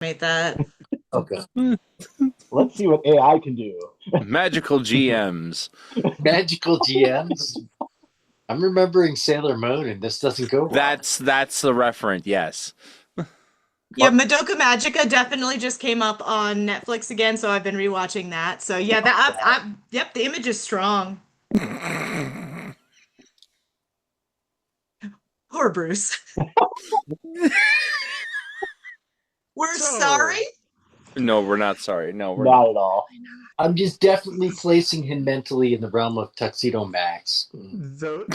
Made that. Okay. Let's see what AI can do. Magical GMs. Magical GMs. I'm remembering Sailor Moon, and this doesn't go well. That's the referent, yes. Yeah, Madoka Magica definitely just came up on Netflix again, so I've been rewatching that. So yeah, yep, the image is strong. Poor Bruce. We're So, sorry. No, we're not sorry. No, we're Not not. at all. I'm just definitely placing him mentally in the realm of Tuxedo Max the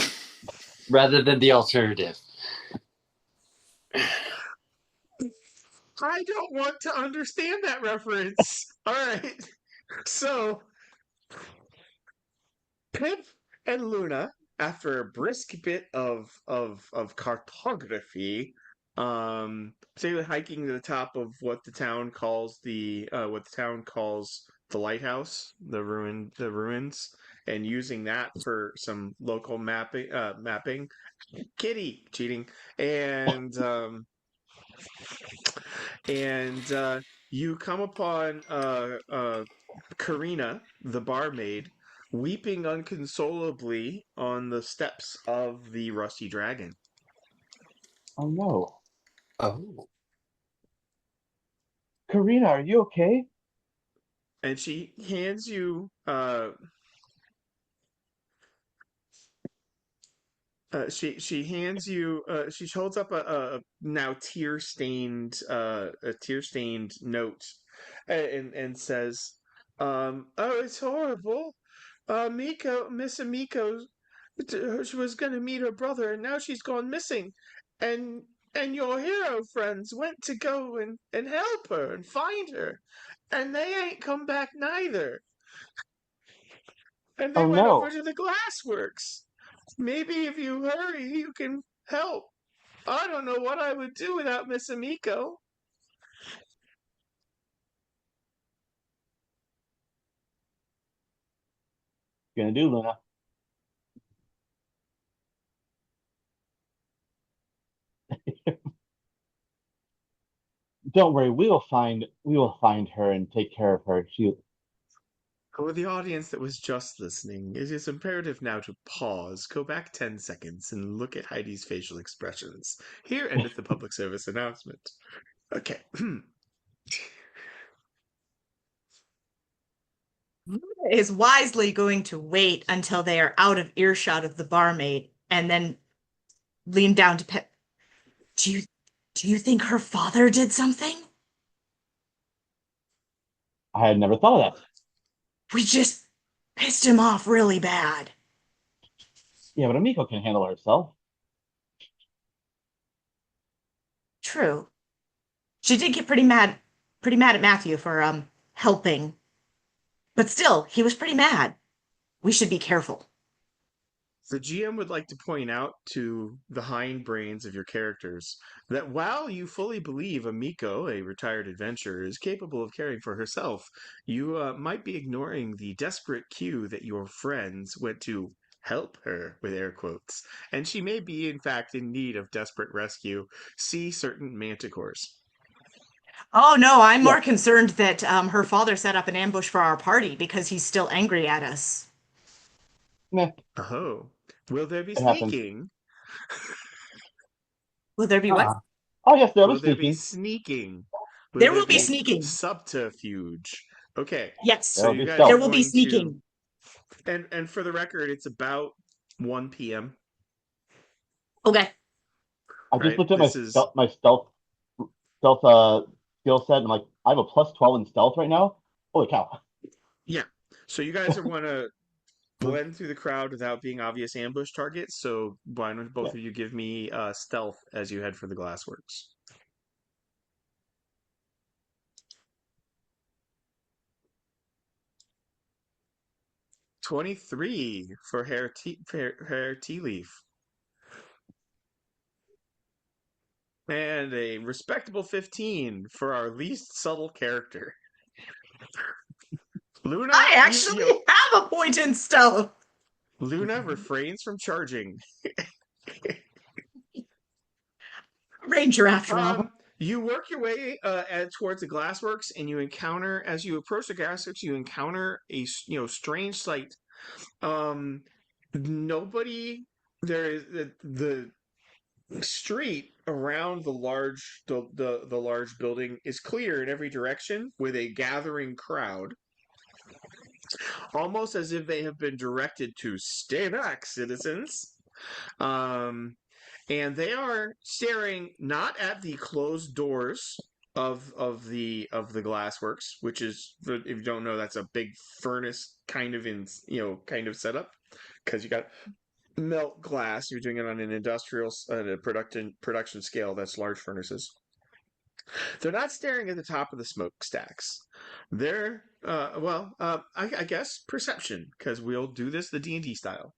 rather than the alternative. I don't want to understand that reference. All right. So, Pip and Luna, after a brisk bit of cartography, say hiking to the top of what the town calls the lighthouse, the ruins, and using that for some local mapping. Kitty cheating, and you come upon Karina, the barmaid, weeping unconsolably on the steps of the Rusty Dragon. Oh no. Oh. Karina, are you okay? And she hands you she holds up a now tear stained note and says, oh, it's horrible. Miss Miko, she was gonna meet her brother, and now she's gone missing. And your hero friends went to go and help her and find her, and they ain't come back neither. And they Oh went over no. to the glassworks. Maybe if you hurry, you can help. I don't know what I would do without Miss Amiko. Gonna do, Luna. Don't worry, we will find her and take care of her. She For the audience that was just listening, it is imperative now to pause, go back 10 seconds, and look at Heidi's facial expressions. Here endeth the public service announcement. Okay. Is wisely going to wait until they are out of earshot of the barmaid and then lean down to Pip. Do you do you think her father did something? I had never thought of that. We just pissed him off really bad. Yeah, but Amiko can handle herself. True. She did get pretty mad at Matthew for helping. But still, he was pretty mad. We should be careful. The GM would like to point out to the hindbrains of your characters that while you fully believe Amiko, a retired adventurer, is capable of caring for herself, you might be ignoring the desperate cue that your friends went to help her, with air quotes, and she may be, in fact, in need of desperate rescue. See certain manticores. Oh no, I'm Yeah. more concerned that her father set up an ambush for our party because he's still angry at us. Meh, Oh, will there be it happens. sneaking? Will there be what? Uh-uh. Oh yes, there was Will there be sneaking. sneaking? Will There there will be Yes, be sneaking. subterfuge? Okay, Yes, so there will you be guys are there stealth. will be going to, sneaking. and for the record, it's about 1 p.m. Okay. I just Right? looked at my This is stealth skill set and I'm like, I have a plus 12 in stealth right now. Holy cow. yeah. So you guys are want to blend through the crowd without being obvious ambush targets. So why don't Yeah. both of you give me stealth as you head for the glassworks? 23 for hair tea leaf. And a respectable 15 for our least subtle character. Luna, I actually have a point in stealth. Luna refrains from charging. Ranger after all. You work your way towards the glassworks, and you encounter, as you approach the glassworks, you encounter a strange sight. Nobody. There is the street around the large building is clear in every direction with a gathering crowd, almost as if they have been directed to stay back, citizens. Um, and they are staring not at the closed doors of the glassworks, which is, if you don't know, that's a big furnace kind of setup, because you got melt glass. You're doing it on an industrial production scale. That's large furnaces. They're not staring at the top of the smokestacks. They're I guess perception, because we'll do this the D&D style.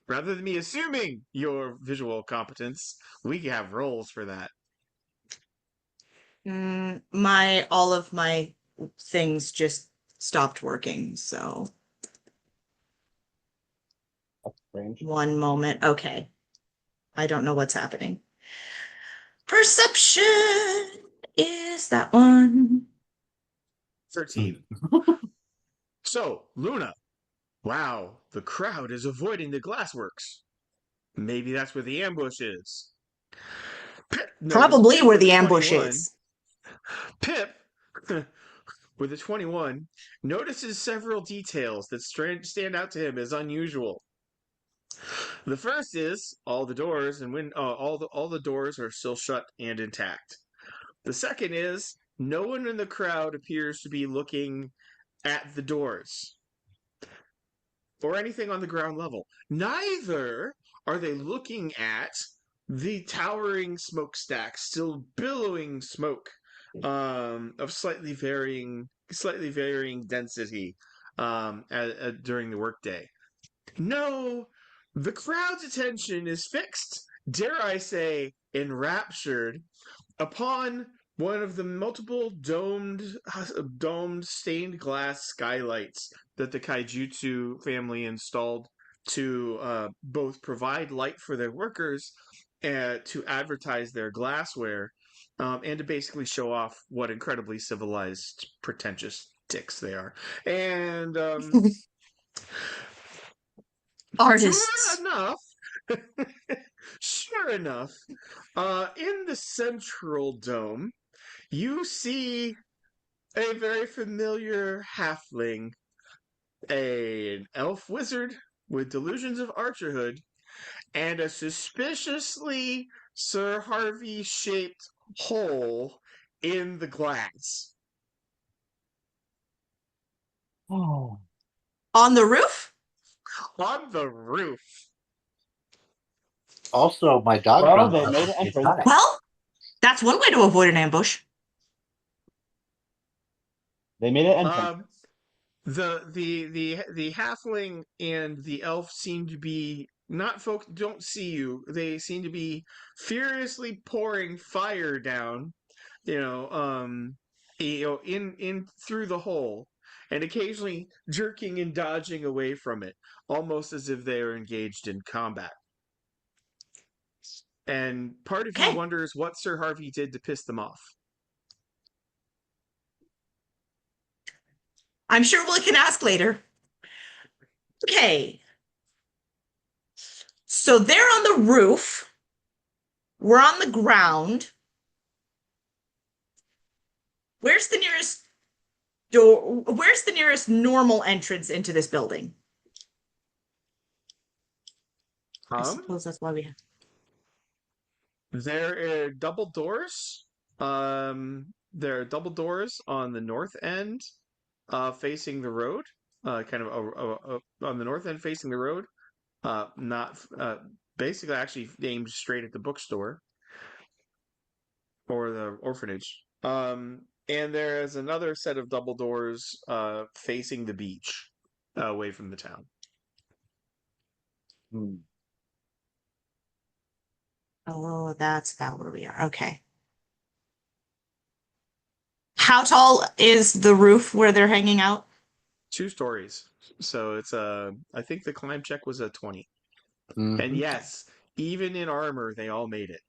Rather than me assuming your visual competence, we have roles for that. All of my things just stopped working, so That's strange. one moment. Okay. I don't know what's happening. Perception is that one. 13. So, Luna. Wow, the crowd is avoiding the glassworks. Maybe that's where the ambush is. Probably where the ambush 21. is. Pip, with a 21, notices several details that stand out to him as unusual. The first is all the doors and all the doors are still shut and intact. The second is no one in the crowd appears to be looking at the doors or anything on the ground level. Neither are they looking at the towering smokestack, still billowing smoke, of slightly varying density, during the workday. No, the crowd's attention is fixed, dare I say, enraptured, upon one of the multiple domed stained glass skylights that the Kaijutsu family installed to both provide light for their workers, to advertise their glassware, and to basically show off what incredibly civilized, pretentious dicks they are. And Artists. sure enough, in the central dome, you see a very familiar halfling, an elf wizard with delusions of archerhood, and a suspiciously Sir Harvey shaped hole in the glass. Oh, On the roof? On the roof. Also, my dog well, runs they up made and an says entrance. hi. Well, that's one way to avoid an ambush. They made an entrance. The halfling and the elf seem to be not folk don't see you. They seem to be furiously pouring fire down, in through the hole, and occasionally jerking and dodging away from it, almost as if they are engaged in combat. And part of you Okay. wonders what Sir Harvey did to piss them off. I'm sure we can ask later. Okay. So they're on the roof. We're on the ground. Where's the nearest door? Where's the nearest normal entrance into this building? I suppose that's why we have. There are double doors. There are double doors on the north end, facing the road. Kind of on the north end facing the road. Not basically actually aimed straight at the bookstore or the orphanage. And there is another set of double doors facing the beach, away from the town. Hmm. Oh, that's about where we are. Okay. How tall is the roof where they're hanging out? 2 stories. So it's I think the climb check was a 20. And Mhm. yes, even in armor, they all made it.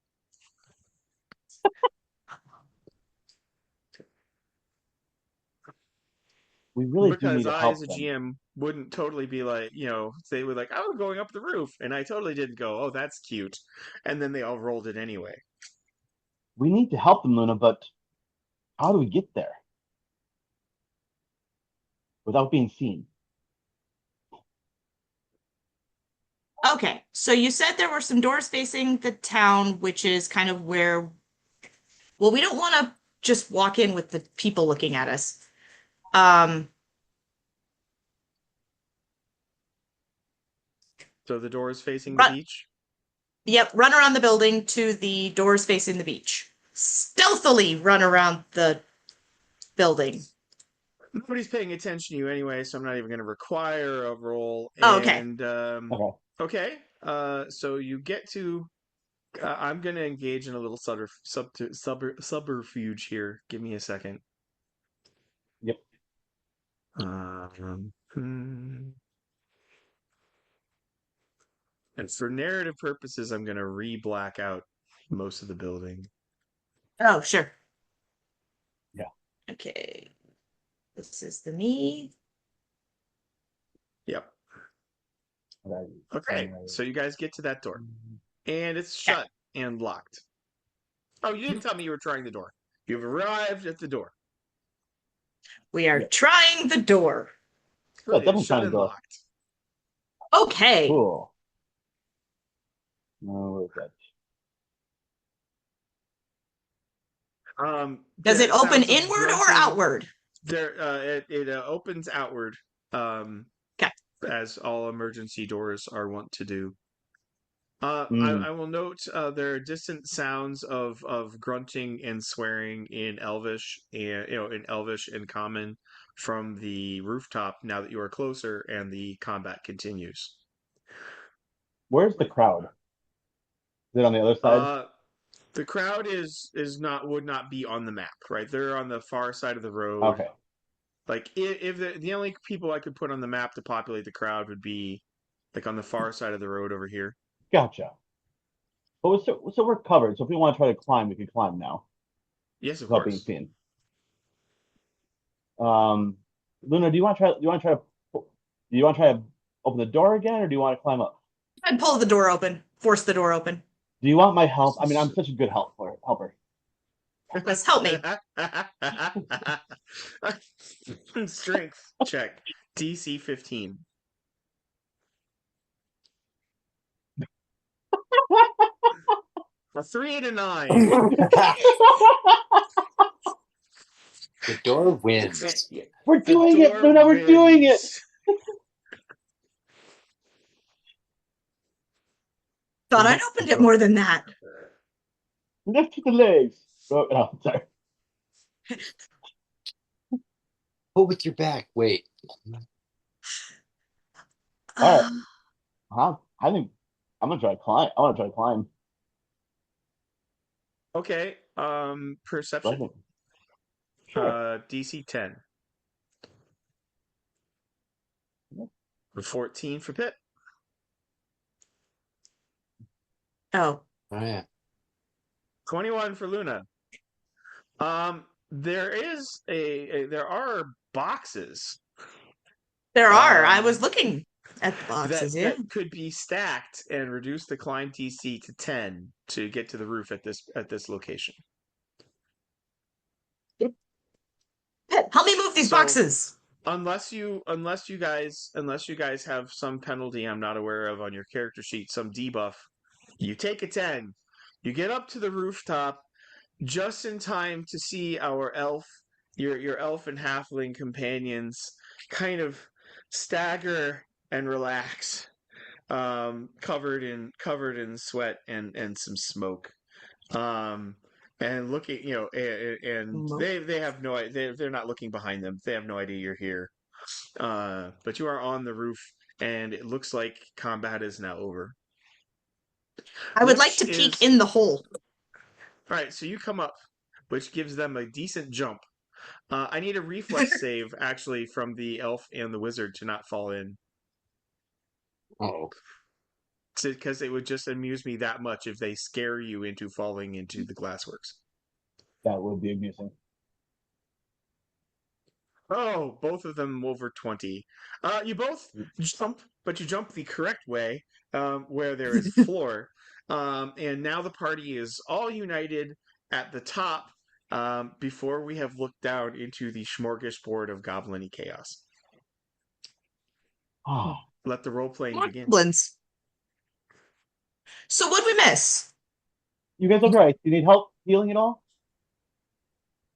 We really do need Because to I, as help a them. GM, wouldn't totally be like, they were like, I was going up the roof, and I totally didn't go, oh, that's cute. And then they all rolled it anyway. We need to help them, Luna, but how do we get there without being seen? Okay, so you said there were some doors facing the town, which is kind of where, well, we don't want to just walk in with the people looking at us. Um, So the door is facing the run, beach. yep, run around the building to the doors facing the beach. Stealthily run around the building. Nobody's paying attention to you anyway, so I'm not even going to require a roll. Oh, okay. And Okay. okay, so you get to. I'm going to engage in a little subterfuge here. Give me a second. Yep. And for narrative purposes, I'm going to re-black out most of the building. Oh, sure. Yeah. Okay. This is the me. Yep. Okay. Okay, so you guys get to that door, and it's Yeah. shut and locked. Oh, you didn't tell me you were trying the door. You've arrived at the door. We are Yeah. trying the door. Yeah, Good, it's definitely shut trying the and door. locked. Okay. Cool. No, where's that? Does it The open sounds of inward or grunting. outward? There, it opens outward. Okay. As all emergency doors are wont to do. Mm. I will note there are distant sounds of grunting and swearing in Elvish and in Elvish and Common from the rooftop. Now that you are closer and the combat continues. Where's the crowd? Is it on the other side? The crowd would not be on the map, right? They're on the far side of the road. Okay. Like if the only people I could put on the map to populate the crowd would be like on the far side of the road over here. Gotcha. But so we're covered. So if we want to try to climb, we can climb now Yes, of without being course. seen. Luna, do you want to try to open the door again, or do you want to climb up? I'd pull the door open. Force the door open. Do you want my help? I mean, I'm such a good helper. Yes, help me. Strength check. DC 15. A 3 and a 9. The door wins. We're The doing it, door Luna. We're doing it. wins. Thought I'd opened it more than that. Lift the legs. Oh, no, sorry. Pull with your back. Wait. All right. Huh? I think I'm gonna try to climb. I want to try to climb. Okay. Perception. Sure. DC 10. 14 for Pit. Oh. Oh yeah. 21 for Luna. There are boxes There are. I was looking at the boxes, that yeah. could be stacked and reduce the climb DC to 10 to get to the roof at this location. Pip, help me move these So- boxes. Unless you guys have some penalty I'm not aware of on your character sheet, some debuff, you take a 10. You get up to the rooftop just in time to see our your elf and halfling companions kind of stagger and relax, covered in sweat and some smoke, and looking, and Smoke? they have no idea. They're not looking behind them. They have no idea you're here. But you are on the roof, and it looks like combat is now over. I would like Which to peek is- in the hole. All right, so you come up, which gives them a decent jump. I need a reflex save, actually, from the elf and the wizard to not fall in. Oh. Because it would just amuse me that much if they scare you into falling into the glassworks. That would be amusing. Oh, both of them over 20. You both jump, but you jump the correct way, where there is a floor. And now the party is all united at the top, before we have looked down into the smorgasbord of goblin chaos. Oh, Let the role playing More begin. goblins. So what'd we miss? you guys look right. Do you need help healing at all?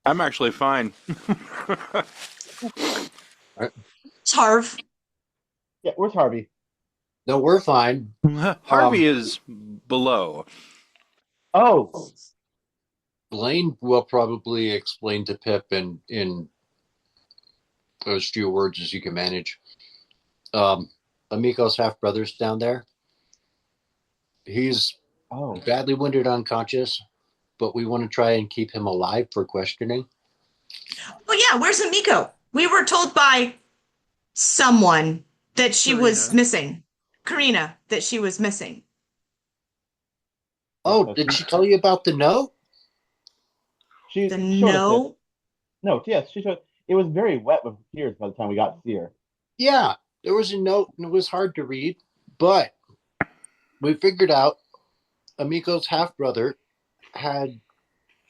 I'm actually fine. Tarv. Yeah, where's Harvey? No, we're fine. Harvey is below. Oh, Blaine will probably explain to Pip in as few words as you can manage. Amico's half brother's down there. He's oh, badly wounded, unconscious, but we want to try and keep him alive for questioning. Oh yeah, where's Amiko? We were told by someone that she was Karina. missing. Karina, that she was missing. yeah. Oh, So did she tell you about the note? The she showed us it. no. No, yes, she showed. It was very wet with tears by the time we got to see her. Yeah, there was a note and it was hard to read, but we figured out Amico's half brother had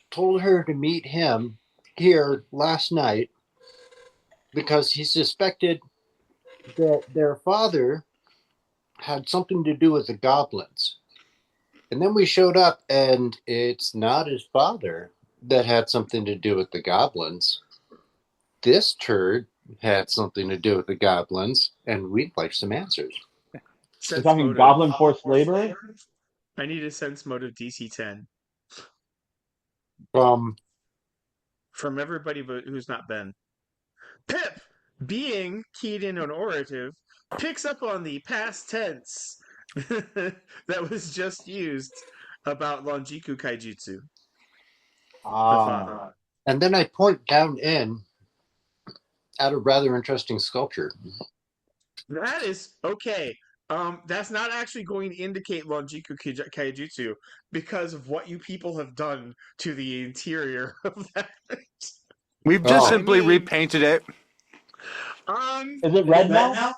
told her to meet him here last night because he suspected that their father had something to do with the goblins. And then we showed up, and it's not his father that had something to do with the goblins. This turd had something to do with the goblins, and we'd like some answers. We're Sense talking motive. goblin forced labor. I need a sense motive DC 10 From from everybody who's not Ben. Pip, being keyed in on orative, picks up on the past tense that was just used about Longiku Kaijutsu, the father. Ah, and then I point down in at a rather interesting sculpture. That is okay. That's not actually going to indicate Longiku Kaijutsu because of what you people have done to the interior of that. We've just Oh, simply mean- repainted it. is it red now?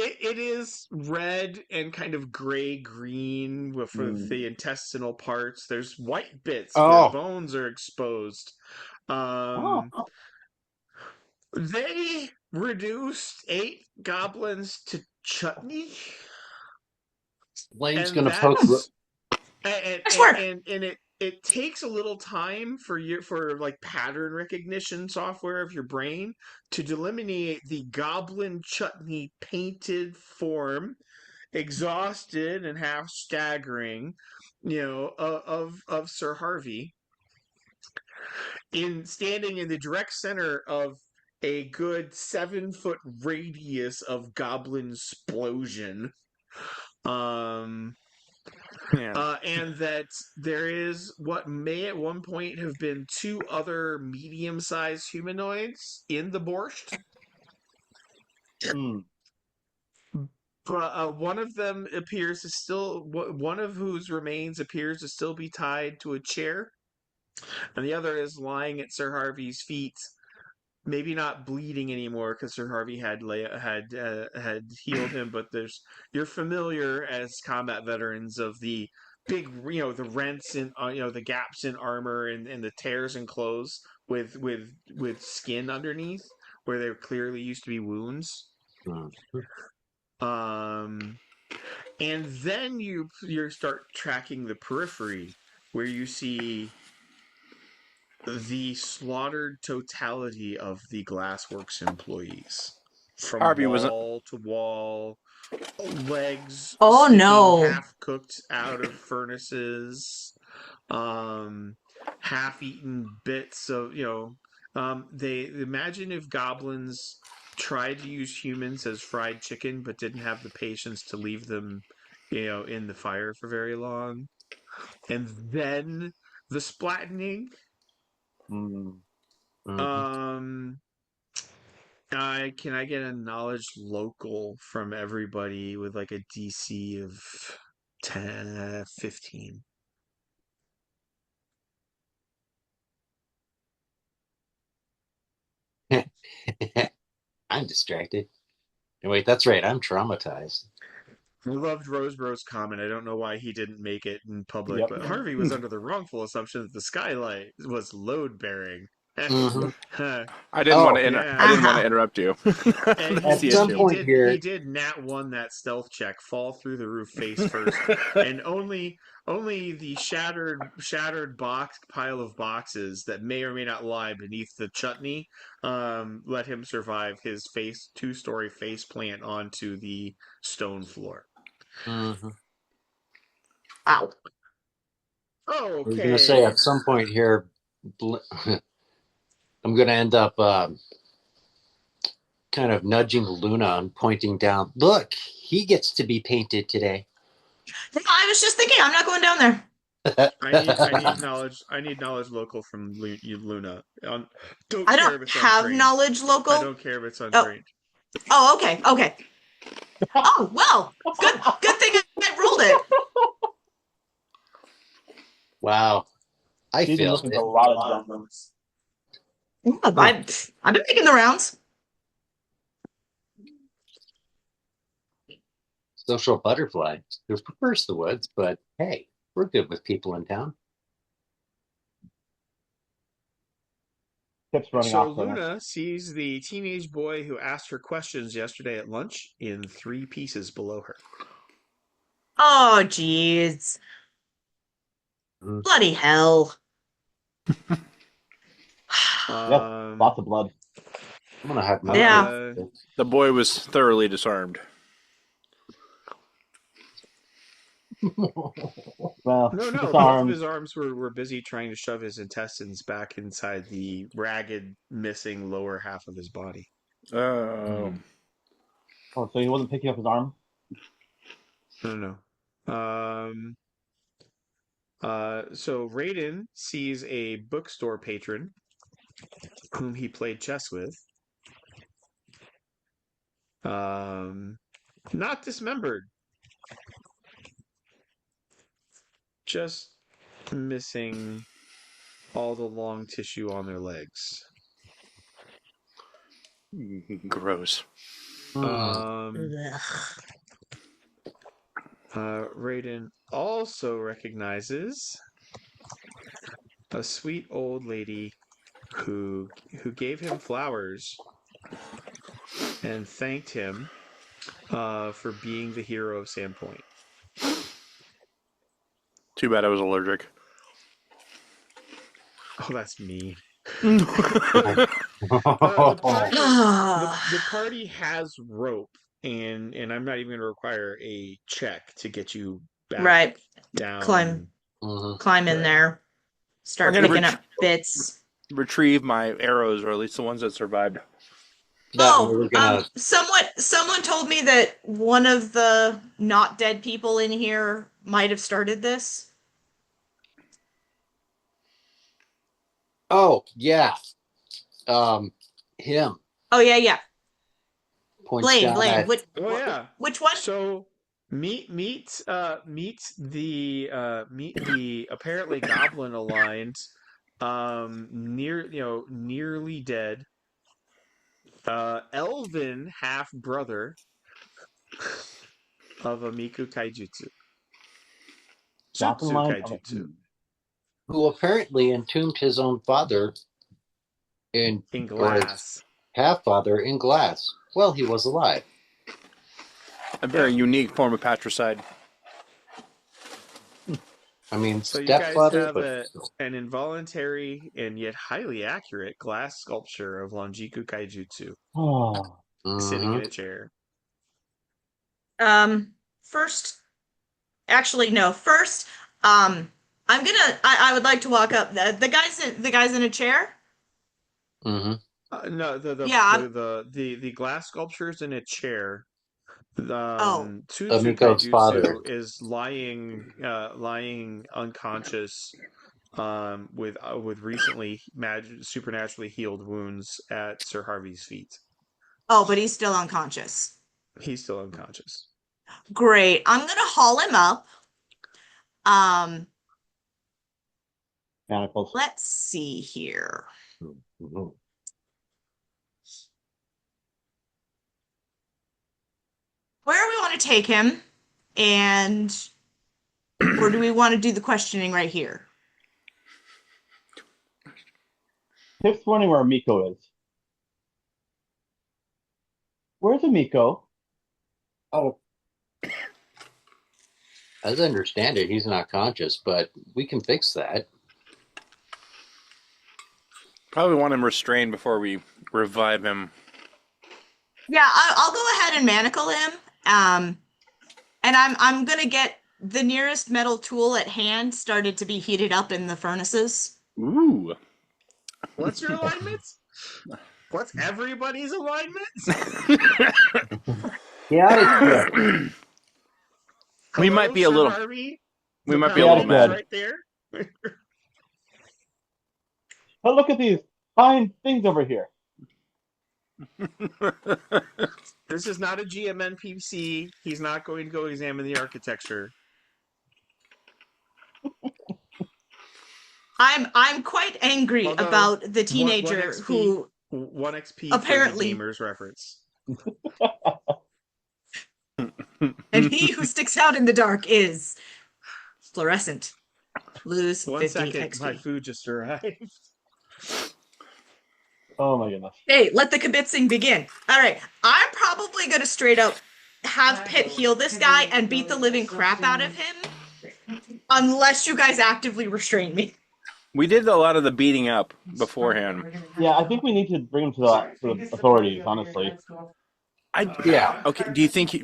It is red and kind of gray green with the intestinal parts. There's white bits where oh, bones are exposed. Oh, They reduced 8 goblins to chutney, Blaine's and going to poke. that's and Nice and, work. and, and it takes a little time for like pattern recognition software of your brain to delineate the goblin chutney painted form, exhausted and half staggering, of Sir Harvey in standing in the direct center of a good 7-foot radius of goblin explosion. Yeah. And that there is what may at one point have been 2 other medium-sized humanoids in the borscht. hmm. But one of them appears to still, one of whose remains appears to still be tied to a chair, and the other is lying at Sir Harvey's feet, maybe not bleeding anymore because Sir Harvey had healed him. But you're familiar as combat veterans of the big, the rents in, the gaps in armor and the tears in clothes with skin underneath where there clearly used to be wounds. Um, and then you start tracking the periphery where you see the slaughtered totality of the glassworks employees from Harvey was wall to wall, legs Oh sticking no. half cooked out of furnaces, half eaten bits of, they imagine if goblins tried to use humans as fried chicken but didn't have the patience to leave them, in the fire for very long. And then the splattening. Hmm. Um, can I get a knowledge local from everybody with like a DC of 10, 15? I'm distracted. No, wait, that's right. I'm traumatized. I loved Rosebro's comment. I don't know why he didn't make it in public, Yep. but Harvey was under the wrongful assumption that the skylight was load bearing. Mhm. I didn't want Oh, to Yeah. I didn't want to Aha. interrupt you. And That's at the some issue. point he here, did nat one that stealth check, fall through the roof face first, and only the shattered box pile of boxes that may or may not lie beneath the chutney let him survive his 2-story face plant onto the stone floor. mhm. Ow. I was going to say Okay. at some point here, I'm going to end up kind of nudging Luna and pointing down. Look, he gets to be painted today. I was just thinking, I'm not going down there. I need knowledge local from Luna. Don't I care don't if it's have untrained. knowledge I local. don't care if it's Oh, untrained. oh, okay, okay. Oh, well, good thing I rolled it. Wow, I She's been failed listening to it. a lot of jumps. Yeah, I've been making the rounds. Social butterfly who prefers the woods, but hey, we're good with people in town. Tips running So off center. Luna sees the teenage boy who asked her questions yesterday at lunch in 3 pieces below her. Oh, jeez. Mhm. Bloody hell. Yep. Um, Lots of blood. I'm gonna have my Yeah. The boy was thoroughly disarmed. Well, no, both of disarmed. his arms were busy trying to shove his intestines back inside the ragged, missing lower half of his body. Oh. Oh, so he wasn't picking up his arm? No. So Raiden sees a bookstore patron whom he played chess with. Not dismembered, just missing all the long tissue on their legs. Gross. Um, Ugh. Raiden also recognizes a sweet old lady who gave him flowers and thanked him for being the hero of Sandpoint. Too bad I was allergic. Oh, that's mean. Oh. The party has rope, and I'm not even going to require a check to get you back Right. down. Climb Mhm. climb in Right. there. I'm Start gonna picking up bits. retrieve my arrows, or at least the ones that survived. That we Oh, were gonna. someone told me that one of the not dead people in here might have started this. Oh yeah, um, him Oh yeah. points Blaine, down Blaine. at. Oh yeah. Which one? So meet the apparently goblin aligned, nearly dead, elven half brother of a Miku Kaijutsu. Goblin Tsutsu line. Kaijutsu Who apparently entombed his own father in, in or his glass. half father in glass. Well, he was alive. A very unique form of patricide. I mean, So you guys stepfather, have but an involuntary and yet highly accurate glass sculpture of Longiku Kaijutsu Oh, sitting in Mhm. a chair. First, actually no. First, I would like to walk up. The guy's in a chair. Mhm. No, Yeah. the glass sculpture is in a chair. Oh. Tsutsu Amiko's father. Kaijutsu is lying unconscious, with recently supernaturally healed wounds at Sir Harvey's feet. Oh, but he's still unconscious. He's still unconscious. Great. I'm gonna haul him up. Um, manacles. let's see here. Mhm. where we want to take him, and or do we want to do the questioning right here? Pip's wondering where Miko is. Where's Miko? Oh, as I understand it, he's not conscious, but we can fix that. Probably want him restrained before we revive him. Yeah, I'll go ahead and manacle him. And I'm gonna get the nearest metal tool at hand started to be heated up in the furnaces. Ooh. What's your alignment? What's everybody's alignment? Yeah, We might be a Sir little. Harvey? We The might be a little paladin's mad. right there. But look at these fine things over here. This is not a GM NPC. He's not going to go examine the architecture. I'm quite angry Although, about the one teenager XP. who 1 XP Apparently. for the gamer's reference. and he who sticks out in the dark is fluorescent. Lose 1 50 second, my XP. food just arrived. Oh my goodness. Hey, let the kibitzing begin. All right, I'm probably gonna straight up have Pit heal this guy and beat the living crap out of him, unless you guys actively restrain me. We did a lot of the beating up beforehand. Yeah, I think we need to bring him to the authorities, honestly. Yeah. Okay. Do you think?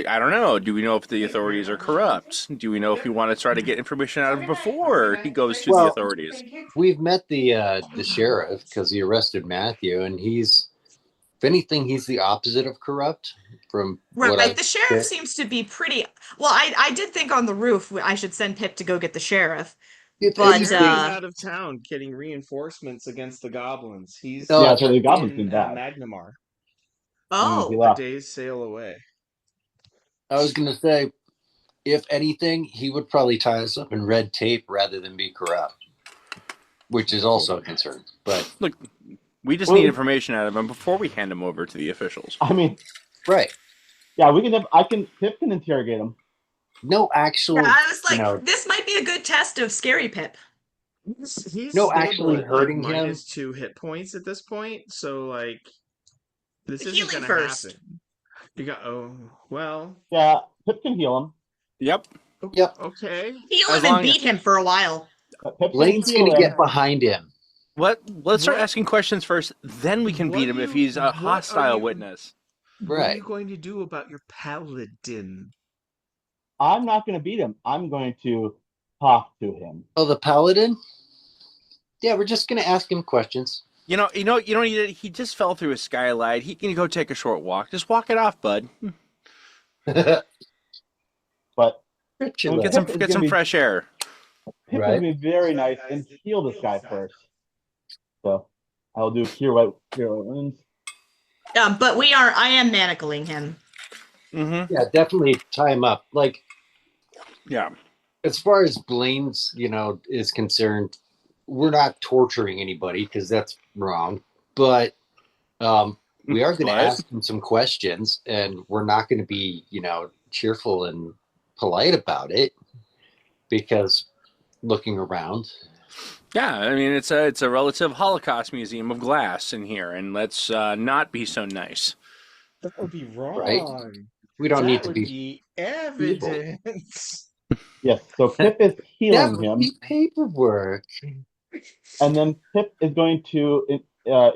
I don't know. Do we know if the authorities are corrupt? Do we know if we want to try to get information out of him before he goes to the Well, authorities? we've met the sheriff because he arrested Matthew, and he's, if anything, he's the opposite of corrupt. From what Right, I the sheriff seems to be pretty. Well, I did think on the roof I should send Pip to go get the sheriff, if but Sheriff is anything, out of town getting reinforcements against the goblins. He's Oh, Yeah, so the goblins in been bad. Magnamar, He oh, a left. day's sail away. I was gonna say, if anything, he would probably tie us up in red tape rather than be corrupt, which is also a concern. But Look, we just Well, need information out of him before we hand him over to the officials. I mean, right, yeah, we can. Pip can interrogate him. no yeah. actual, I was you like, know, this might be a good test of Scary Pip. He's no stable actually at hurting like him. -2 hit points at this point, so like this isn't Healing gonna first. happen. You got well, Yeah, Pip can heal him. Yep. Yep, okay. Heal As him and long- beat him for a while. Pip Blaine's can heal gonna him. get behind him. Let's start What- asking questions first. Then we can what beat are him if you- he's a what are hostile you- witness. What are Right. you going to do about your paladin? I'm not going to beat him. I'm going to talk to him. Oh, the paladin. Yeah, we're just gonna ask him questions. You don't need it. He just fell through a skylight. He can go take a short walk. Just walk it off, bud. But Get Pip is Get some gonna be- fresh air. Pip Right. is going to be very nice and heal this guy first. So I'll do cure wounds. But I am manacling him. Mm-hmm. Yeah, definitely tie him up. Like, Yeah. as far as Blaine's, is concerned, we're not torturing anybody because that's wrong. But we are going to What? ask him some questions, and we're not going to be, cheerful and polite about it because looking around. Yeah, I mean it's a relative Holocaust museum of glass in here, and let's not be so nice. That would be wrong. Right. We don't that need to would be. evidence. Yes, so Pip is That healing would him. be paperwork. And then Pip is going to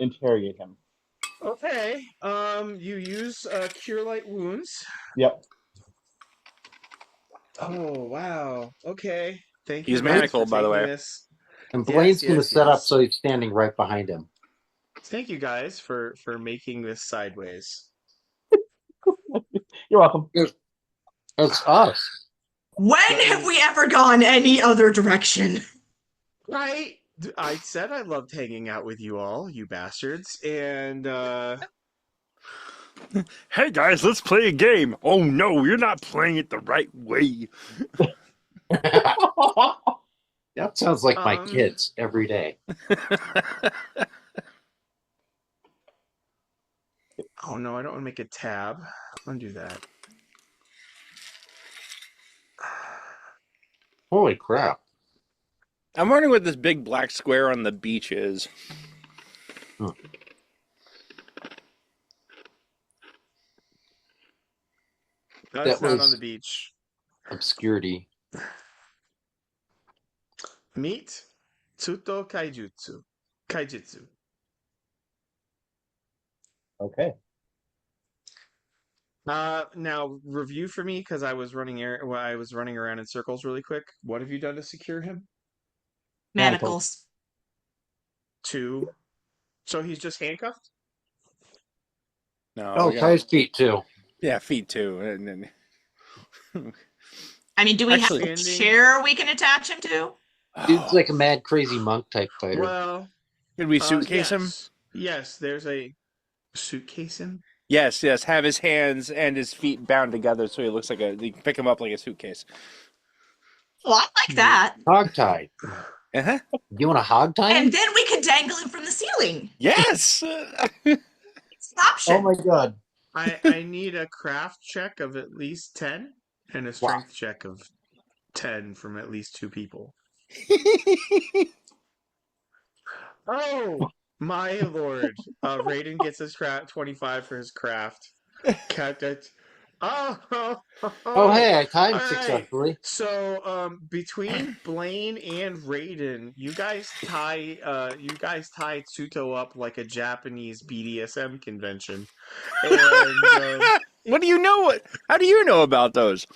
interrogate him. Okay. You use cure light wounds. Yep. Oh wow. Okay. Thank He's you guys manacled, for by the taking way. this. And Blaine's going to yes, set up yes. so he's standing right behind him. Thank you guys for making this sideways. You're welcome. It's us. When have we ever gone any other direction? Right. I said I loved hanging out with you all, you bastards, and Hey guys, let's play a game. Oh no, you're not playing it the right way. That sounds like my Um, kids every day. oh no, I don't want to make a tab. Undo that. Holy crap. I'm wondering what this big black square on the beach is. That's That not on was the beach. obscurity. Meet Tsuto Kaijutsu. Okay. Now review for me because I was running around in circles really quick. What have you done to secure him? Manacles. 2. So he's just handcuffed? No, Oh, we tie got his feet too. feet too. And I mean, do we have Actually- a chair we can attach him to? Dude's like a mad, crazy monk type fighter. Well, Could we suitcase him? Yes, there's a suitcase him. Yes. Have his hands and his feet bound together so he looks like you can pick him up like a suitcase. Well, I like that. Hog tied. Uh-huh. You want a hog tie? And then we could dangle him from the ceiling. Yes. It's an option. Oh my god. I need a craft check of at least 10 and a strength check of 10 from at least 2 people. Oh my lord! Raiden gets his 25 for his craft. Oh hey, I timed All right. successfully. So, between Blaine and Raiden, you guys tie Tsuto up like a Japanese BDSM convention. And What do you know? How do you know about those?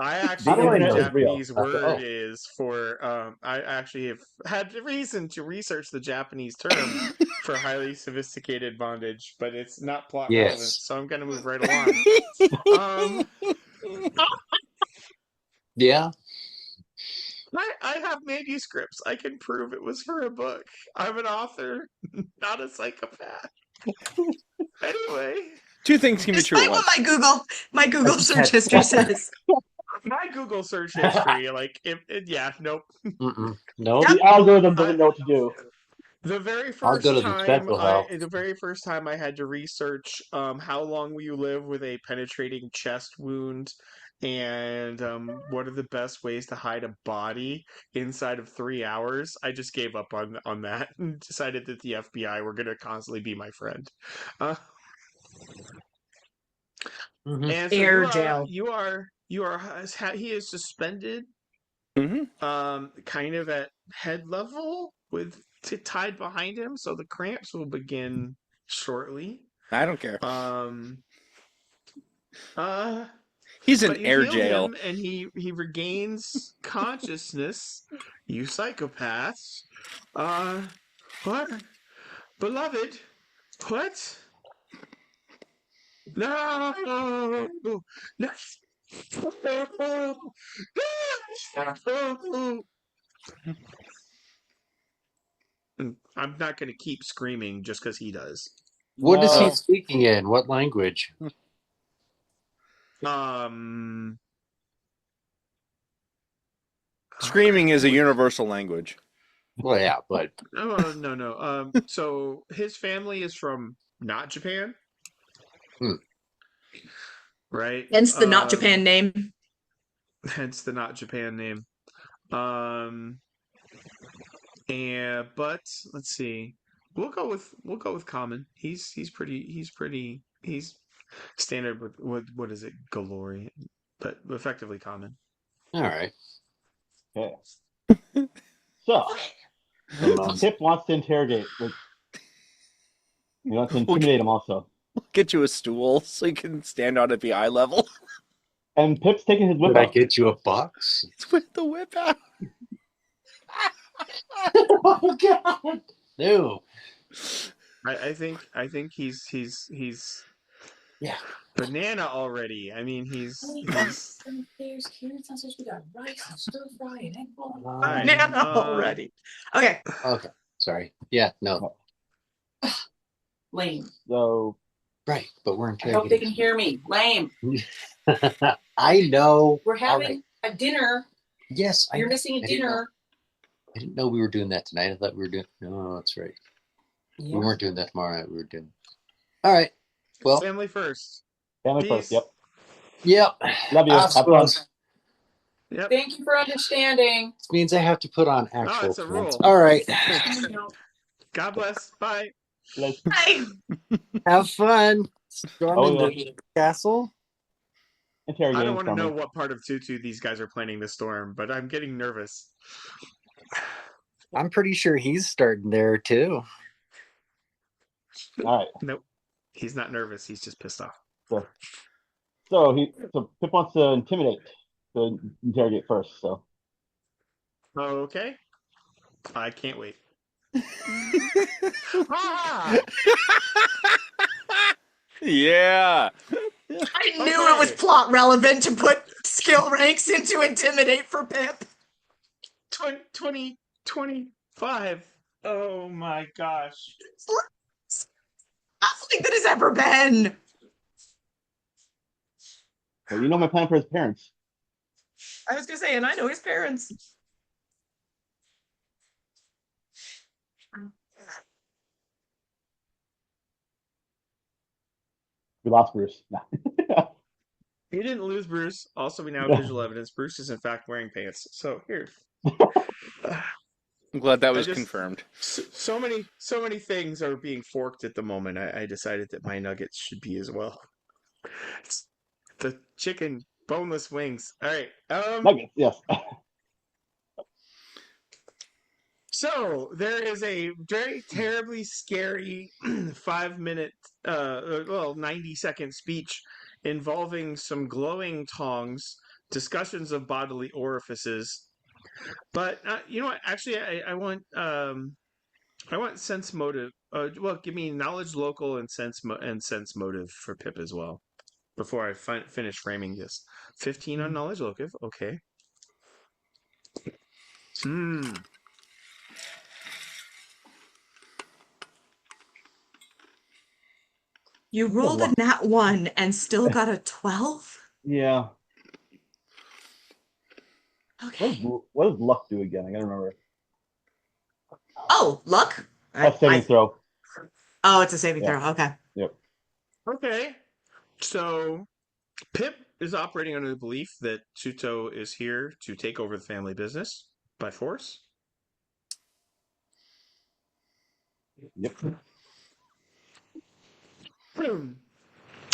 I How actually do know I the know it's real? Japanese word Oh. is for. I actually have had reason to research the Japanese term for highly sophisticated bondage, but it's not plot Yes. relevant, so I'm going to move right along. Yeah. I have manuscripts. I can prove it was for a book. I'm an author, not a psychopath. Anyway, Two things can be true Despite at what once. my Google just search had- history says. my Google search history, nope. Nope. The algorithm doesn't know what to do. The very I'll go first to the time special help. I had to research how long will you live with a penetrating chest wound and what are the best ways to hide a body inside of 3 hours, I just gave up on that and decided that the FBI were going to constantly be my friend. And so Air jail. he is suspended kind of at head level with tied behind him, so the cramps will begin shortly. I don't care. He's in But you air heal jail. him and he regains consciousness. You psychopaths. What? Beloved, what? No! No! I'm not going to keep screaming just because he does. What is he Whoa. speaking in? What language? Screaming is a universal language. Well, yeah, but No. So his family is from not Japan, right? Hence the not Japan name. Hence the not Japan name. But let's see. We'll go with common. He's standard with what is it, Galorian, but effectively common. all right. Okay. So, Tip wants to interrogate. He wants to intimidate him also. Get you a stool so you can stand on it be eye level. And Pip's taking his whip Did I out. get you a box? It's with the whip out. Oh god. No. I think he's Yeah. banana already. I mean, he's There's carrots sausage. We got rice and stir fry and egg bowl. Fine. Man, already. Okay. Okay. Sorry. Yeah, no. Lame. So, Right, but we're I hope they can interrogating. hear me. Lame. I know. We're All having right. a dinner. Yes, You're missing a I didn't know. dinner. I didn't know we were doing that tonight. I thought we were doing. No, that's right. Yeah. We weren't doing that tomorrow night. We were doing. All right. Well. family first. family Peace. first. Yep. Yep. Love you. Us Have fun. was. Yep. Thank you for understanding. This means I have to put on Oh, actual it's a pants. rule. All right. God bless. Bye. Like, I Have fun. Storming oh, the castle. I interrogating don't want to know storming. what part of Tutu these guys are planning to storm, but I'm getting nervous. I'm pretty sure he's starting there too. All right. Nope. He's not nervous. He's just pissed off. So Pip wants to intimidate the interrogate first. So Okay. I can't wait. Ah! Yeah. I knew it was Okay. plot relevant to put skill ranks into intimidate for Pip. 20, 25. Oh my gosh. Nothing that has ever been. you know my plan for his parents. I was gonna say, and I know his parents. We lost Bruce. Nah. You didn't lose Bruce. Also, we now have visual evidence. Bruce is in fact wearing pants. So here. I'm glad that I was just confirmed. so many things are being forked at the moment. I decided that my nuggets should be as well. It's the chicken boneless wings. All right. Nuggets, yes. So there is a very terribly scary 5 minute, 90-second speech involving some glowing tongs, discussions of bodily orifices. But you know what? Actually, I want sense motive. Give me knowledge local and sense motive for Pip as well before I finish framing this. 15 on knowledge local. Okay. Hmm. You rolled a nat 1 and still got a 12? Yeah. Okay. What does luck do again? I gotta remember. Oh, luck? A saving throw. Oh, it's a saving Yeah. throw. Okay. Yep. Okay. So Pip is operating under the belief that Tsuto is here to take over the family business by force. Yep.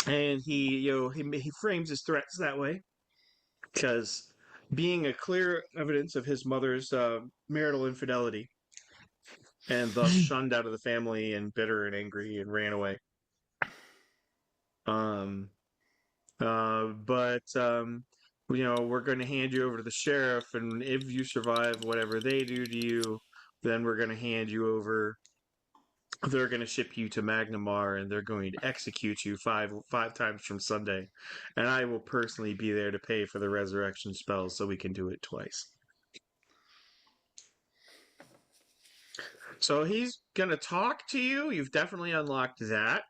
And he frames his threats that way because being a clear evidence of his mother's marital infidelity and thus shunned out of the family and bitter and angry and ran away. But we're going to hand you over to the sheriff, and if you survive whatever they do to you, then we're going to hand you over. They're going to ship you to Magnamar, and they're going to execute you five times from Sunday, and I will personally be there to pay for the resurrection spells, so we can do it twice. So he's going to talk to you. You've definitely unlocked that,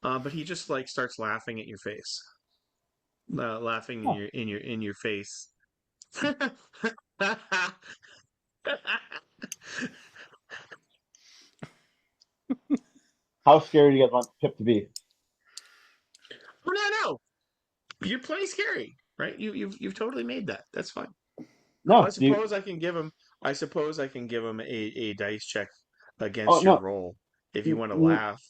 but he just starts laughing at your face. Laughing in your face. How scary do you guys want Pip to be? No. You're plenty scary, right? You've totally made that. That's fine. No. I suppose I can give him. I suppose I can give him a dice check Oh against your no. roll if you want to laugh.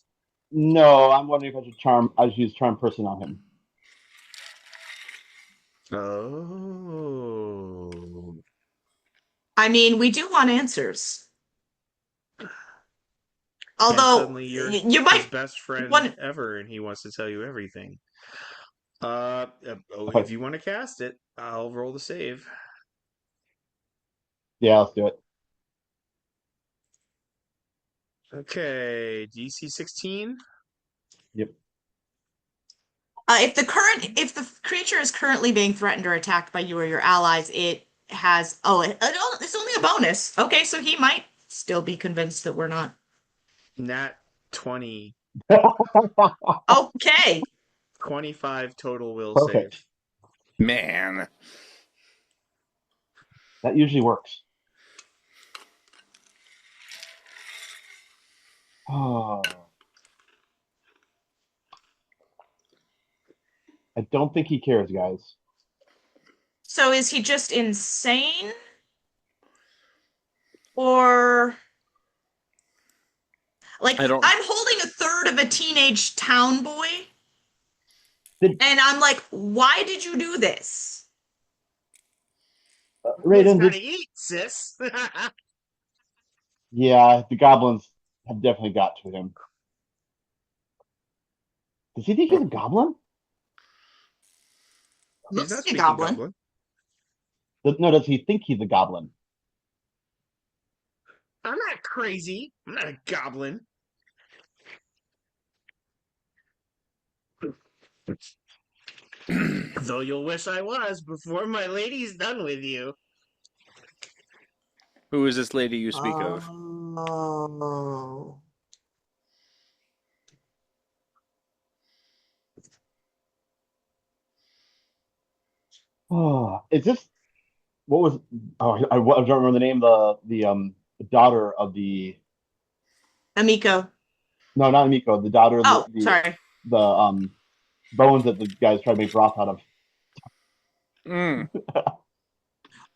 No, I'm wondering if I should charm. I should use charm person on him. Oh. I mean, we do want answers. And Although, suddenly you're you might his best friend want. ever, and he wants to tell you everything. Okay. If you want to cast it, I'll roll the save. Yeah, let's do it. Okay, DC 16. Yep. If the creature is currently being threatened or attacked by you or your allies, it has. It's only a bonus. Okay, so he might still be convinced that we're not. Nat 20. Okay. 25 total will Perfect. save. Man. That usually works. Oh. I don't think he cares, guys. So is he just insane? Or like I don't. I'm holding a third of a teenage town boy, Did and I'm like, why did you do this? Who's Raiden gotta did? eat, sis? Yeah, the goblins have definitely got to him. Does he think he's a goblin? He's Looks not like a speaking goblin. goblin. No, does he think he's a goblin? I'm not crazy. I'm not a goblin. Though you'll wish I was before my lady's done with you. Who is this lady you speak of? Oh. Oh, is this what was? Oh, I don't remember the name. The daughter of the Amiko. no, not Miko. The daughter of Oh, sorry. the bones that the guys try to make broth out of. Mm.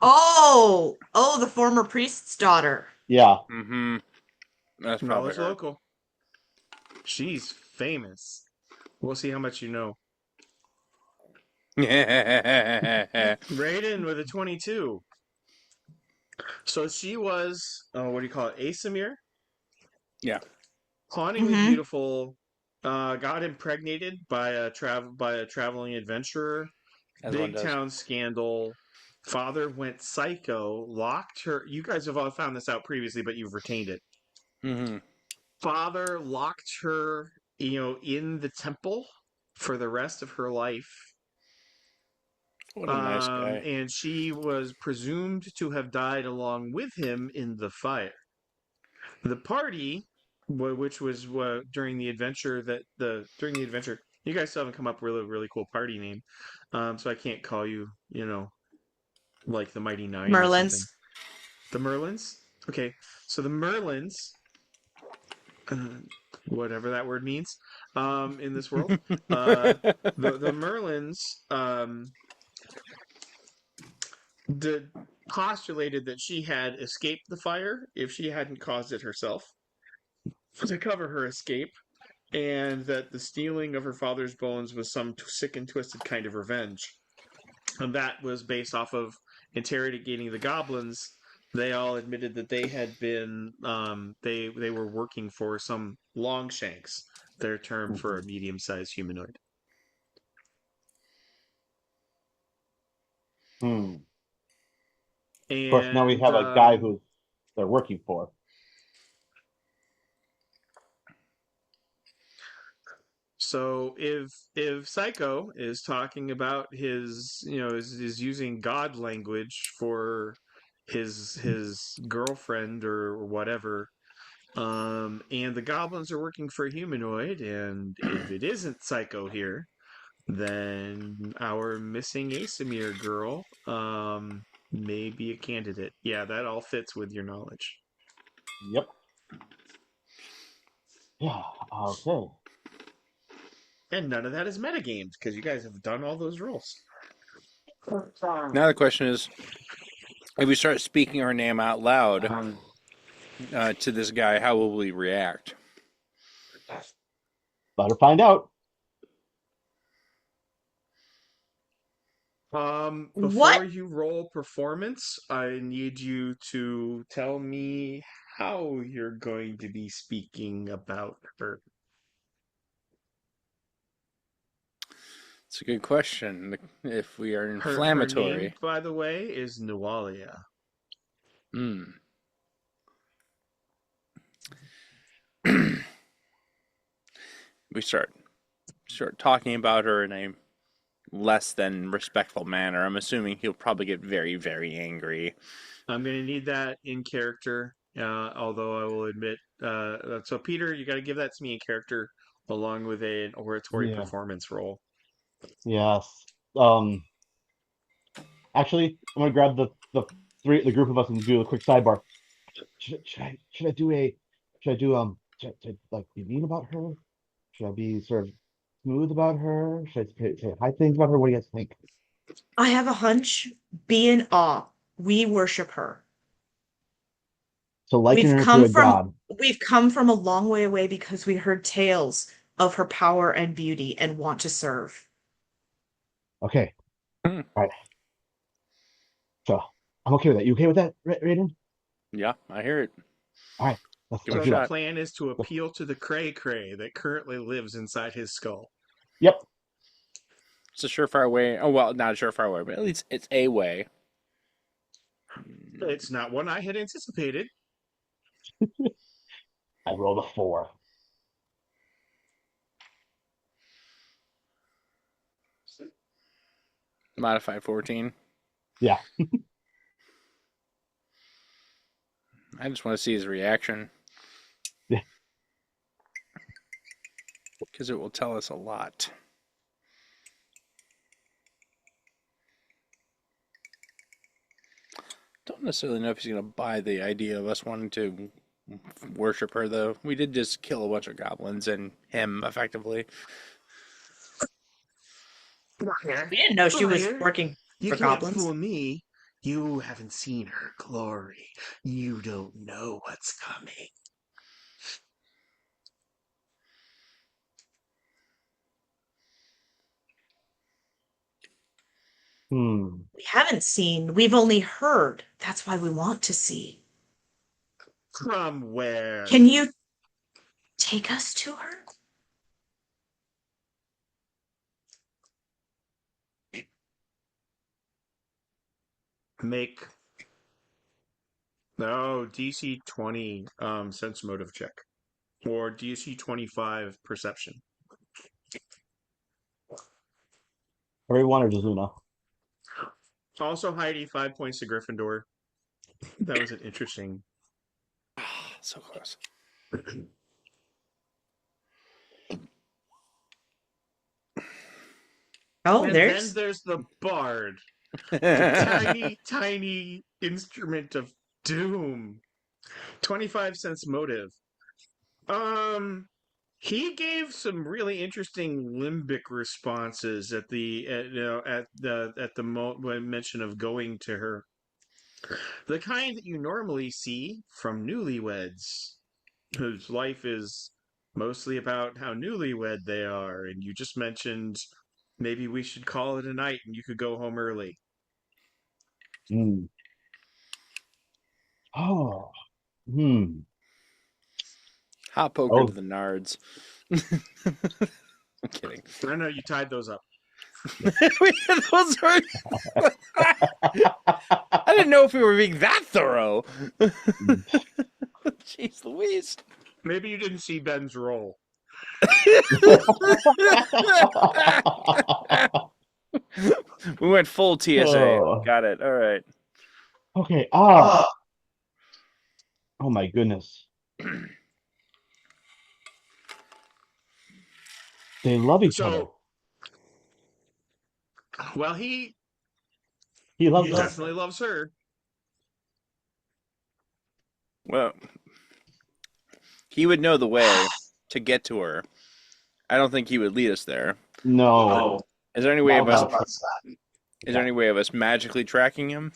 Oh, the former priest's daughter. Yeah. Mm-hmm. That's probably Knowledge her. local. She's famous. We'll see how much you know. Raiden with a 22. So she was, what do you call it? Asamir? Yeah. Hauntingly Mm-hmm. beautiful. Got impregnated by a traveling adventurer. As one Big does. town scandal. Father went psycho, locked her. You guys have all found this out previously, but you've retained it. Mm-hmm. Father locked her, in the temple for the rest of her life. What a nice guy. And she was presumed to have died along with him in the fire. The party, which was during the adventure you guys still haven't come up with a really cool party name, so I can't call you, like the Mighty Nine or something. Merlin's. The Merlins. Okay, so the Merlins, uh, whatever that word means, in this world, the Merlins, did postulated that she had escaped the fire if she hadn't caused it herself to cover her escape, and that the stealing of her father's bones was some sick and twisted kind of revenge. And that was based off of interrogating the goblins. They all admitted that they had been they were working for some longshanks, their term for a medium-sized humanoid. Hmm. Of course, now we And have a guy who they're working for. so if Psycho is talking about his, is using God language for his girlfriend or whatever, and the goblins are working for a humanoid, and if it isn't Psycho here, then our missing Asamir girl may be a candidate. Yeah, that all fits with your knowledge. Yep. Yeah. Okay. And none of that is metagamed because you guys have done all those rolls. Now the question is, if we start speaking our name out loud to this guy, how will we react? Let her find out. What? Before you roll performance, I need you to tell me how you're going to be speaking about her. It's a good question. If we are Her name, inflammatory. by the way, is Nualia. Hmm. We start talking about her in a less than respectful manner. I'm assuming he'll probably get very, very angry. I'm going to need that in character, although I will admit. So, Peter, you got to give that to me in character along with an oratory Yeah. performance roll. Yes. Actually, I'm gonna grab the group of us and do a quick sidebar. Should I like be mean about her? Should I be sort of smooth about her? Should I say high things about her? What do you guys think? I have a hunch. Be in awe. We worship her. So liken We've her to come a from god. we've come from a long way away because we heard tales of her power and beauty and want to serve. Okay. Hmm. All right. So I'm okay with that. You okay with that, Raiden? Yeah, I hear it. All right. Give it Let's So a do the that. shot. plan is to appeal to the cray cray that currently lives inside his skull. Yep. It's a surefire way. Oh well, not a surefire way, but at least it's a way. It's not one I had anticipated. I rolled a 4. Modified 14. Yeah. I just want to see his reaction Yeah. because it will tell us a lot. Don't necessarily know if he's going to buy the idea of us wanting to worship her, though. We did just kill a bunch of goblins and him effectively. We didn't know she was Liar. working You for can't goblins. fool me. You haven't seen her glory. You don't know what's coming. Hmm. We haven't seen, we've only heard. That's why we want to see. From where? Can you take us to her? Make no DC 20 sense motive check. Or DC 25 perception. Everyone or just Luna? Also, Heidi, 5 points to Gryffindor. That was an interesting. So close. Oh, And then there's there's the bard. The tiny, tiny instrument of doom. 25 cents motive. He gave some really interesting limbic responses at the mention of going to her. The kind that you normally see from newlyweds, whose life is mostly about how newlywed they are, and you just mentioned maybe we should call it a night and you could go home early. Hmm. Oh. Hmm. Hot poker to Oh. the nards. I'm kidding. I know you tied those up. Those are... I didn't know if we were being that thorough. Jeez Louise. Maybe you didn't see Ben's roll. We went full TSA. Oh. Got it. All right. Okay. Ah. Oh my goodness. They love each other. So, well, he He loves her. definitely loves her. Well, he would know the way to get to her. I don't think he would lead us there. No. Is there any way of us? No. Is there any way of us magically tracking him?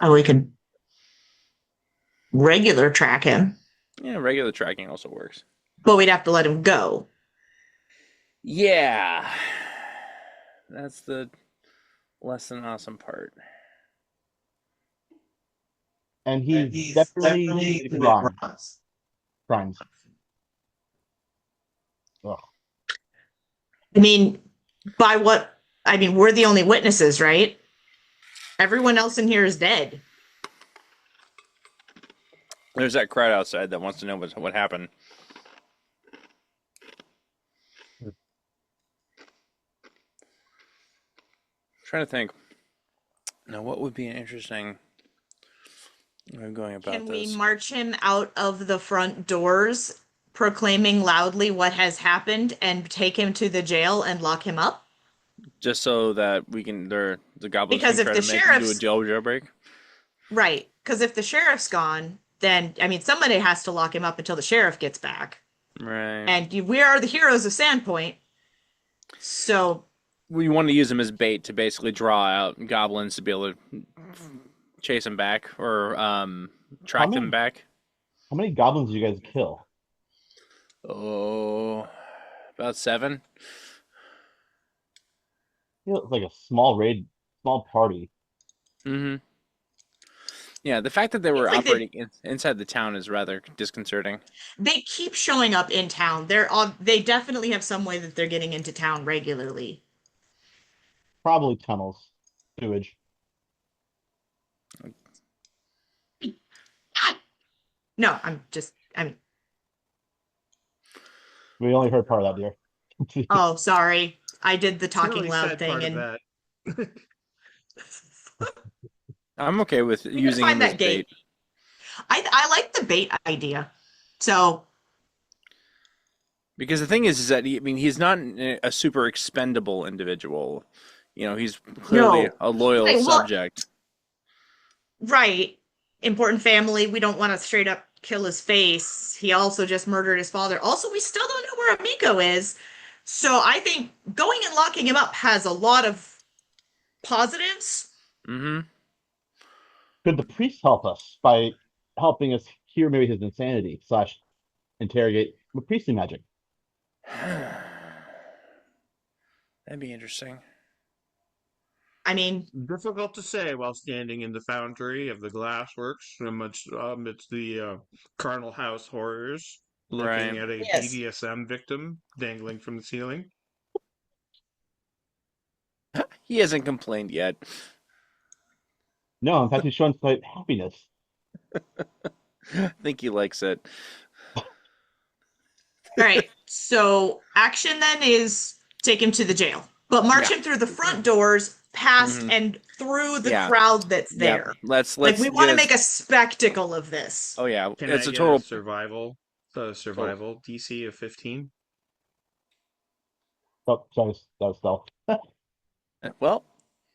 oh, we can regular track him, Yeah, regular tracking also works. but we'd have to let him go. Yeah, that's the less than awesome part. And he's definitely crimes. Ugh. I mean, we're the only witnesses, right? Everyone else in here is dead. There's that crowd outside that wants to know what happened. Trying to think. Now, what would be an interesting way of going about Can we this? march him out of the front doors, proclaiming loudly what has happened, and take him to the jail and lock him up? Just so that we can, the goblins Because can if try the to do a sheriff's jailbreak. right, because if the sheriff's gone, then I mean somebody has to lock him up until the sheriff gets back. Right. And we are the heroes of Sandpoint, so we want to use him as bait to basically draw out goblins to be able to chase him back or How track them many back. how many goblins did you guys kill? Oh, about 7. You know, it's like a small raid, small party. Mm-hmm. Yeah, the fact that they Seems were like operating inside the town is rather disconcerting. they keep showing up in town. They definitely have some way that they're getting into town regularly. Probably tunnels, sewage. No, We only heard part of that, dear. oh, sorry. I did the He talking only loud said thing part of and that. I'm okay with we're gonna using find him as that bait. gate. I like the bait idea. So Because the thing is that he's not a super expendable individual. He's clearly no. a loyal Right, well, subject. right. Important family. We don't want to straight up kill his face. He also just murdered his father. Also, we still don't know where Amico is. So I think going and locking him up has a lot of positives. Mm-hmm. Could the priest help us by helping us cure maybe his insanity slash interrogate with priestly magic? That'd be interesting. I mean, Difficult to say while standing in the foundry of the glassworks amidst the carnal house horrors, looking Right. at a yes. BDSM victim dangling from the ceiling. He hasn't complained yet. No, in fact, he's showing slight happiness. I think he likes it. All right. So action then is take him to the jail, but march Yeah. him through the front doors, past Mhm. and through the Yeah. crowd that's Yep. there. Let's Like we get want to his. make a spectacle of this. Oh yeah, Can it's I a get a total. survival DC of 15? Oh, sorry, that was stealth. Well,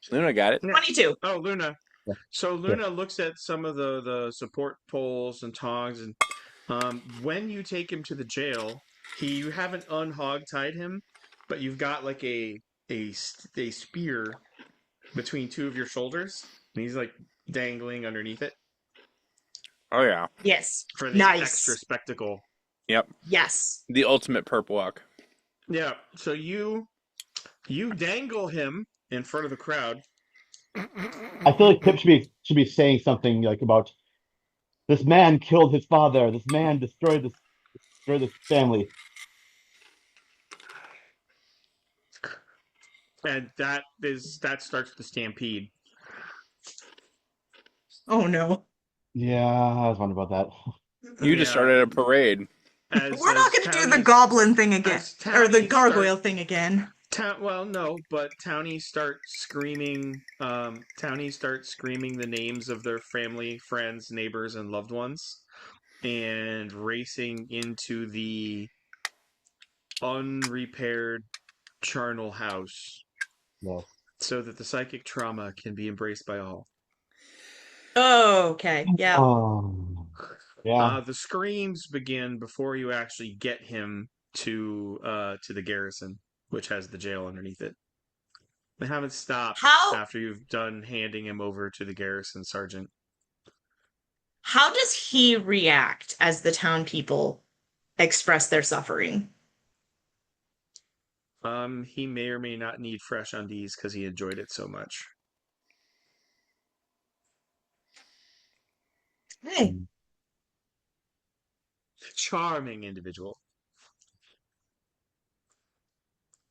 Luna got it. Yeah. 22. Oh, Luna. Yeah, So sure. Luna looks at some of the support poles and tongs, and when you take him to the jail, you haven't unhog-tied him, but you've got like a spear between two of your shoulders, and he's like dangling underneath it Oh yeah. Yes. for the extra Nice. spectacle. Yep. Yes. The ultimate perp walk. Yeah. So you dangle him in front of the crowd. I feel like Pip should be saying something like about this man killed his father. This man destroyed this family. And that starts the stampede. Oh no. Yeah, I was wondering about You just Yeah, started a parade. as We're not as going to do the townies goblin thing again. as Or the townies start gargoyle thing again. well, no, but townies start screaming. Townies start screaming the names of their family, friends, neighbors, and loved ones, and racing into the unrepaired charnel house, that. No. so that the psychic trauma can be embraced by all. Oh, okay. Yeah. Yeah. The screams begin before you actually get him to the garrison, which has the jail underneath it. They haven't stopped How after you've done handing him over to the garrison sergeant. how does he react as the town people express their suffering? He may or may not need fresh undies because he enjoyed it so much. Hey. Charming individual.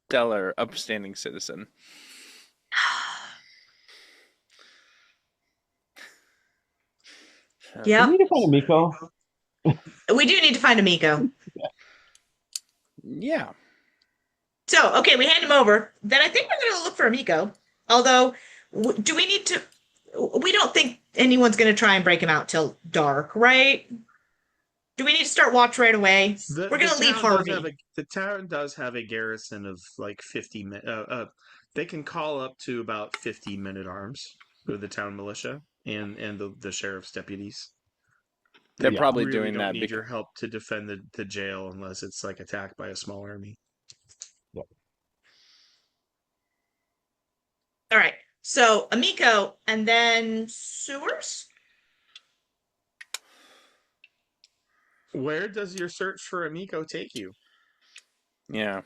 Stellar, upstanding citizen. We Yep. need to find a Miko. We do need to find Amico. Yeah. So, okay, we hand him over. Then I think we're going to look for Amico. Although, do we need to? We don't think anyone's going to try and break him out till dark, right? Do we need to start watch right away? We're going to leave Harvey. The town does have a garrison of like 50 men. They can call up to about 50 men at arms with the town militia and the sheriff's deputies. They're They probably really doing don't that need because your help to defend the jail unless it's like attacked by a small army. Yeah. All right. So Amiko, and then sewers. Where does your search for Amiko take you? Yeah.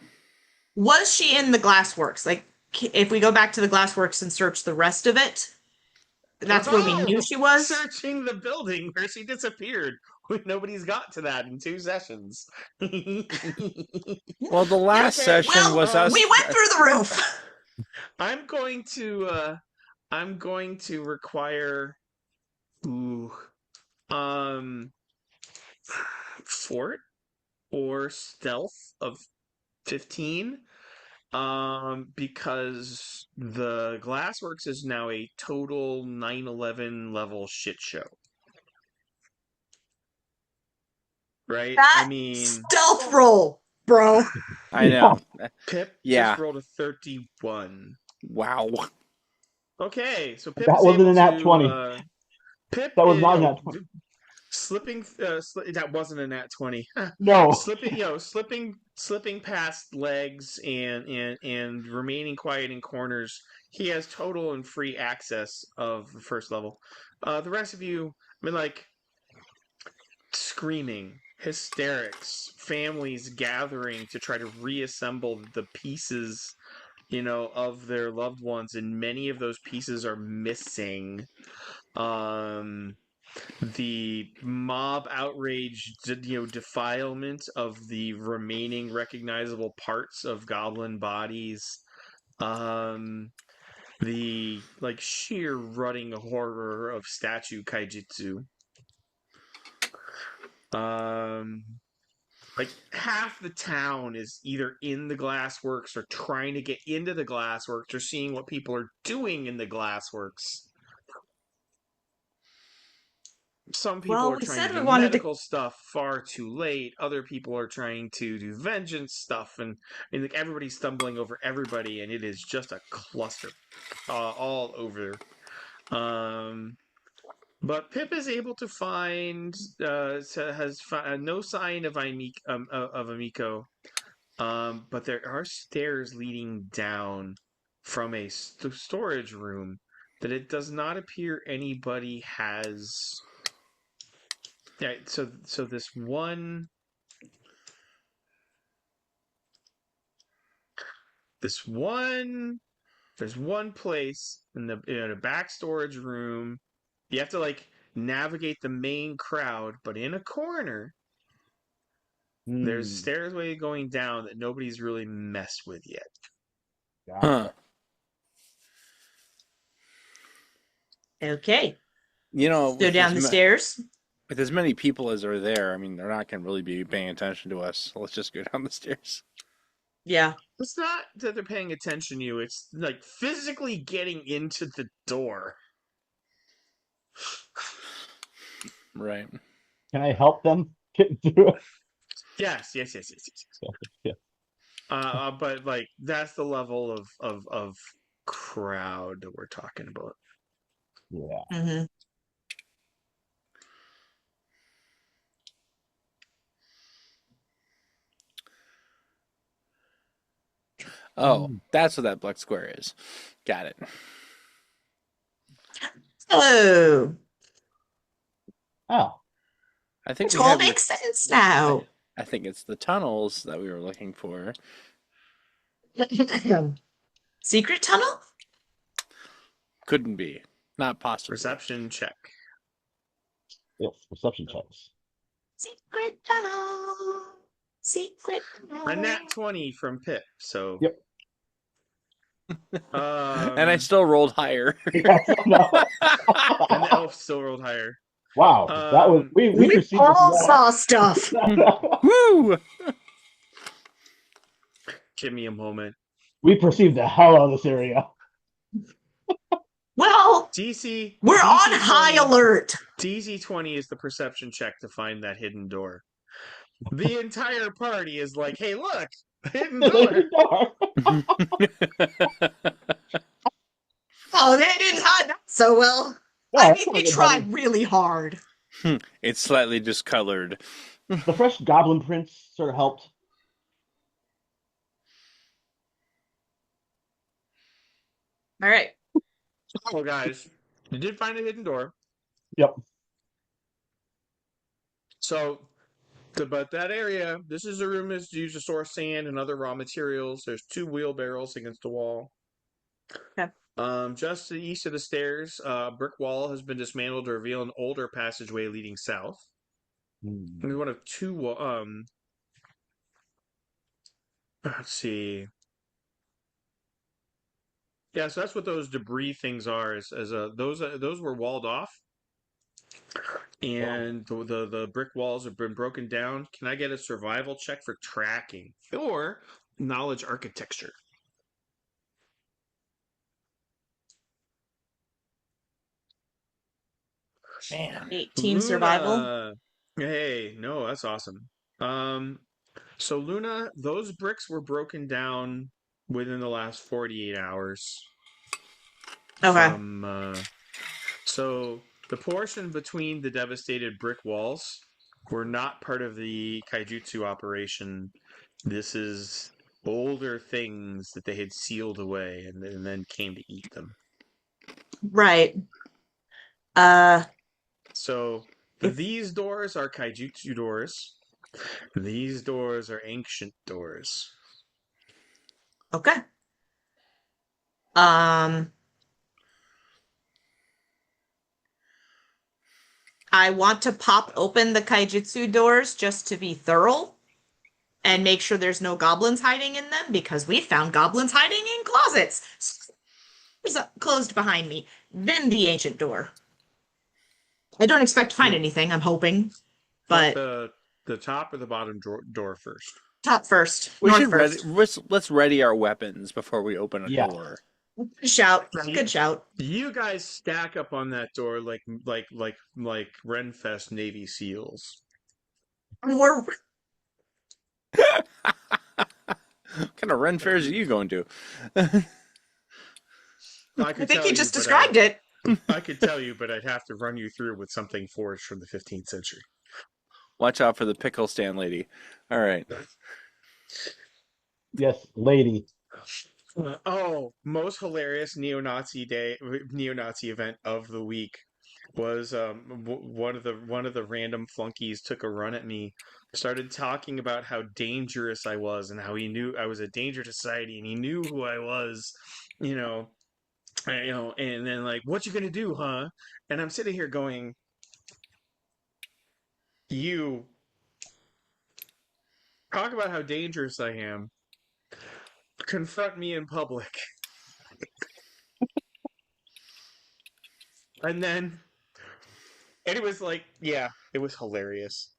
Was she in the glassworks? Like, if we go back to the glassworks and search the rest of it, that's where we knew she was. Searching the building where she disappeared. Nobody's got to that in 2 sessions. Well, the last Okay, session Well, was us. we went through the roof. I'm going to require fort or stealth of 15. Because the Glassworks is now a total 9/11 level shit show. Right? That I mean, stealth roll, bro. I know. Pip Yeah. just rolled a 31. Wow. Okay, so Pip That is wasn't able a nat to 20. Pip That was is, not a nat 20. slipping that wasn't a nat 20. No. slipping past legs and remaining quiet in corners. He has total and free access of the first level. The rest of you, I mean, like, screaming, hysterics, families gathering to try to reassemble the pieces, of their loved ones, and many of those pieces are missing. The mob outrage, defilement of the remaining recognizable parts of goblin bodies. The sheer rutting horror of statue kaijitsu. Half the town is either in the glassworks or trying to get into the glassworks or seeing what people are doing in the glassworks. Some people Well, are we trying said to we do wanted to. medical stuff far too late. Other people are trying to do vengeance stuff, and everybody's stumbling over everybody, and it is just a cluster all over. But Pip is able to find has no sign of Amiko, but there are stairs leading down from a storage room that it does not appear anybody has. Yeah, so there's one place in the back storage room. You have to navigate the main crowd, but in a corner there's stairs way going down that nobody's really messed with yet. Huh. Okay. Go Down the stairs. with as many people as are there, I mean, they're not going to really be paying attention to us. So let's just go down the stairs. Yeah. It's not that they're paying attention to you. It's physically getting into the door. Right. Can I help them get through it? Yes. Yeah. But that's the level of crowd that we're talking about. Yeah. Mm-hmm. Oh, that's what that black square is. Got it. Hello. Oh. I think It we all have makes sense now. I think it's the tunnels that we were looking for. Secret tunnel? Couldn't be. Not possible. Perception check. Yes, perception checks. Secret tunnel. Secret tunnel. A nat 20 from Pip, so. Yep. And I still rolled higher. No. And the elf still rolled higher. Wow. That was we perceived all this saw stuff. Woo! Give me a moment. We perceived the hell out of this area. Well, we're on high alert. DC 20 is the perception check to find that hidden door. The entire party is like, hey, look, hidden door. Oh, they didn't hide that so well. Yeah, I mean, we tried really hard. It's slightly discolored. The fresh goblin prints sort of helped. All right. Oh, guys, you did find a hidden door. Yep. So, but that area, this is a room that's used to store sand and other raw materials. There's 2 wheelbarrows against the wall. Okay. Just to the east of the stairs, a brick wall has been dismantled to reveal an older passageway leading south. There's one of 2. Let's see. Yeah, so that's what those debris things are. Those were walled off, and the brick walls have been broken down. Can I get a survival check for tracking or knowledge architecture? Man. 18 survival. Luna. Hey, no, that's awesome. So Luna, those bricks were broken down within the last 48 hours Okay. from so the portion between the devastated brick walls were not part of the kaijutsu operation. This is older things that they had sealed away and then came to eat them. Right. Uh, So if these doors are kaijutsu doors. These doors are ancient doors. okay. Um, I want to pop open the kaijutsu doors just to be thorough and make sure there's no goblins hiding in them because we found goblins hiding in closets. It's closed behind me. Then the ancient door. I don't expect to find You anything, I'm hoping, want but the top or the bottom door first? top first, We north should ready. first. Let's ready our weapons before we open a Yes. door. Good shout. Right. Good shout. You guys stack up on that door like Renfest Navy SEALs. We're What kind of Ren fairs are you going to? I I could think tell you you, just but described it. I could tell you, but I'd have to run you through with something forged from the 15th century. Watch out for the pickle stand lady. All right. Yes, lady. Most hilarious neo-Nazi event of the week was one of the random flunkies took a run at me, started talking about how dangerous I was and how he knew I was a danger to society and he knew who I was, you know, and then like, what you gonna do, huh? And I'm sitting here going, you talk about how dangerous I am, confront me in public, and then. And it was like, yeah, it was hilarious.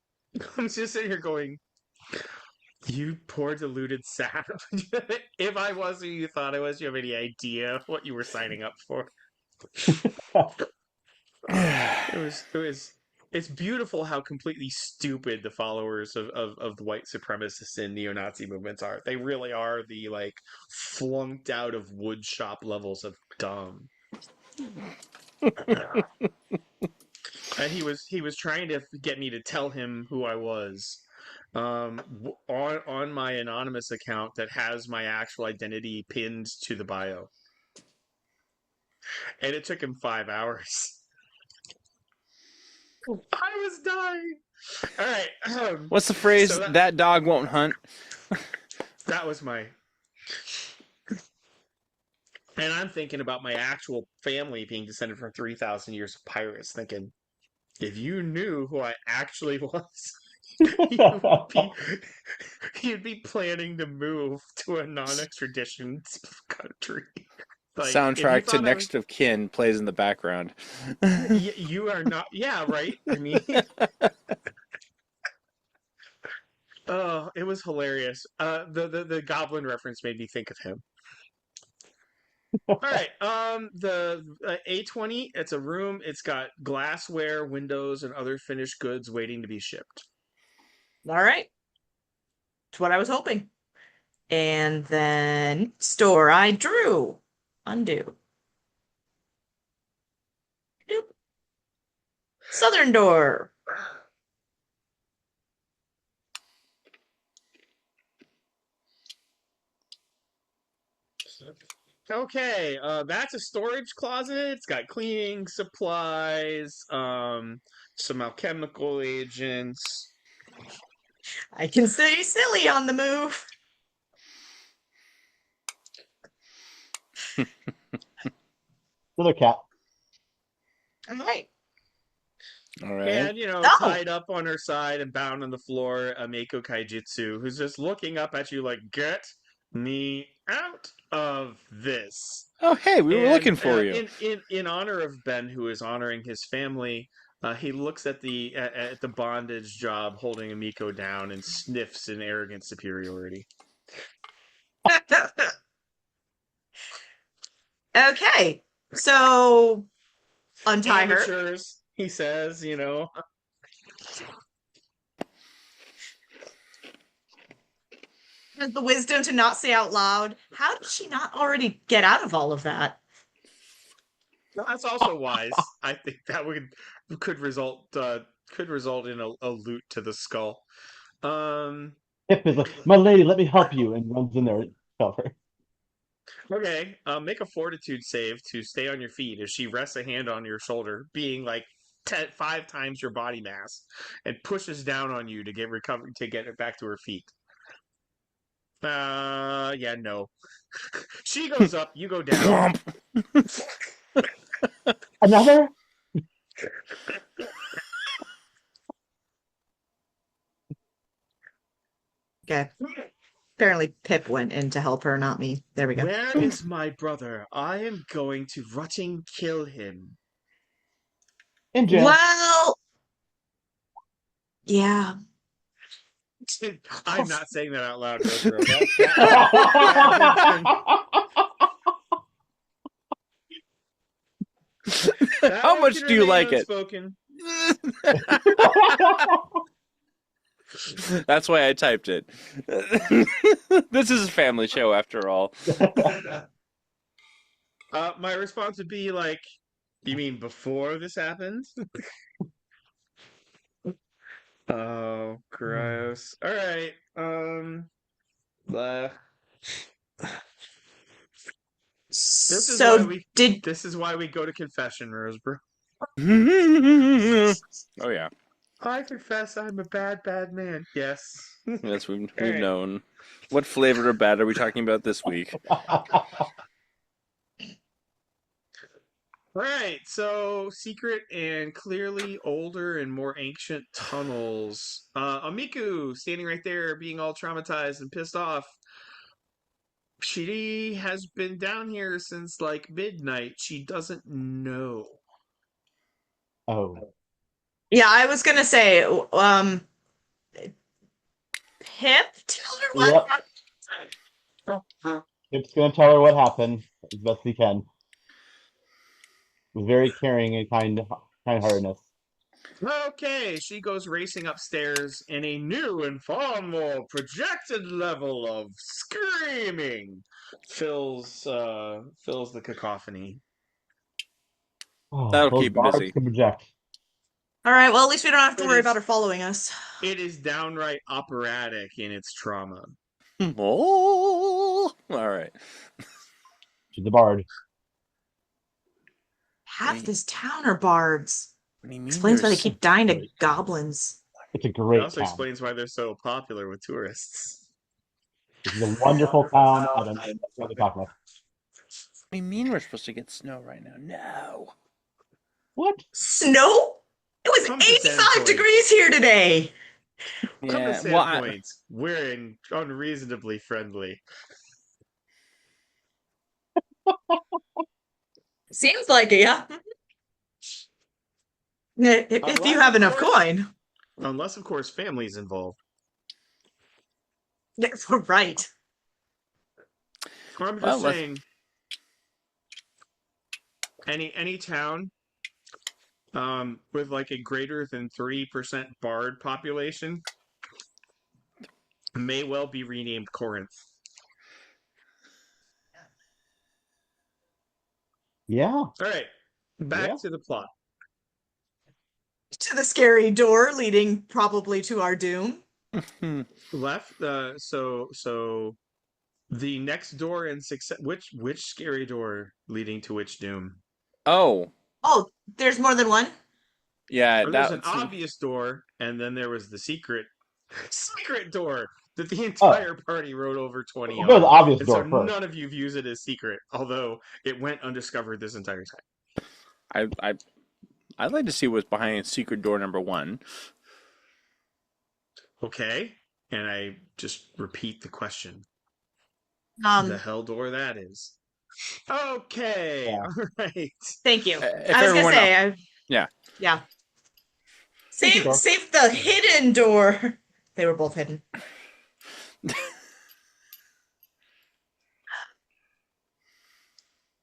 I'm just sitting here going, you poor deluded sap. If I was who you thought I was, you have any idea what you were signing up for? It's beautiful how completely stupid the followers of the white supremacists and neo-Nazi movements are. They really are the like flunked out of wood shop levels of dumb. And he was trying to get me to tell him who I was on my anonymous account that has my actual identity pinned to the bio, and it took him 5 hours. I was dying. All right. What's the phrase? So That dog won't hunt. that was my. And I'm thinking about my actual family being descended from 3,000 years of pirates, thinking, if you knew who I actually was, you'd be planning to move to a non-extradition country. Like, if you Soundtrack to thought I was, Next of Kin plays in the background. you are not. Yeah, right. I mean, oh, it was hilarious. The goblin reference made me think of him. All right. The A20. It's a room. It's got glassware, windows, and other finished goods waiting to be shipped. All right. It's what I was hoping. And then store I drew. Undo. Doop. Southern door. Okay, that's a storage closet. It's got cleaning supplies, some alchemical agents. I can see silly on the move. Another cat. All right. All right. And, Oh, tied up on her side and bound on the floor, Mako Kaijitsu, who's just looking up at you like, get me out of this. Oh, hey, we were And looking for you. in honor of Ben, who is honoring his family, he looks at the bondage job holding Amiko down and sniffs in arrogant superiority. okay. So untie her. Amateurs, he says, Has the wisdom to not say out loud. How did she not already get out of all of that? That's also wise. I think that could result in a loot to the skull. Pip is like, my lady, let me help you, and runs in there and help her. Okay, make a fortitude save to stay on your feet as she rests a hand on your shoulder, being like 5 times your body mass, and pushes down on you to get it back to her feet. Yeah, no. She goes up, you go down. Another? Okay. Apparently Pip went in to help her, not me. There we go. Where is my brother? I am going to rutting kill him. In jail. Well, yeah. I'm not saying that out loud, Roseboro. How much do you like it? Unspoken. That's why I typed it. This is a family show, after all. My response would be like, you mean before this happened? Oh, gross. All right. Uh, So did this is why we go to confession, Roseboro. Oh yeah. I confess I'm a bad, bad man. Yes. Yes, we've All right. known. What flavor of bad are we talking about this week? Right, so secret and clearly older and more ancient tunnels. Amiku standing right there, being all traumatized and pissed off. She has been down here since like midnight. She doesn't know. Oh. yeah, I was gonna say, Pip, tell her what Yep. Pip's gonna tell her what happened as best he can. With very caring and kind-heartedness. Okay, she goes racing upstairs, and a new and far more projected level of screaming fills the cacophony. Oh, That'll those keep him bards busy. can project. All right, well, at least we don't have to It worry is- about her following us. It is downright operatic in its trauma. Oh, all right. She's a bard. Half this town are bards. What do you mean? Explains why they There's keep dying to goblins. It's a It great also town. explains why they're so popular with tourists. This is a wonderful town. I don't know what to talk about. What do you mean we're supposed to get snow right now? No. What? Snow? It was Come to 85 Sandpoint. degrees here today. Come to Yeah. Well, Sandpoint. We're unreasonably friendly. Seems like it, yeah. If you have enough coin. Unless, of course, family's involved. Yeah, right. I'm just Well, saying, any town with like a greater than 3% bard population may well be renamed Corinth. Yeah. All right, back Yeah. to the plot. To the scary door leading probably to our doom. Left. So The next door in success. Which scary door leading to which doom? Oh, Oh, there's more than one? yeah, Or there's an that's obvious door, and then there was the secret door that the Oh, entire party wrote over 20 there's the on. obvious And so door first. none of you views it as secret, although it went undiscovered this entire time. I'd like to see what's behind secret door number 1. Okay. And I just repeat the question. The Um, hell door that is. Okay. Yeah. All right. thank you. If I was gonna everyone else, say, yeah. yeah. Secret door. Save the hidden door. They were both hidden.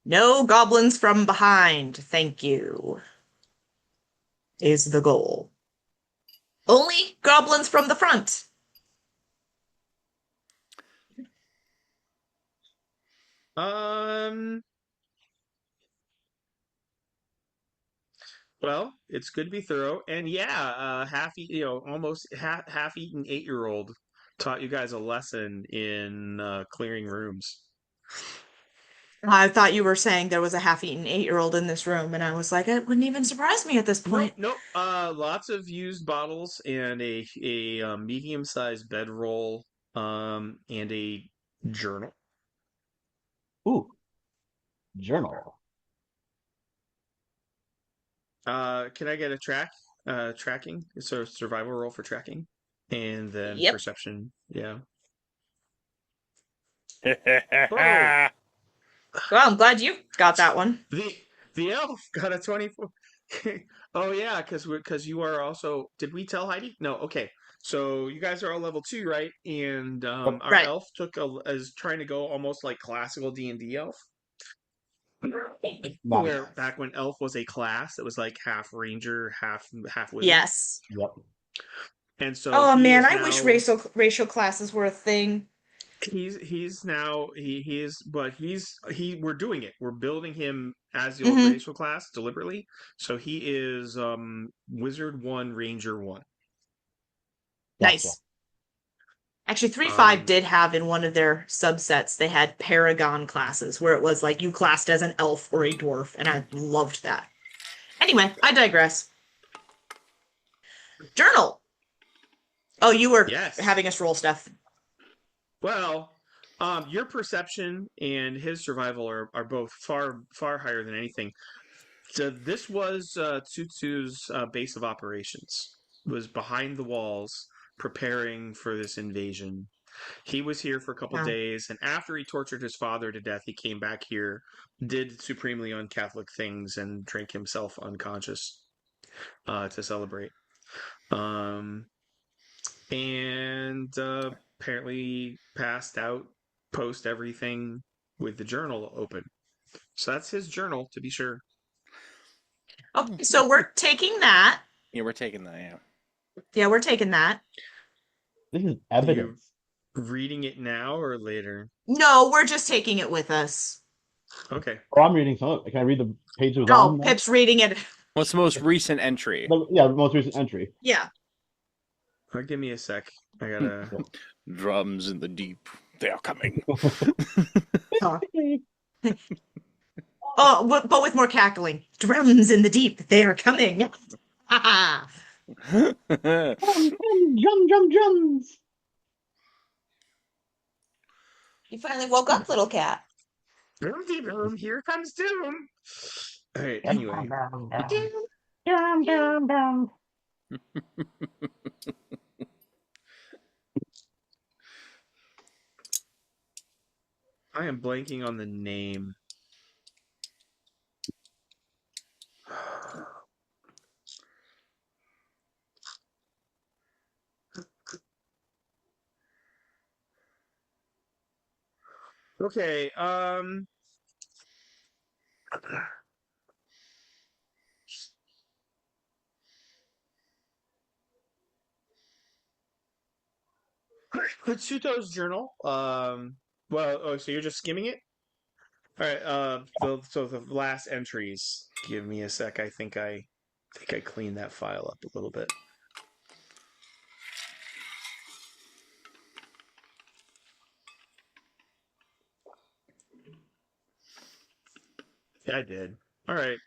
No goblins from behind, thank you, is the goal. Only goblins from the front. Um. Well, it's good to be thorough, and yeah, almost half-eaten 8-year-old taught you guys a lesson in clearing rooms. I thought you were saying there was a half-eaten 8-year-old in this room, and I was like, it wouldn't even surprise me at this Nope, point. nope. Lots of used bottles and a medium-sized bedroll, and a journal. Ooh, journal. Can I get a tracking? So survival roll for tracking, and then Yep. perception. Yeah. Oh, Well, Well, I'm glad you got that one. the the elf got a 24. Oh yeah, because you are also. Did we tell Heidi? No. Okay. So you guys are all level 2, right? And Yep. our Right. elf is trying to go almost like classical D&D elf, Nice. where back when elf was a class that was like half ranger, half wizard, Yes. Yep. and so Oh he man, is I wish now. racial classes were a thing. He's now he is, but we're doing it. We're building him as the old Hmm. racial class deliberately. So he is wizard 1, ranger 1. Gotcha. Nice. Actually, 3.5 Um did have in one of their subsets, they had Paragon classes where it was like you classed as an elf or a dwarf, and I loved that. Anyway, I digress. Journal. Oh, you were yes. having us roll stuff. Well, your perception and his survival are both far higher than anything. So this was Tutu's base of operations. Was behind the walls preparing for this invasion. He was here for a couple Wow. days, and after he tortured his father to death, he came back here, did supremely un-Catholic things, and drank himself unconscious to celebrate. Um, and apparently passed out post everything with the journal open. So that's his journal, to be sure. Okay, so we're taking that. yeah, we're taking that. Yeah. Yeah, we're taking that. This is Are you evidence. reading it now or later? No, we're just taking it with us. Okay. Or I'm reading some. Can I read the page it was Oh, on? Pip's reading it. What's the most recent entry? Yeah, the most recent entry. Yeah. Give me a sec. I gotta. Drums in the deep. They are coming. Huh. Oh, but with more cackling. Drums in the deep. They are coming. Ha ha. Drums. You finally woke up, little cat. Boom, here comes doom. All right. Anyway, Dum. I am blanking on the name. Okay. Suto's journal. Well, oh, so you're just skimming it? All right. So the last entries. Give me a sec. I think I cleaned that file up a little bit. Yeah, I did. All right.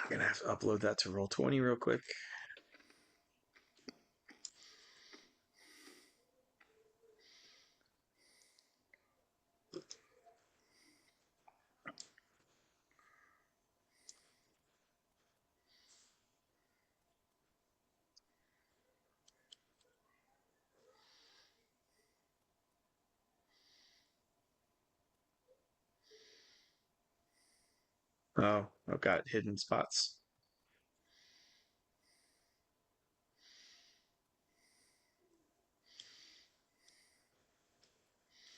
I'm gonna have to upload that to Roll20 real quick. Oh, I've got hidden spots.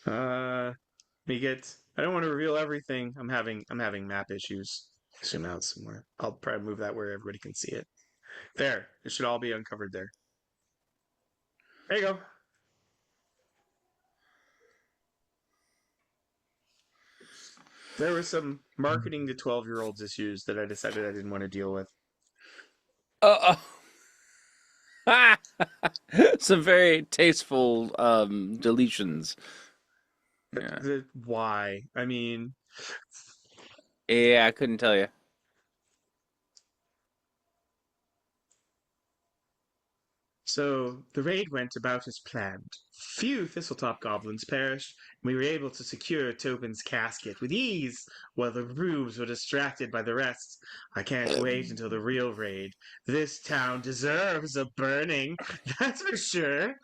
I don't want to reveal everything. I'm having map issues. Zoom out somewhere. I'll probably move that where everybody can see it. There. It should all be uncovered there. There you go. There was some marketing to 12-year-olds issues that I decided I didn't want to deal with. Some very tasteful deletions. Yeah. Why? I mean, Yeah, I couldn't tell you. so the raid went about as planned. Few Thistletop goblins perished, and we were able to secure Tobin's casket with ease, while the rubes were distracted by the rest. I can't wait until the real raid. This town deserves a burning, that's for sure.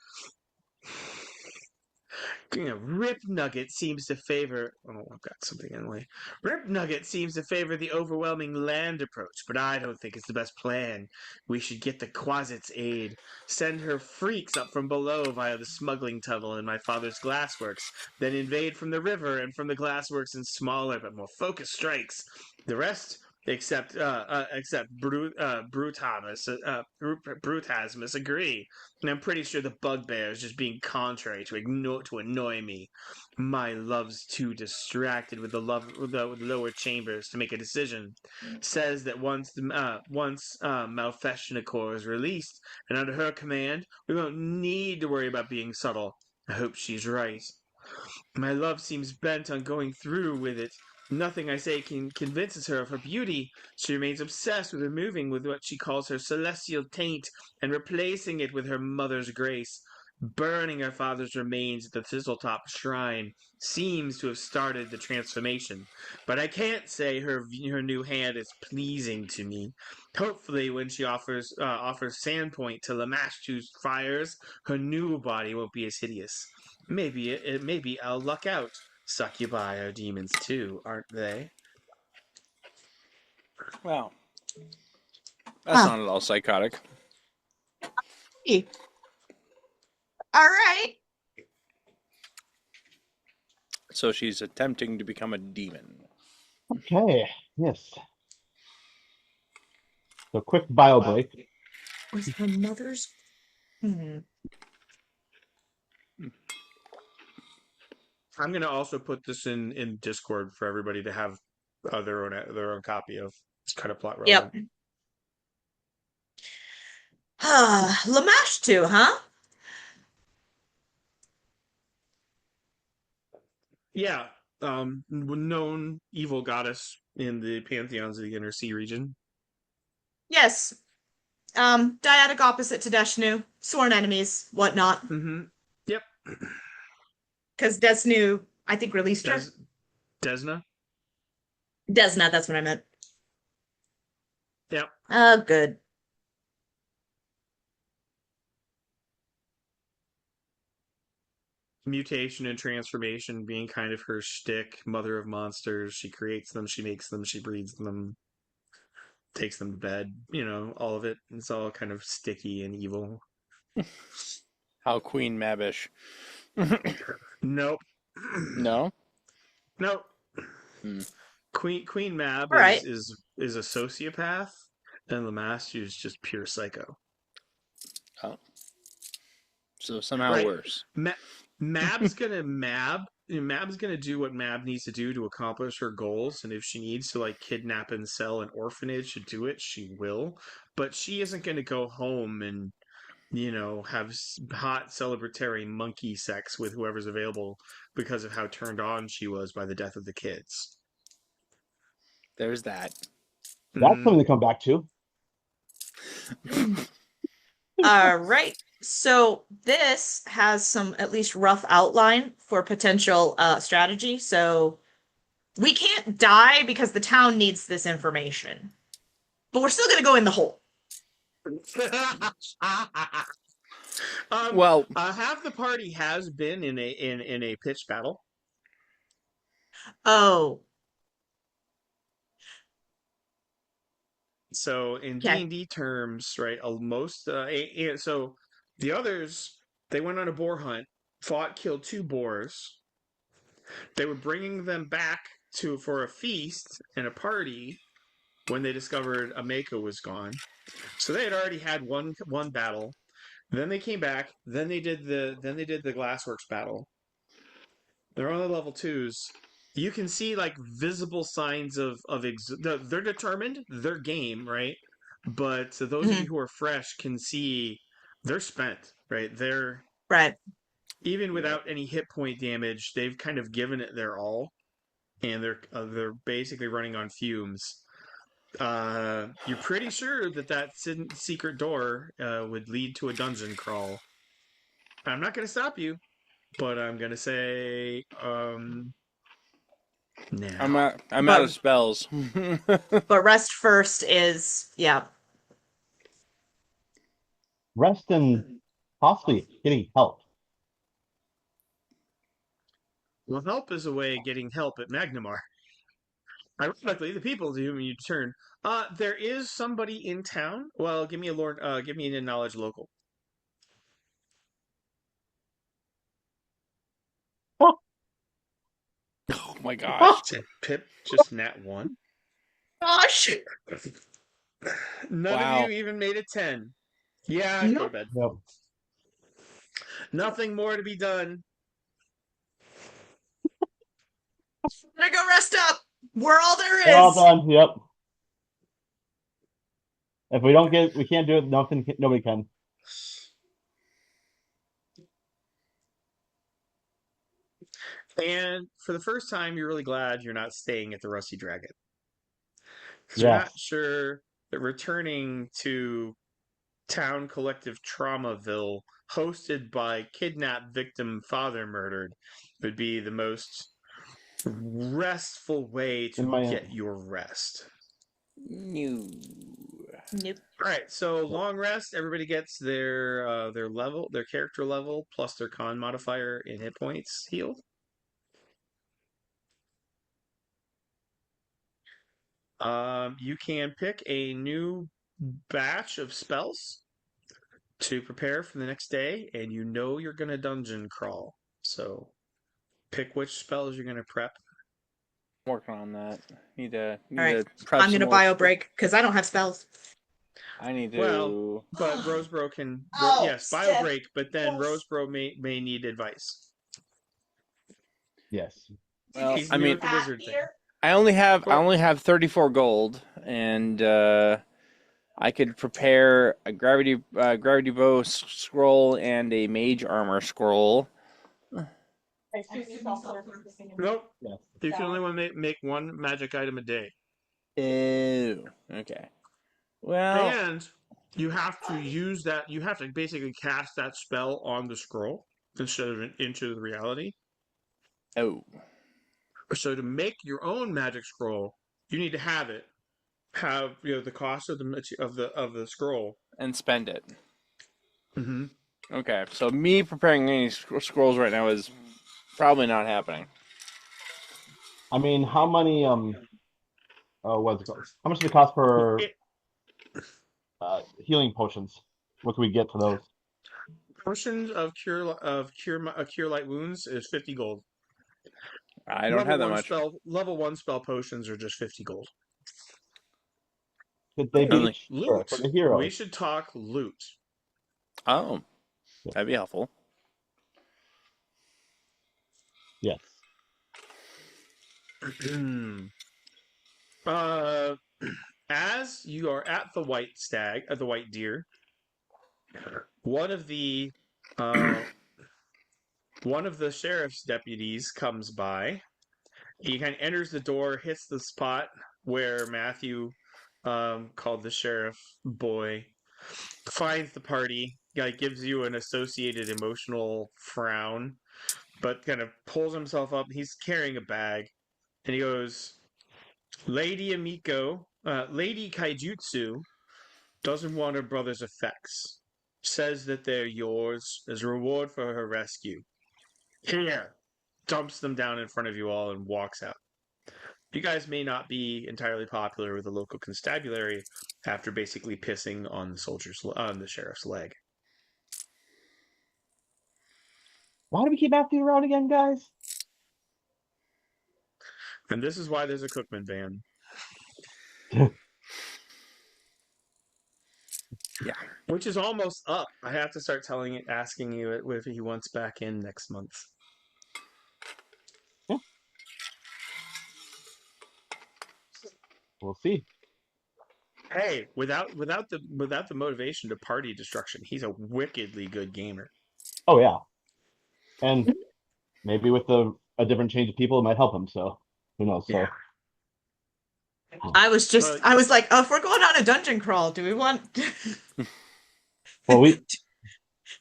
Rip Nugget seems to favor. Oh, I've got something anyway. Rip Nugget seems to favor the overwhelming land approach, but I don't think it's the best plan. We should get the Quasit's aid. Send her freaks up from below via the smuggling tunnel in my father's glassworks, then invade from the river and from the glassworks in smaller but more focused strikes. The rest, except Brutasmus, agree. And I'm pretty sure the bugbear is just being contrary to annoy me. My love's too distracted with with the lower chambers to make a decision. Says that once Malfestionacor is released and under her command, we won't need to worry about being subtle. I hope she's right. My love seems bent on going through with it. Nothing I say convinces her of her beauty. She remains obsessed with removing with what she calls her celestial taint and replacing it with her mother's grace. Burning her father's remains at the Thistletop shrine seems to have started the transformation, but I can't say her new hand is pleasing to me. Hopefully, when she offers Sandpoint to Lamashtu's fires, her new body won't be as hideous. Maybe I'll luck out. Succubi are demons too, aren't they? Well, that's Huh. not at all psychotic. All right. So she's attempting to become a demon. Okay, yes. So quick bio break. With her mother's. Hmm. I'm gonna also put this in Discord for everybody to have their own copy of. It's kind of plot relevant. Yep. Lamash too, huh? Yeah, known evil goddess in the pantheons of the Inner Sea region. Yes. Dyadic opposite to Deshnu, sworn enemies, whatnot. Mm-hmm. Yep. Because Desnu, I think, released her. Desna. Desna, that's what I meant. Yep. Oh, good. Mutation and transformation being kind of her shtick. Mother of monsters. She creates them. She makes them. She breeds them. Takes them to bed. All of it. It's all kind of sticky and evil. How Queen Mabish. Nope. No? Nope. Hmm. Queen Mab All right. is a sociopath, and Lamastu is just pure psycho. Oh. So somehow Right. worse. Mab's gonna do what Mab needs to do to accomplish her goals, and if she needs to kidnap and sell an orphanage to do it, she will. But she isn't gonna go home and have hot celebratory monkey sex with whoever's available because of how turned on she was by the death of the kids. There's that. That's something to come back to. All right. So this has some at least rough outline for potential strategy. So we can't die because the town needs this information, but we're still gonna go in the hole. Well, Half the party has been in a pitched battle. Oh, So in okay. D&D terms, right? So the others, they went on a boar hunt, fought, killed 2 boars. They were bringing them back for a feast and a party when they discovered Ameko was gone. So they had already had one battle. Then they came back. Then they did the glassworks battle. They're on the level 2s. You can see like visible signs they're determined, they're game, right? But so those of you Mhm. who are fresh can see they're spent, right? They're Right. even without any hit point damage, they've kind of given it their all, and they're basically running on fumes. You're pretty sure that secret door would lead to a dungeon crawl. I'm not going to stop you, but I'm going to say I'm now. out, I'm out of But spells. but rest first is yeah. Rest and possibly getting help. Well, help is a way of getting help at Magnamar. Ironically, the people to whom you turn. There is somebody in town. Well, give me a lord. Give me a knowledge local. Oh my gosh. Pip just nat 1. Gosh. None of you Wow. even made a 10. Yeah, go to Nope. bed. Yep. Nothing more to be done. Gonna go rest up. We're all there We're all is. done. Yep. If we can't do it. Nobody can. And for the first time, you're really glad you're not staying at the Rusty Dragon. Because you're not Yes. sure that returning to Town Collective Traumaville, hosted by kidnapped victim father murdered, would be the most restful way In to my get your rest. No. Nope. All right, so long rest. Everybody gets their level, their character level, plus their con modifier in hit points healed. You can pick a new batch of spells to prepare for the next day, and you know you're going to dungeon crawl. So pick which spells you're going to prep. Working on that. Need to All right. prep I'm some gonna more. bio break because I don't have spells. I need Well, to. but Rosebro can, Oh, yes, bio stiff. break, but then Yes. Rosebro may need advice. yes. Well, He's I new mean, at the wizard thing. I only have Or 34 gold, and I could prepare a gravity bow scroll and a mage armor scroll. nope, Yes. you can only make one magic item a day, Ew. Okay. Well. and you have to use that. You have to basically cast that spell on the scroll instead of into the reality. Oh. So to make your own magic scroll, you need to have it. Have the cost of the scroll. And spend it. Mm-hmm. Okay. So me preparing any scrolls right now is probably not happening. I mean, how many what's it called? How much does it cost for healing potions? What can we get for those? Potions of cure light wounds is 50 gold. I don't have that much. Level 1 spell potions are just 50 gold. Could they be Only. cheaper Loot. for the We heroes? should talk loot. Oh, that'd be helpful. Yes. As you are at the white deer, one of the sheriff's deputies comes by. He kind of enters the door, hits the spot where Matthew called the sheriff boy, finds the party, gives you an associated emotional frown, but kind of pulls himself up. He's carrying a bag, and he goes, Lady Lady Kaijutsu doesn't want her brother's effects. Says that they're yours as a reward for her rescue. Here! Dumps them down in front of you all and walks out. You guys may not be entirely popular with the local constabulary after basically pissing on the sheriff's leg. Why do we keep Matthew around again, guys? And this is why there's a Cookman ban. Yeah. Which is almost up. I have to start asking you if he wants back in next month. Yeah. We'll see. Hey, without the motivation to party destruction, he's a wickedly good gamer. Oh yeah. And maybe with a different change of people, it might help him. So who knows? Yeah. So I was like, oh, if we're going on a dungeon crawl, do we want well,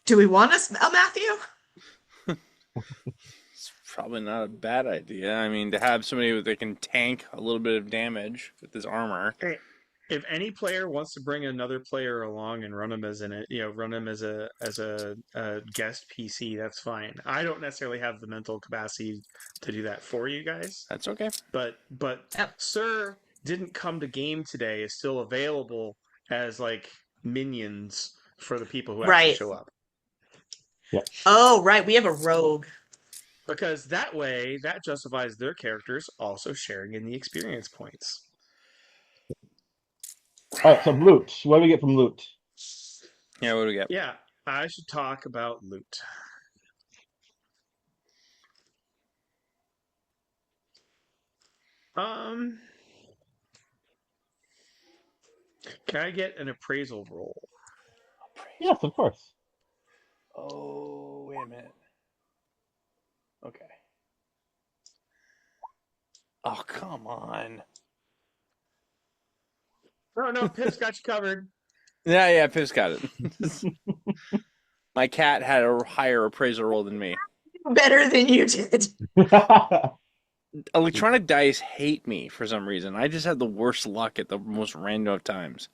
do we want a Matthew? It's probably not a bad idea. I mean, to have somebody that can tank a little bit of damage with his armor. Hey, if any player wants to bring another player along and run him as a guest PC, that's fine. I don't necessarily have the mental capacity to do that for you guys. That's okay. But Yep. Sir didn't come to game today is still available as like minions for the people who actually Right. show up. Oh, right. We have a rogue. Because that way, that justifies their characters also sharing in the experience points. all right. So loot. What do we get from loot? Yeah, what do we get? Yeah, I should talk about loot. Can I get an appraisal roll? Yes, of course. Oh, wait a minute. Okay. Oh, come on. Oh no, Pip's got you covered. Yeah, Pip's got it. My cat had a higher appraisal roll than me. Better than you did. Electronic dice hate me for some reason. I just had the worst luck at the most random of times.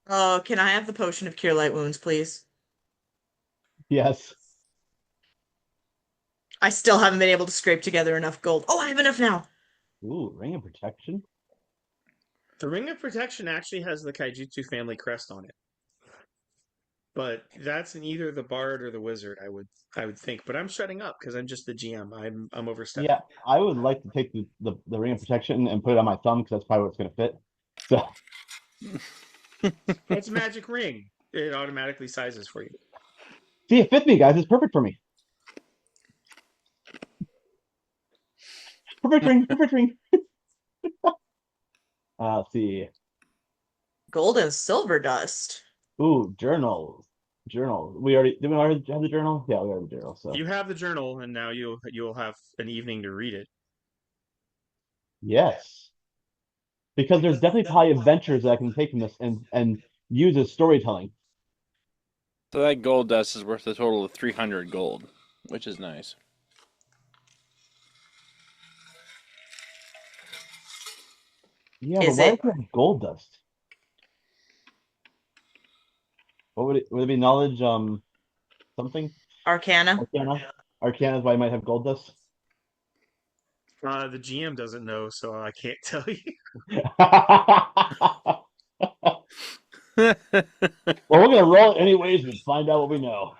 Oh, can I have the potion of cure light wounds, please? Yes. I still haven't been able to scrape together enough gold. Oh, I have enough now. Ooh, ring of protection. The Ring of Protection actually has the Kaijutsu family crest on it. But that's in either the bard or the wizard, I would think. But I'm shutting up because I'm just the GM. I'm overstepping. Yeah, I would like to take the ring of protection and put it on my thumb because that's probably what's going to fit. So It's a magic ring. It automatically sizes for you. see, it fits me, guys. It's perfect for me. Perfect ring. Perfect ring. Let's see. Gold and silver dust. Ooh, journals. Journal. Did we already have the journal? Yeah, we have the journal. So You have the journal, and now you'll have an evening to read it. yes, because there's definitely probably adventures that I can take from this and use as storytelling. So that gold dust is worth a total of 300 gold, which is nice. Yeah, Is but why it? does it have gold dust? What would it be? Knowledge, something? Arcana? Arcana? Arcana is why I might have gold dust. The GM doesn't know, so I can't tell you. Well, we're gonna roll it anyways and find out what we know.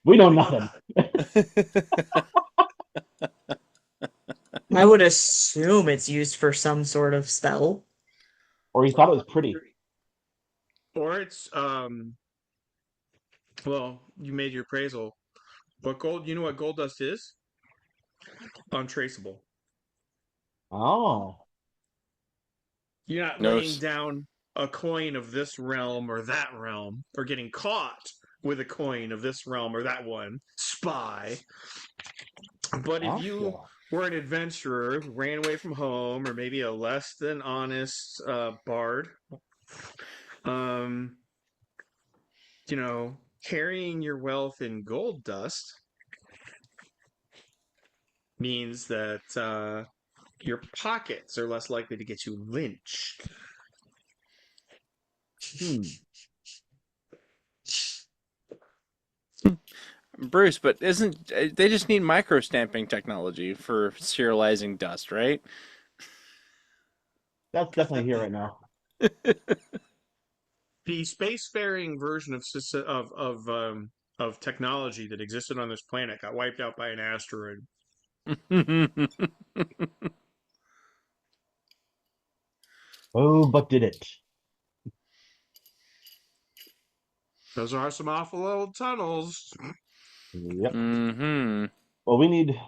We know nothing. I would assume it's used for some sort of spell. Or he thought it was pretty. Or it's well, you made your appraisal. But gold, you know what gold dust is? Untraceable. Oh. You're not No laying down a coin of this realm or that realm, or getting caught with a coin of this realm or that one, spy. But if you Gotcha. were an adventurer who ran away from home, or maybe a less than honest bard, um, carrying your wealth in gold dust means that your pockets are less likely to get you lynched. Hmm. Bruce, but isn't they just need micro stamping technology for serializing dust, right? That's definitely here right now. The spacefaring version of technology that existed on this planet got wiped out by an asteroid. Oh, but did it? Those are some awful old tunnels. Yep. Hmm. Well, we need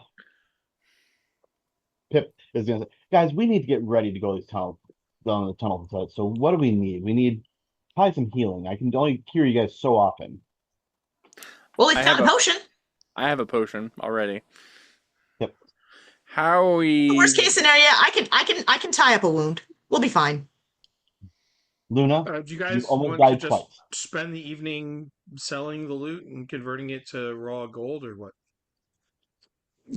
Pip is gonna say, guys, we need to get ready to go to these tunnels, down the tunnel. So what do we need? We need probably some healing. I can only cure you guys so often. Well, I it's have not a a potion. potion already. Yep. How are we? Worst case scenario, I can tie up a wound. We'll be fine. Luna, Do you you guys almost want to died just twice. spend the evening selling the loot and converting it to raw gold, or what?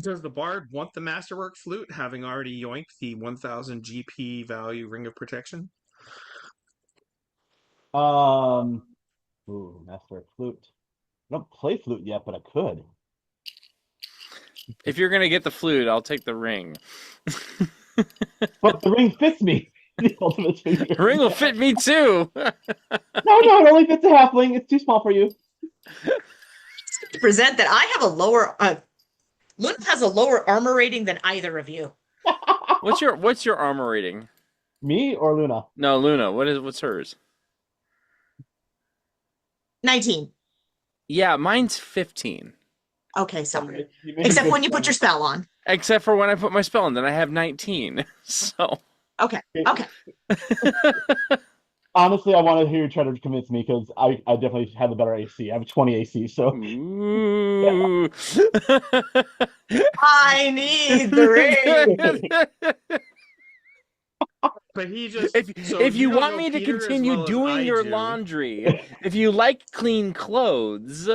Does the bard want the masterwork flute, having already yoinked the 1,000 GP value ring of protection? Um, ooh, master flute. I don't play flute yet, but I could. If you're gonna get the flute, I'll take the ring. But the ring fits me. The ultimate finger. The ring will fit me too. No, it only fits a halfling. It's too small for you. To present that I have a lower. Luna has a lower armor rating than either of you. What's your armor rating? Me or Luna? No, Luna. What's hers? 19. Yeah, mine's 15. Okay, You sorry. make a Except good when you put your point. spell on. Except for when I put my spell in, then I have 19. So Okay. Okay. Honestly, I want to hear you try to convince me because I definitely have the better AC. I have 20 AC, so ooh. I need the ring. But he just so if you you don't want know me to Peter as continue well as doing I your do. laundry, if you like clean clothes,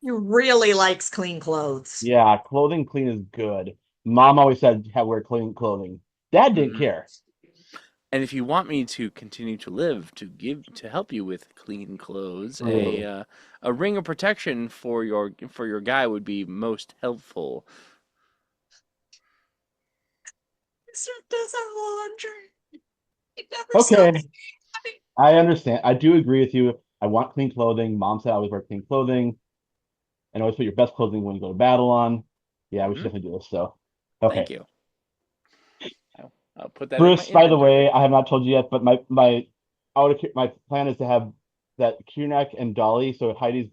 He really likes clean clothes. yeah, clothing clean is good. Mom always said have wear clean clothing. Dad didn't Mhm. care. and if you want me to continue to live, to help you with clean clothes, Ugh. a ring of protection for your guy would be most helpful. Mister does our laundry. He never stops. Okay, I understand. I do agree with you. I want clean clothing. Mom said I always wear clean clothing and always put your best clothing when you go to battle on. Yeah, we should Hmm. definitely do this. So, Thank okay. you. I'll put that in my Bruce, by the way, inventory. I have not told you yet, but my plan is to have that Kiernak and Dolly, so Heidi's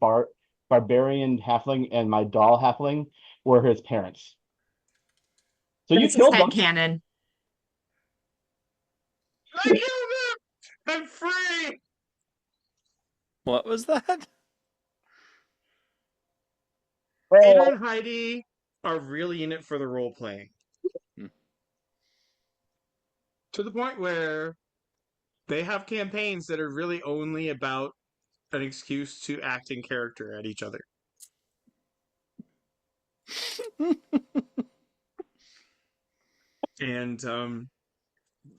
barbarian halfling and my doll halfling were his parents. So you This is killed head them. cannon. I killed him! I'm free! What was that? Peter Well, and Heidi are really in it for the role playing. Hmm. To the point where they have campaigns that are really only about an excuse to act in character at each other. And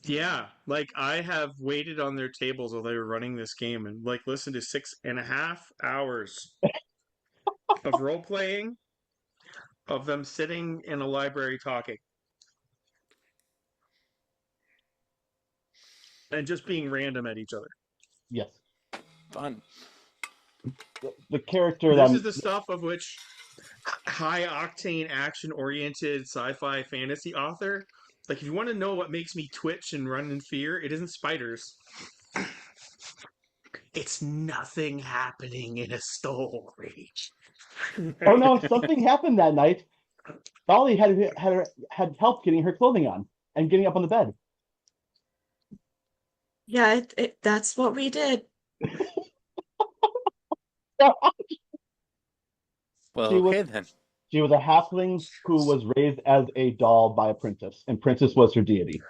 yeah, like I have waited on their tables while they were running this game and like listened to 6.5 hours of role playing of them sitting in a library talking and just being random at each other. yes. Fun. The character that This is the stuff of which high octane action oriented sci-fi fantasy author, like if you want to know what makes me twitch and run in fear, it isn't spiders. It's nothing happening in a story. Oh no, something happened that night. Dolly had help getting her clothing on and getting up on the bed. Yeah, that's what we did. Well, She was okay then. she was a halfling who was raised as a doll by a princess, and princess was her deity.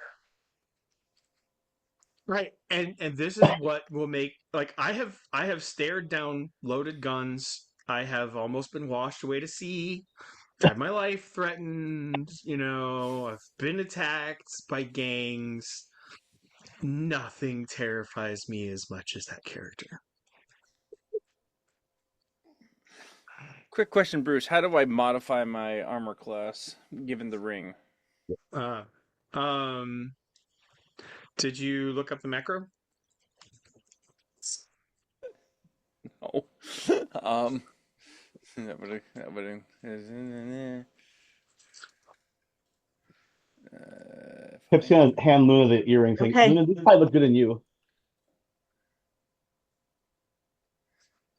Right. And this is what will make like I have stared down loaded guns. I have almost been washed away to sea. I've had my life threatened, I've been attacked by gangs. Nothing terrifies me as much as that character. Quick question, Bruce. How do I modify my armor class given the ring? Uh um did you look up the macro? Oh. um. Pip's Find gonna hand Luna the earring, saying, Okay. "Luna, these probably look good in you."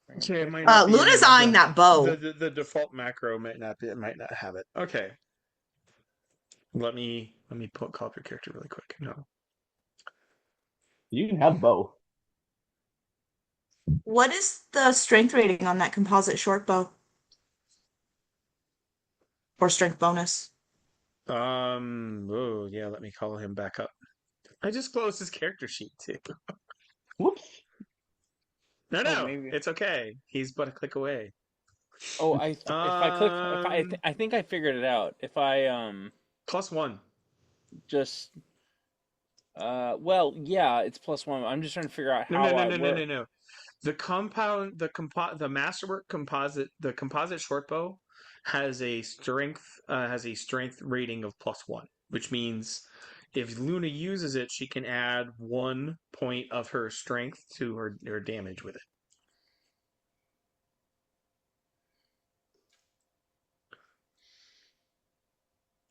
bring a Okay, it pick. might not be in Luna's there. eyeing The that the bow. the, the default macro might not be. It might not have it. Okay, let me call up your character really quick. No, You can have both. What is the strength rating on that composite short bow? Or strength bonus? Oh yeah, let me call him back up. I just closed his character sheet too. Whoops. No, Oh, no, maybe. it's okay. He's but a click away. Oh, if I click if Um, I think I figured it out. If I +1. just well, yeah, it's +1. I'm just trying to figure out No, no, how no, I no, no, no, work. no. The masterwork composite short bow has a strength rating of +1, which means if Luna uses it, she can add 1 point of her strength to her damage with it.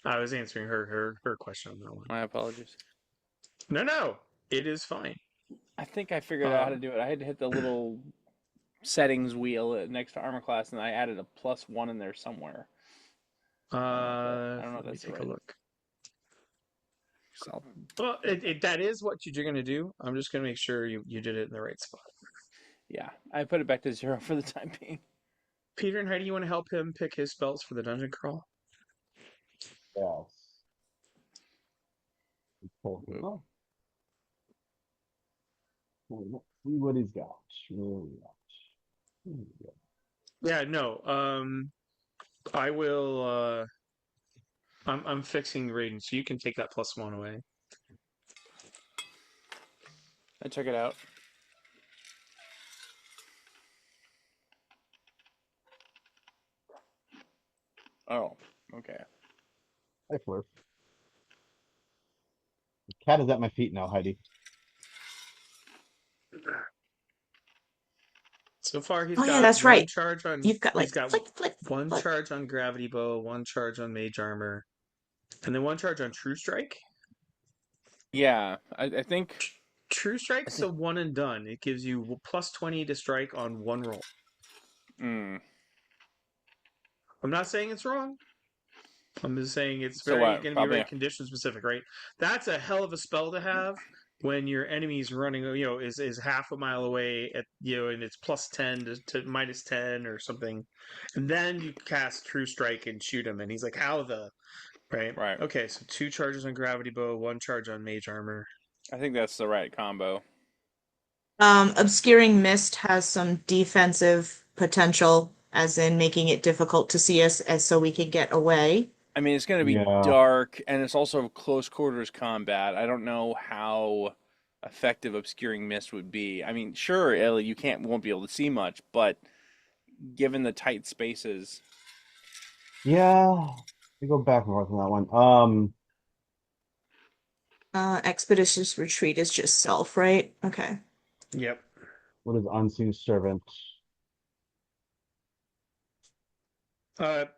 I was answering her question on that one. My apologies. No, no, it is fine. I think I figured out how to Um, do it. I had to hit the little settings wheel next to armor class, and I added a +1 in there somewhere. I don't know if let me that's take a right. look. So, Well, that is what you're going to do. I'm just going to make sure you did it in the right spot. yeah, I put it back to 0 for the time being. Peter and Heidi, you want to help him pick his spells for the dungeon crawl? Yes. Pull him up. Let's see what he's got. Here we go. Yeah, no. I will. I'm fixing the rating, so you can take that +1 away. I check it out. Oh, okay. Hi, Fleur. The cat is at my feet now, Heidi. So far, he's Oh yeah, got that's one right. charge on. You've got He's like got flick, flick, one flick. charge on gravity bow, one charge on mage armor, and then one charge on true strike. Yeah, I think. True I strike's think. a one and done. It gives you +20 to strike on one roll. Mm. I'm not saying it's wrong. I'm just saying it's So very what? going to be Probably. very condition specific, right? That's a hell of a spell to have when your enemy's running, is half a mile away and it's +10 to -10 or something, and then you cast True Strike and shoot him, and he's like, "How the right?" Right. Okay, so 2 charges on Gravity Bow, 1 charge on Mage Armor. I think that's the right combo. Obscuring mist has some defensive potential, as in making it difficult to see us, as so we can get away. I mean, it's going to be Yeah. dark, and it's also close quarters combat. I don't know how effective obscuring mist would be. I mean, sure, Ellie, you won't be able to see much, but given the tight spaces, Yeah. We go back and forth on that one. Expeditious retreat is just self, right? Okay. Yep. What is unseen servant?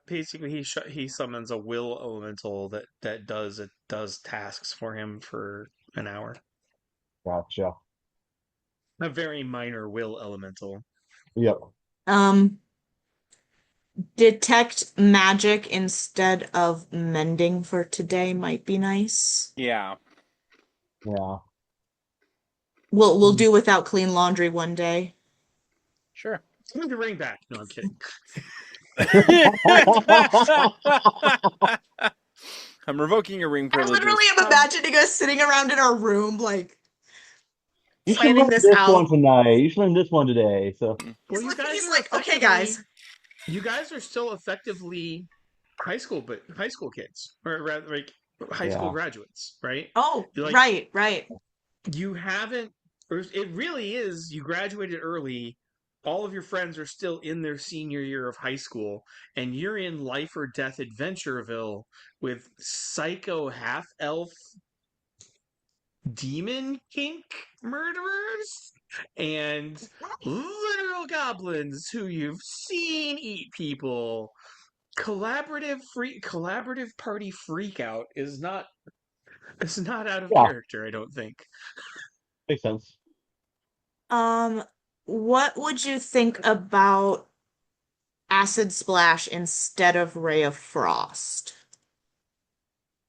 Basically, he summons a will elemental that does tasks for him for an hour. Gotcha. A very minor will elemental. Yep. Um, detect magic instead of mending for today might be nice. yeah. Yeah. We'll do without clean laundry one day. Sure. Give the ring back. No, I'm kidding. I'm revoking your ring I literally privileges. am imagining us sitting around in our room, like You should planning learn this this one out. tonight. You should learn this one today. So Well, He's like, okay, guys. you guys are still effectively high school kids, or rather, like high school yeah, graduates, right? Oh, Like right, right. you haven't, or it really is. You graduated early. All of your friends are still in their senior year of high school, and you're in life or death Adventureville with psycho half elf demon kink murderers and literal goblins who you've seen eat people. Collaborative party freakout is not, it's not out of yeah, character, I don't think. makes sense. Um, what would you think about acid splash instead of ray of frost?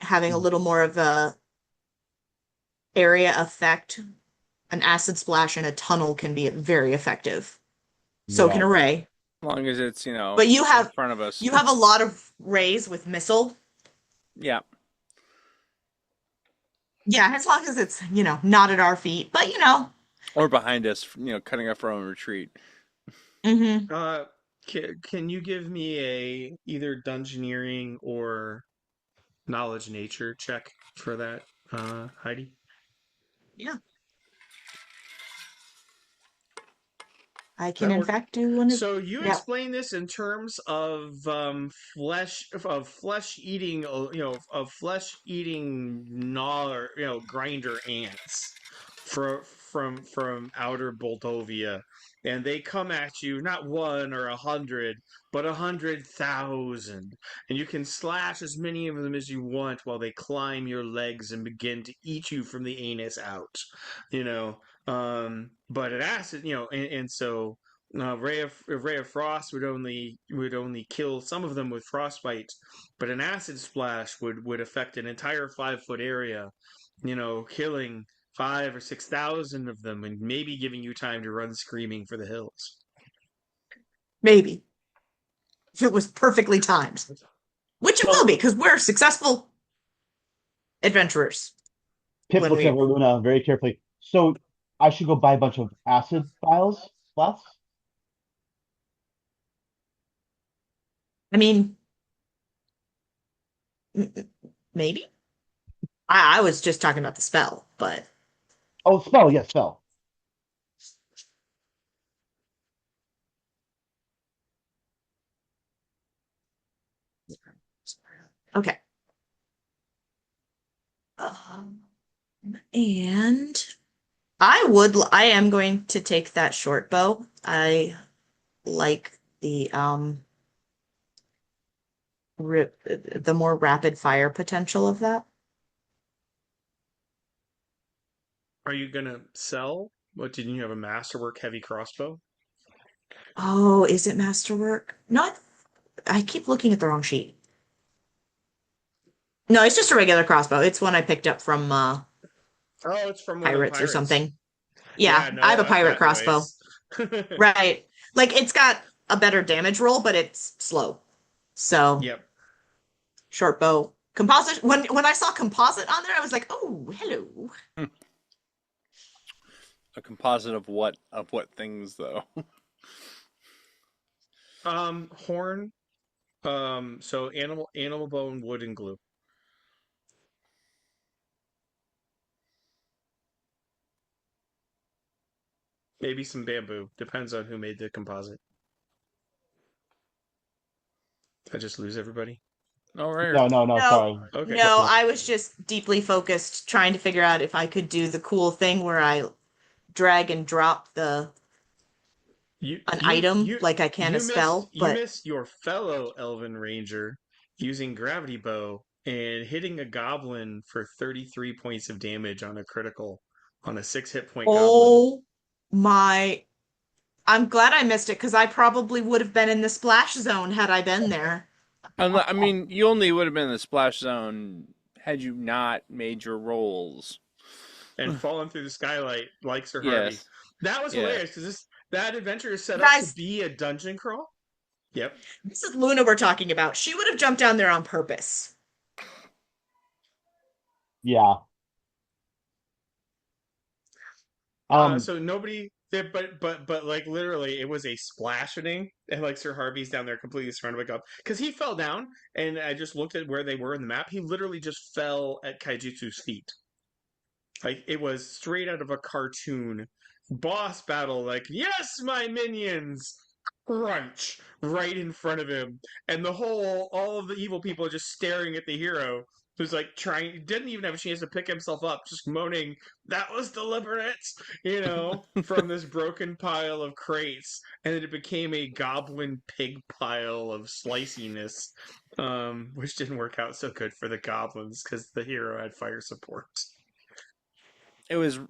Having a little more of a area effect. An acid splash in a tunnel can be very effective. So can Yeah, a ray. As long as it's, But in front of us. you have a lot of rays with missile. Yeah. Yeah, as long as it's, not at our feet. But Or behind us, cutting off our own retreat. hmm Uh, can you give me a either dungeoneering or knowledge nature check for that, Heidi? Yeah. I can That'll in work. fact do one of So you yeah. explain this in terms of flesh eating, of flesh eating gnaw, or grinder ants from outer Moldovia, and they come at you not one or 100, but 100,000, and you can slash as many of them as you want while they climb your legs and begin to eat you from the anus out. You know, but it acid, and so Ray of Frost would only kill some of them with frostbite, but an acid splash would affect an entire 5 foot area, killing 5 or 6 thousand of them, and maybe giving you time to run screaming for the hills. Maybe. If it was perfectly timed. Which it will so be, because we're successful adventurers Pip when looks at we Luna very carefully. So I should go buy a bunch of acid vials, flasks. I mean maybe. I was just talking about the spell, but Oh, spell, yes, spell. okay. Um, and I am going to take that short bow. I like the more rapid fire potential of that. Are you gonna sell? What, didn't you have a masterwork heavy crossbow? Oh, is it masterwork? No, I keep looking at the wrong sheet. No, it's just a regular crossbow. It's one I picked up from Oh, it's from one of the pirates or pirates. something. Yeah, Yeah, I have no, a pirate that crossbow. noise. Right. Like it's got a better damage roll, but it's slow. So Yep. short bow. Composite when I saw composite on there, I was like, oh, hello. A composite of what things though? Horn. So animal bone, wood, and glue. Maybe some bamboo. Depends on who made the composite. Did I just lose everybody? Oh, right. No, No, sorry. Okay. no, I was just deeply focused trying to figure out if I could do the cool thing where I drag and drop the You an you item you like I can a you missed spell, you but missed your fellow Elven Ranger using gravity bow and hitting a goblin for 33 points of damage on a critical on a 6 hit point goblin. oh my, I'm glad I missed it because I probably would have been in the splash zone had I been there. I mean, you only would have been in the splash zone had you not made your rolls. and falling through the skylight like Sir Harvey. Yes. That was Yeah. hilarious because that adventure is set up to Guys, be a dungeon crawl. Yep. this is Luna we're talking about. She would have jumped down there on purpose. Yeah. So nobody, but like literally, it was a splashing, and like Sir Harvey's down there completely surrounded by goblins because he fell down, and I just looked at where they were in the map. He literally just fell at Kaijutsu's feet. Like it was straight out of a cartoon boss battle. Like, yes, my minions, crunch right in front of him, and all of the evil people are just staring at the hero who's like trying, didn't even have a chance to pick himself up, just moaning, "That was deliberate," from this broken pile of crates, and then it became a goblin pig pile of sliciness, which didn't work out so good for the goblins because the hero had fire support. It was It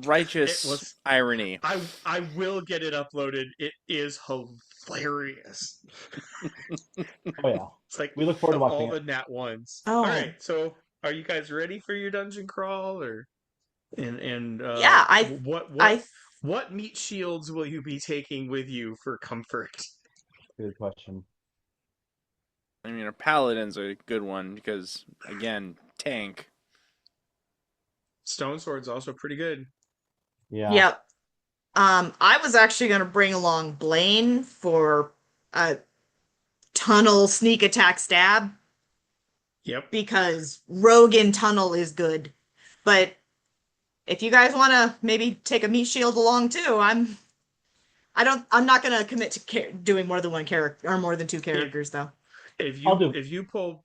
righteous was. irony. I will get it uploaded. It is hilarious. Oh yeah. It's like We look forward to of all watching the it. nat ones. All Oh, right, so are you guys ready for your dungeon crawl, or and yeah, I what meat shields will you be taking with you for comfort? Good question. I mean, a paladin's a good one because, again, tank. Stone sword's also pretty good. Yeah. yep. I was actually gonna bring along Blaine for a tunnel sneak attack stab Yep. because rogue in tunnel is good. But if you guys want to maybe take a meat shield along too, I'm not gonna commit to doing more than one character or more than two If characters though. I'll do. if you pull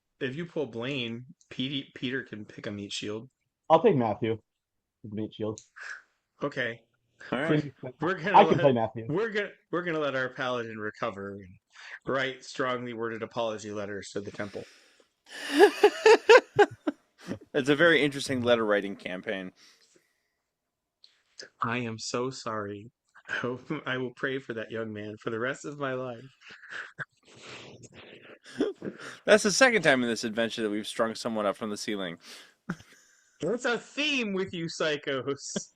Blaine, Peter can pick a meat shield. I'll take Matthew. With Meat Shield. Okay. All right. Seems- We're I gonna can play let Matthew. we're gonna let our paladin recover and write strongly worded apology letters to the temple. It's a very interesting letter writing campaign. I am so sorry. I will pray for that young man for the rest of my life. That's the second time in this adventure that we've strung someone up from the ceiling. What's a theme with you psychos?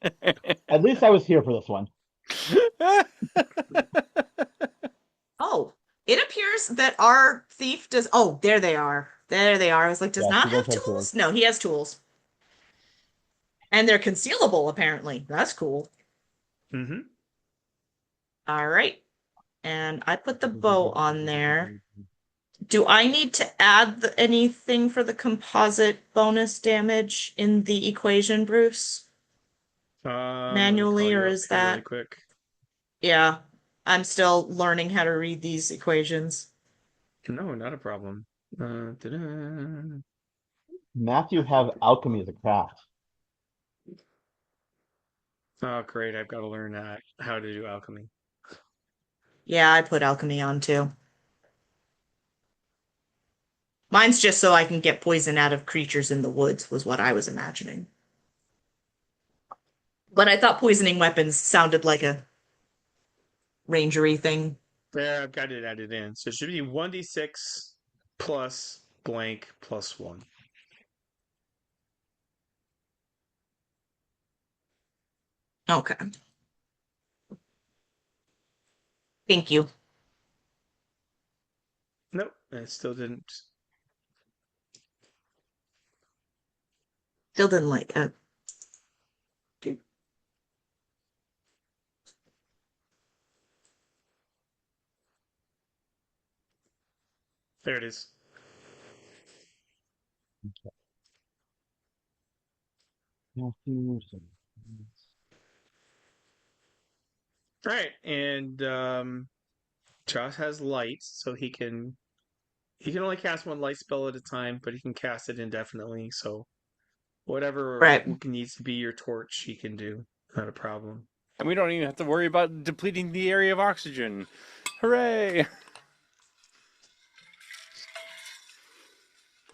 At least I was here for this one. Oh, it appears that our thief does. Oh, there they are. There they are. I was like, does Yeah, not she does have have tools. tools? No, he has tools, and they're concealable. Apparently, that's cool. Mm-hmm. All right, and I put the bow on there. Do I need to add anything for the composite bonus damage in the equation, Bruce? Let me call Manually, or you up is here really that? quick. Yeah, I'm still learning how to read these equations. No, not a problem. Ta-da. Matthew have alchemy as a craft. Oh, great! I've got to learn how to do alchemy. Yeah, I put alchemy on too. Mine's just so I can get poison out of creatures in the woods, was what I was imagining. But I thought poisoning weapons sounded like a rangery thing. There, I've got it added in. So it should be 1d6 plus blank plus 1. Okay. Thank you. Nope, it still didn't. Still didn't like it. There it is. Matthew. All right, and Josh has light, so he can only cast one light spell at a time, but he can cast it indefinitely. So whatever Right. needs to be your torch, he can do. Not a problem. And we don't even have to worry about depleting the area of oxygen. Hooray!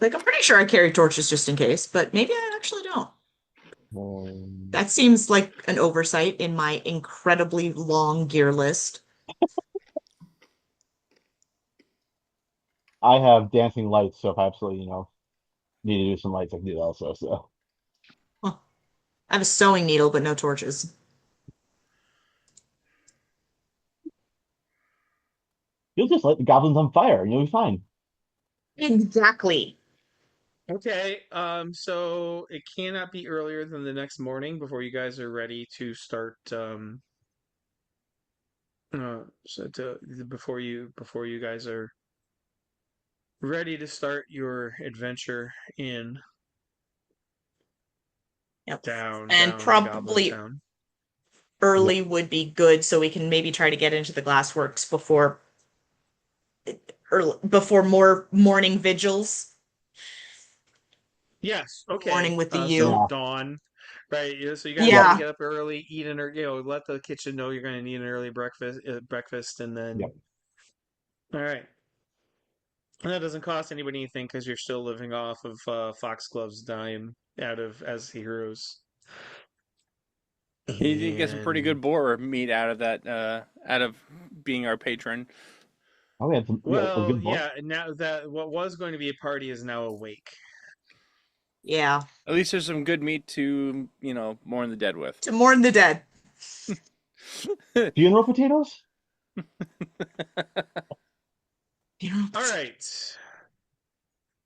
Like, I'm pretty sure I carry torches just in case, but maybe I actually don't. Um, That seems like an oversight in my incredibly long gear list. I have dancing lights, so if I absolutely, need to do some lights, I can do that also. So Huh. I have a sewing needle, but no torches. You'll just light the goblins on fire and you'll be fine. Exactly. Okay, so it cannot be earlier than the next morning before you guys are ready to start. Before you guys are ready to start your adventure in Yep. And down Goblin probably Town. Yep. early would be good so we can maybe try to get into the glassworks before more morning vigils. Yes. Okay. Morning with the So U. Yeah. dawn, right? So you guys Yep. want to Yeah. get up early, eat an let the kitchen know you're going to need an early breakfast, and then Yep. all right. And that doesn't cost anybody anything because you're still living off of Foxglove's dime out of as heroes. He did get some pretty And good boar meat out of that, out of being our patron. Oh, we had some well, good board. yeah. Now that what was going to be a party is now awake. Yeah. At least there's some good meat to, mourn the dead with. To mourn the dead. Funeral potatoes? You know. All right.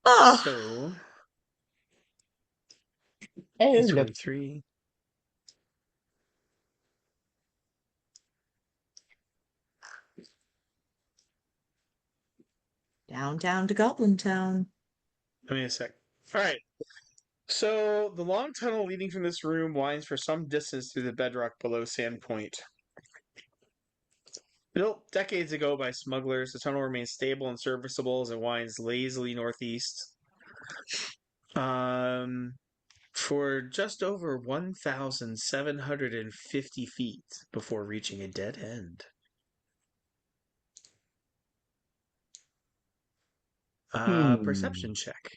Oh. So Hey, it's look. 43. Downtown to Goblin Town. Give me a sec. All right. So the long tunnel leading from this room winds for some distance through the bedrock below Sandpoint. Built decades ago by smugglers, the tunnel remains stable and serviceable as it winds lazily northeast. Um, for just over 1,750 feet before reaching a dead end. Hmm. Perception check.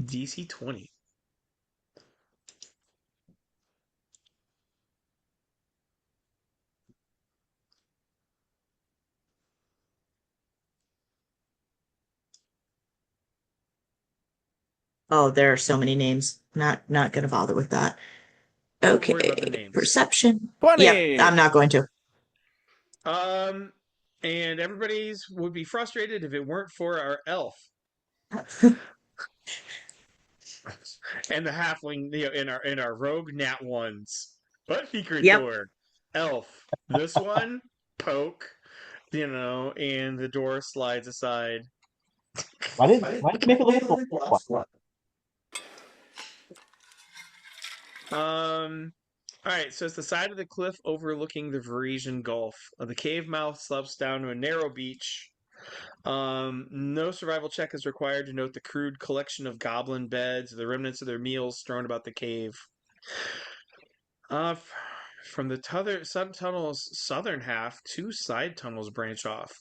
DC 20. Oh, there are so many names. Not gonna bother with that. Don't worry about the Okay. names. Perception. Yep, 20! I'm not going to. Um, and everybody's would be frustrated if it weren't for our elf and the halfling, in our rogue nat ones. But secret Yep. door, elf. This one, poke, and the door slides aside. Why did they make it look like the last one? All right, so it's the side of the cliff overlooking the Varisian Gulf. The cave mouth slopes down to a narrow beach. No survival check is required to note the crude collection of goblin beds, the remnants of their meals strewn about the cave. From the subtunnel's southern half, two side tunnels branch off.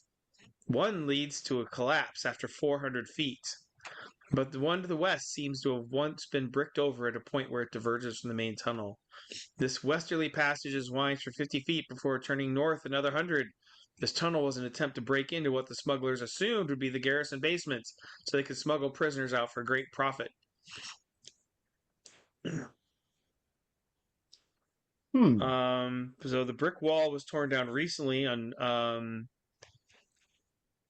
One leads to a collapse after 400 feet, but the one to the west seems to have once been bricked over at a point where it diverges from the main tunnel. This westerly passage is winds for 50 feet before turning north another 100. This tunnel was an attempt to break into what the smugglers assumed would be the garrison basements so they could smuggle prisoners out for great profit. Hmm. So the brick wall was torn down recently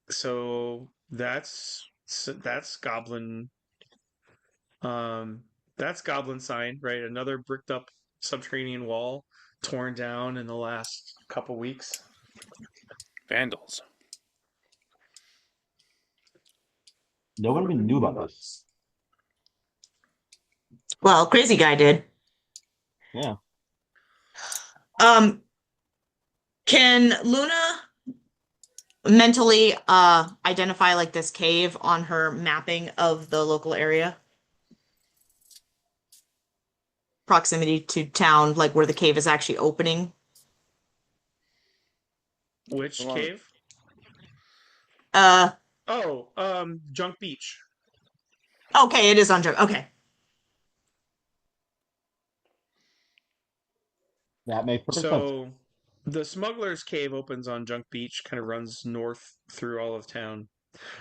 so that's goblin um that's goblin sign, right? Another bricked up subterranean wall torn down in the last couple weeks. Vandals. No one even knew about this. Well, crazy guy did. Yeah. Can Luna mentally identify like this cave on her mapping of the local area? Proximity to town, like where the cave is actually opening. Which cave? Uh, Oh, Junk Beach. okay, it is on joke. Okay. That makes perfect sense. So the Smuggler's Cave opens on Junk Beach, kind of runs north through all of town.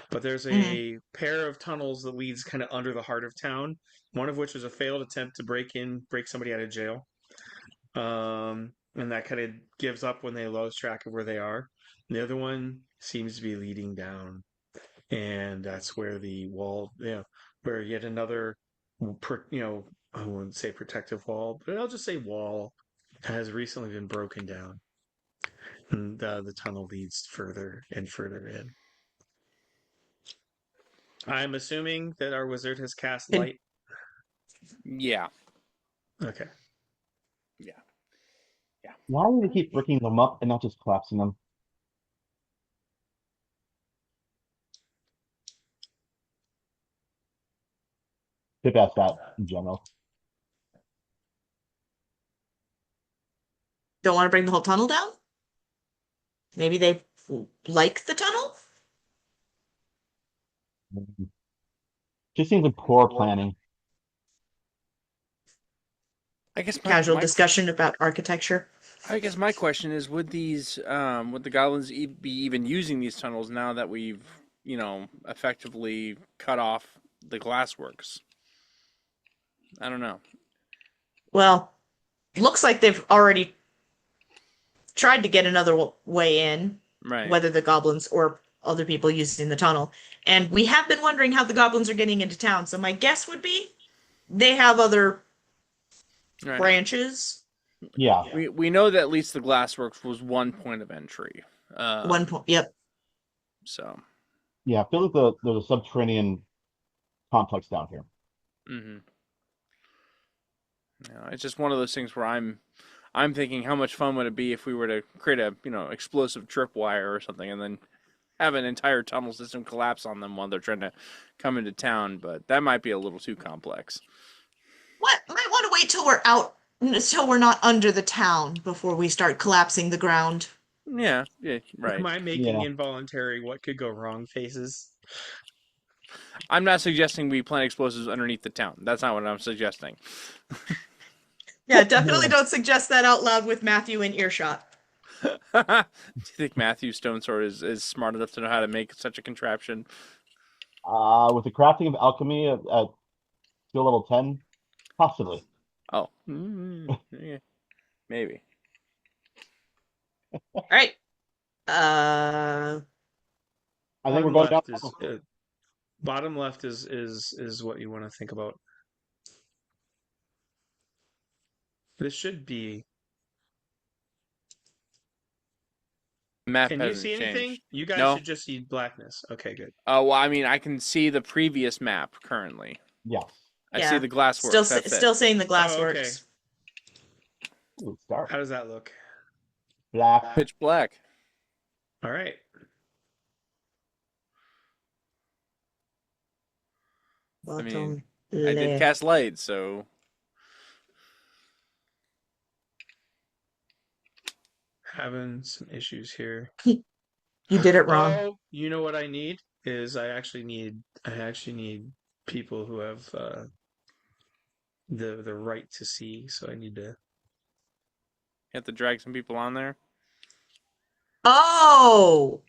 But there's Mhm. a pair of tunnels that leads kind of under the heart of town. One of which was a failed attempt to break somebody out of jail. And that kind of gives up when they lose track of where they are. And the other one seems to be leading down, and that's where the wall, where yet another, I wouldn't say protective wall, but I'll just say wall has recently been broken down, and the tunnel leads further and further in. I'm assuming that our wizard has cast Can- light. Yeah. Okay. Yeah. Why do they keep breaking them up and not just collapsing them? They've asked that in general. Don't want to bring the whole tunnel down? Maybe they like the tunnel? Just seems like poor planning. I guess Casual discussion about architecture. my question is, would the goblins be even using these tunnels now that we've, effectively cut off the glassworks? I don't know. Well, looks like they've already tried to get another way in, Right. whether the goblins or other people using the tunnel. And we have been wondering how the goblins are getting into town. So my guess would be they have other Right. branches. Yeah. We know that at least the glassworks was one point of entry. One point. Yep. So. Yeah, I feel like there's a subterranean complex down here. Mm-hmm. It's just one of those things where I'm thinking how much fun would it be if we were to create a explosive tripwire or something and then have an entire tunnel system collapse on them while they're trying to come into town, but that might be a little too complex. What? Might want to wait till we're out, till we're not under the town before we start collapsing the ground. Yeah, right. Am I making Yeah. involuntary what could go wrong faces? I'm not suggesting we plant explosives underneath the town. That's not what I'm suggesting. Yeah, definitely don't suggest that out loud with Matthew in earshot. Do you think Matthew Stonesword is smart enough to know how to make such a contraption? With the crafting of alchemy at skill level 10, possibly. Oh, yeah, maybe. All right. I think we're Bottom going down. left is bottom left is what you want to think about. This should be. Map Can you hasn't see anything? changed. You guys No. should just see blackness. Okay, good. Oh, well, I mean, I can see the previous map currently. Yes. I see Yeah. the glassworks. That's it. Still saying the Oh, okay. glassworks. Ooh, it's dark. How does that look? Black. Pitch black. All right. I mean, Bottom I did left. cast light, so Having some issues here. You did it wrong. Oh, you know what I need is I actually need people who have the right to see. So I need to. you have to drag some people on there. Oh,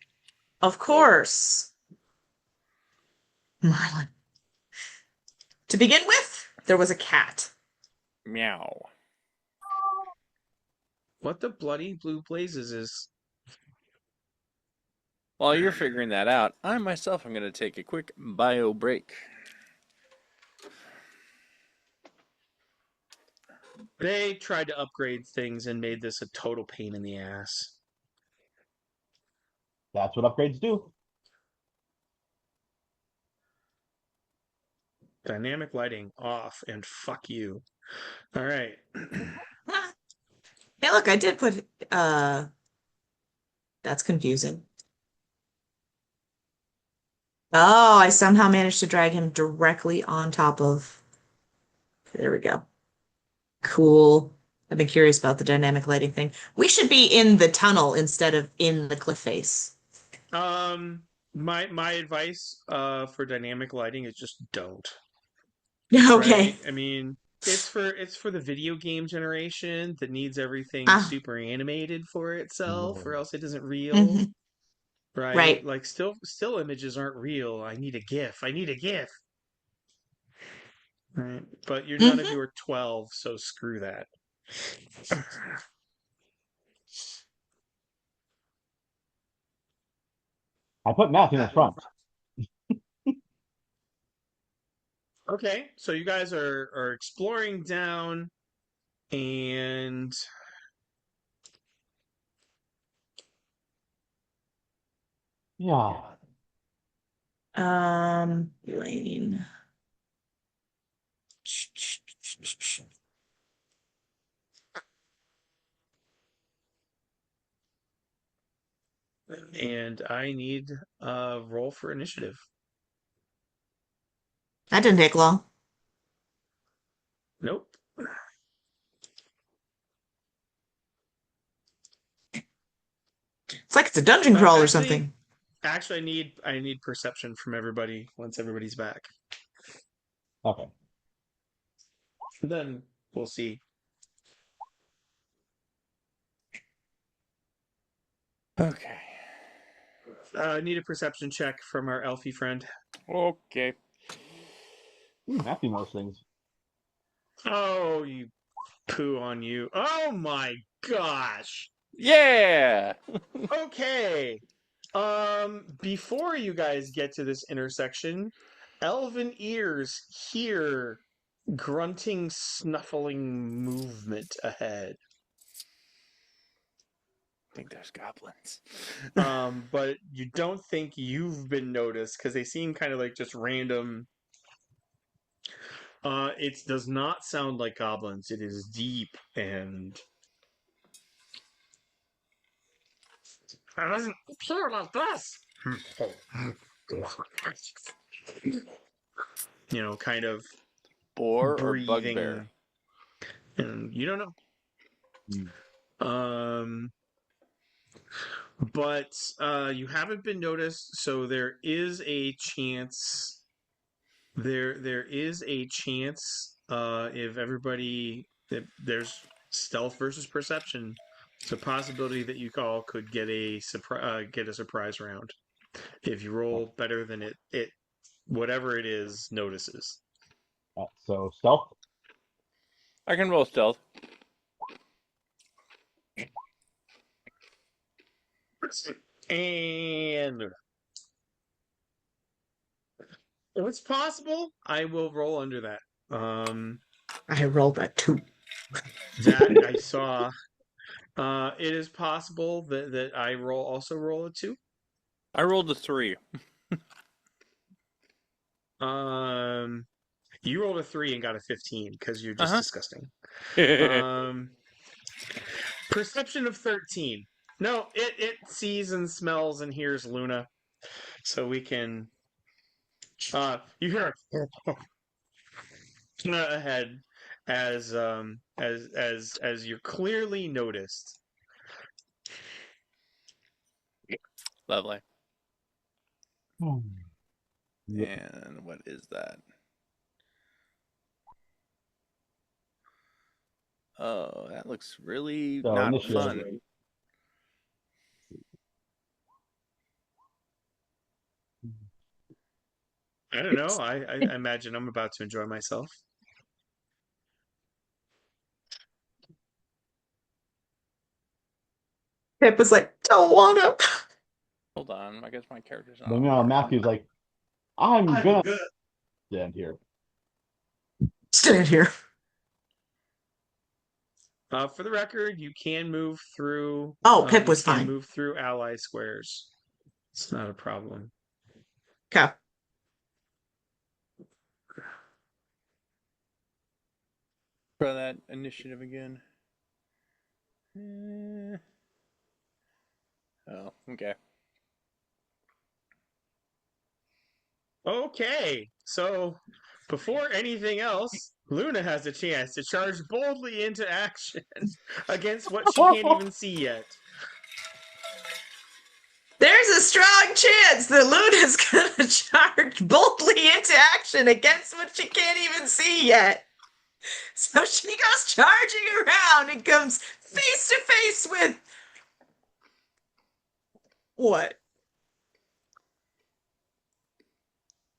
of course. Marlon. To begin with, there was a cat. Meow. What the bloody blue blazes is? While you're figuring that out, I myself am going to take a quick bio break. They tried to upgrade things and made this a total pain in the ass. That's what upgrades do. Dynamic lighting off and fuck you. All right. Hey, look, I did put that's confusing. Oh, I somehow managed to drag him directly on top of. There we go. Cool. I've been curious about the dynamic lighting thing. We should be in the tunnel instead of in the cliff face. My advice for dynamic lighting is just don't. Okay. Right? I mean, it's for the video game generation that needs everything Ah. super animated for itself, or else it isn't real. Mhm. right? Right. Like still images aren't real. I need a GIF. I need a GIF. Right. But none of you are 12, so screw that. I put Matthew in front. Okay, so you guys are exploring down, and Yeah. Lane. I need a roll for initiative. That didn't take long. Nope. It's like it's a dungeon crawl or Actually, something. Actually, I need perception from everybody once everybody's back. Okay. Then we'll see. Okay. I need a perception check from our elfie friend. Okay. Matthew knows things. Oh, you poo on you. Oh my gosh. Yeah. Okay. Before you guys get to this intersection, elven ears hear grunting, snuffling movement ahead. I think there's goblins. But you don't think you've been noticed because they seem kind of like just random. It does not sound like goblins. It is deep and it doesn't appear like this. Kind of Boar or bugbear? breathing, and you don't know. But you haven't been noticed, so there is a chance. There is a chance if there's stealth versus perception. It's a possibility that you all could get a surprise round if you roll better than it whatever it is notices. So stealth. I can roll stealth. And if it's possible, I will roll under that. I rolled that 2. That I saw. It is possible that I also roll a 2. I rolled a 3. You rolled a 3 and got a 15 because you're just disgusting. Perception of 13. No, it sees and smells and hears Luna, so we can. You hear ahead as you're clearly noticed. Lovely. Yep. And what is that? Oh, that looks really So not initiative. fun. I don't know. I imagine I'm about to enjoy myself. Pip was like, don't want to. Hold on, I guess my character's not. Then Matthew's like, I'm gonna stand here. Stand here. For the record, you can move through. Oh, Pip you was can fine. move through ally squares. It's not a problem. Okay. Try that initiative again. Oh, okay. Okay, so before anything else, Luna has a chance to charge boldly into action against what she can't even see yet. There's a strong chance that Luna's gonna charge boldly into action against what she can't even see yet. So she goes charging around and comes face to face with what?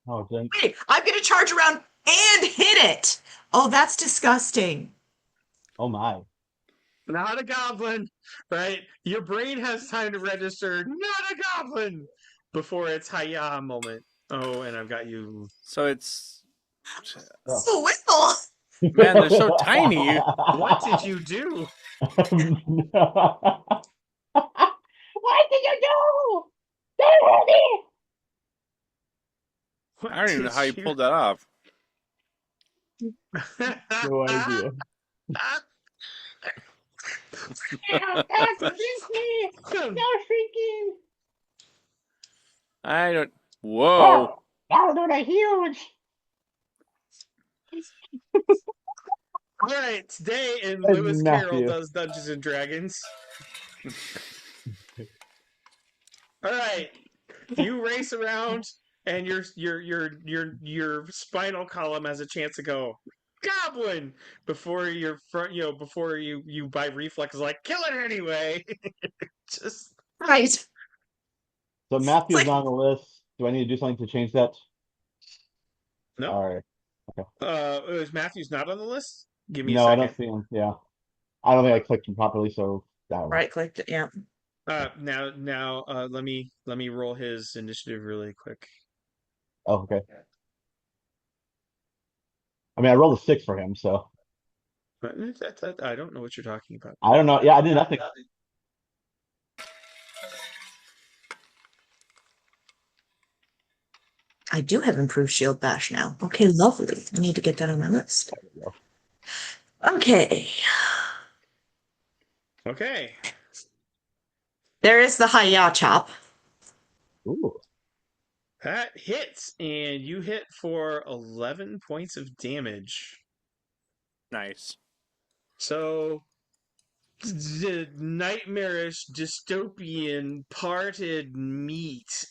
Oh, then. Wait, I'm gonna charge around and hit it. Oh, that's disgusting. Oh my. Not a goblin, right? Your brain has time to register, not a goblin, before its hiya moment. Oh, and I've got you. So it's Oh. Swizzle. man, they're so tiny. What did you do? What did you do? Don't hurt me! What I don't even know did how you you? pulled that off. No idea. Don't shrink me! No shrinking! I don't. Whoa. Oh, that'll do the huge! All right, today in And Lewis Carroll Matthew. does Dungeons and Dragons. All right, you race around, and your spinal column has a chance to go goblin before your front, before you by reflex is like kill it anyway. Just Right. So It's Matthew's like not on the list. Do I need to do something to change that? no. All right. Is Matthew's not on the list? Give me a No, I don't second. see him. Yeah. I don't think I clicked him properly, so I don't know. right clicked it. Yeah. Now, let me roll his initiative really quick. Oh, okay. I mean, I rolled a 6 for him, so But I don't know what you're talking about. I don't know. Yeah, I did nothing. I do have improved shield bash now. Okay, lovely. I need to get that on my list. There we go. Okay. Okay. There is the hiya chop. Ooh. That hits, and you hit for 11 points of damage. Nice. So, the nightmarish, dystopian, parted meat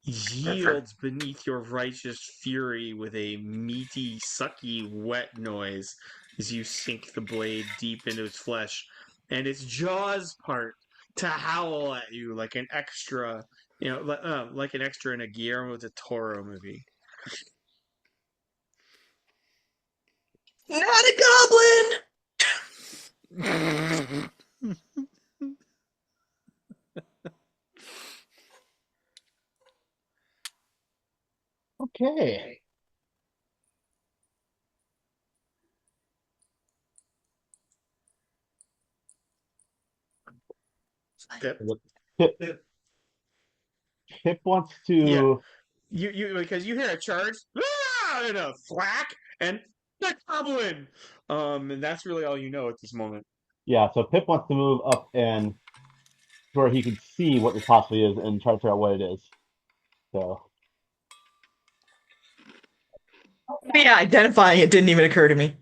yields beneath your righteous fury with a meaty, sucky, wet noise as you sink the blade deep into its flesh, and its jaws part to howl at you like an extra, like an extra in a Guillermo del Toro movie. Not a goblin. Okay. Pip. Pip, Pip wants Yeah, to. you because you hear a charge, and a thwack, and the goblin. And that's really all you know at this moment. Yeah, so Pip wants to move up and where he can see what this possibly is and try to figure out what it is. So, Yeah, identifying it didn't even occur to me.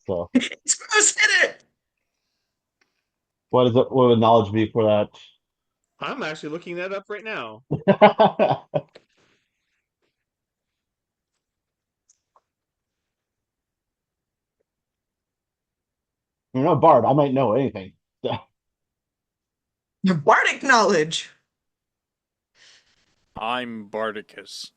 so It's gross, hit it. what is it? What would knowledge be for that? I'm actually looking that up right now. You're not Bard. I might know anything. Your bardic knowledge. I'm Bardicus.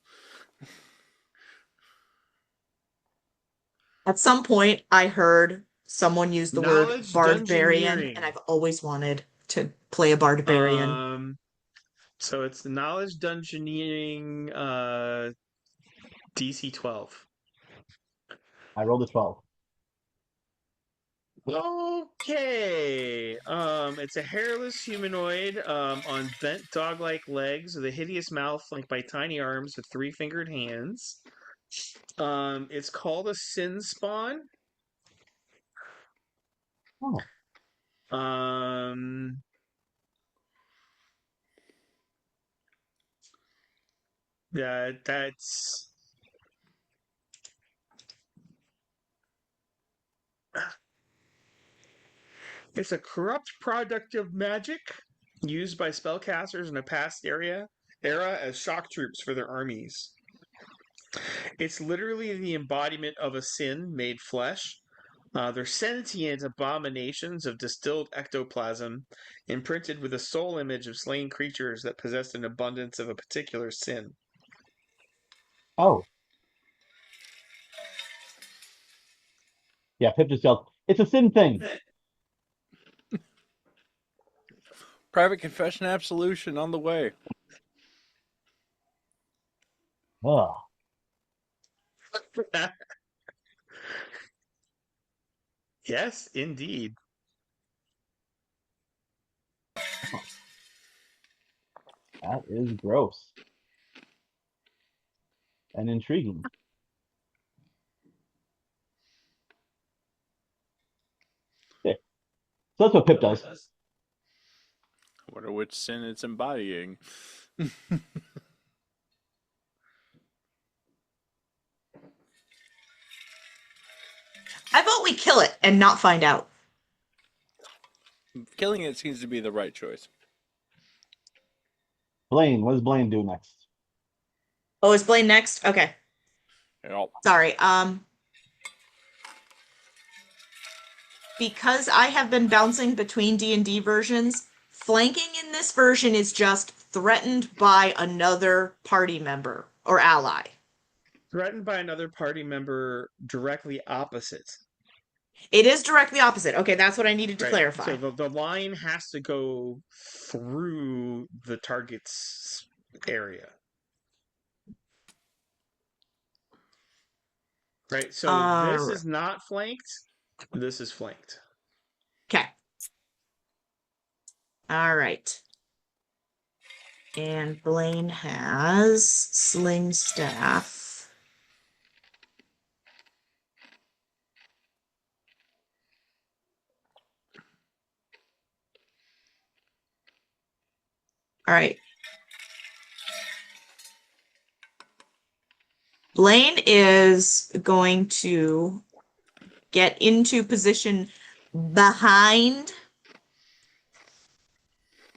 At some point, I heard someone use the word Knowledge barbarian, and dungeoneering. I've always wanted to play a barbarian. So it's the knowledge dungeoneering DC 12. I rolled a 12. Okay. It's a hairless humanoid on bent dog-like legs with a hideous mouth flanked by tiny arms with three-fingered hands. It's called a sin spawn. Oh, Um, yeah, that's it's a corrupt product of magic used by spellcasters in a past era as shock troops for their armies. It's literally the embodiment of a sin made flesh. They're sentient abominations of distilled ectoplasm, imprinted with a soul image of slain creatures that possessed an abundance of a particular sin. Oh, yeah, Pip just yelled, "It's a sin thing." Private confession absolution on the way. Ugh, Yes, indeed. that is gross and intriguing. Okay, so that's what Pip does. I wonder which sin it's embodying. I vote we kill it and not find out. Killing it seems to be the right choice. Blaine, what does Blaine do next? Oh, is Blaine next? Okay. Yep. Sorry. Because I have been bouncing between D&D versions, flanking in this version is just threatened by another party member or ally. Threatened by another party member directly opposite. It is directly opposite. Okay, that's what I needed to Right. clarify. So the line has to go through the target's area. Right. So this is not flanked. This is flanked. Okay. All right. And Blaine has sling staff. All right. Blaine is going to get into position behind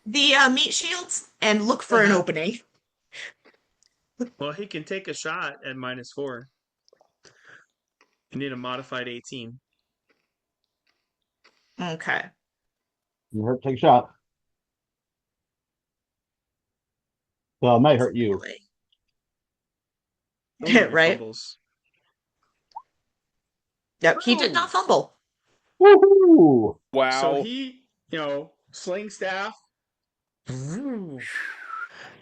the meat shields and look for an opening. Well, he can take a shot at -4. You need a modified 18. Okay. You hurt, take a shot. Well, it might hurt you. Ooh, Right? fumbles. Yep, he did not fumble. Woohoo! So Wow. he, sling staff,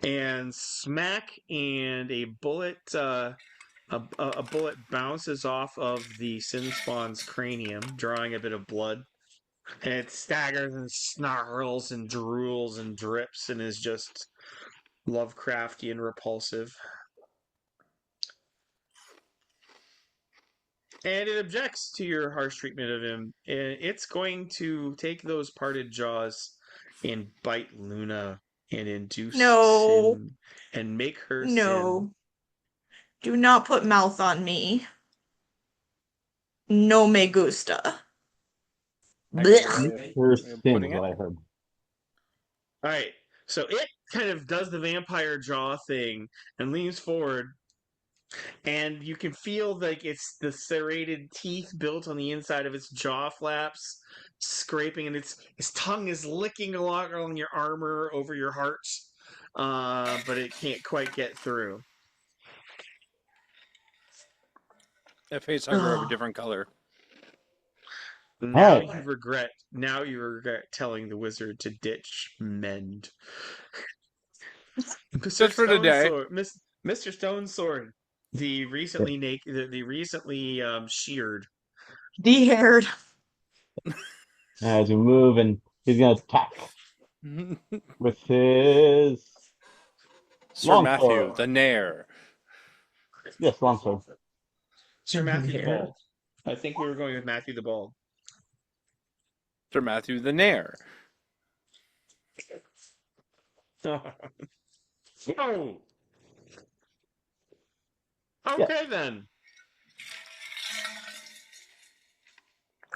and smack, and a bullet, a bullet bounces off of the Sin Spawn's cranium, drawing a bit of blood. And it staggers and snarls and drools and drips and is just Lovecraftian repulsive. And it objects to your harsh treatment of him. And it's going to take those parted jaws and bite Luna and induce No. sin and make her sin. No. Do not put mouth on me. No me gusta. Blech. Her sin Putting is it. what I heard. All right. So it kind of does the vampire jaw thing and leans forward. And you can feel like it's the serrated teeth built on the inside of its jaw flaps scraping, and its tongue is licking along your armor over your heart, but it can't quite get through. That face hugger of a different color. Now Hey. you regret. Now you regret telling the wizard to ditch mend. Just for today. Mr. Stone Sword, the recently naked, the recently sheared. De-haired. As we move, and he's gonna attack with his Sir Matthew, longsword. the Nair. Yes, longsword. Sir Matthew the Bald. I think we were going with Matthew the Bald. Sir Matthew, the Nair. Oh. Okay then.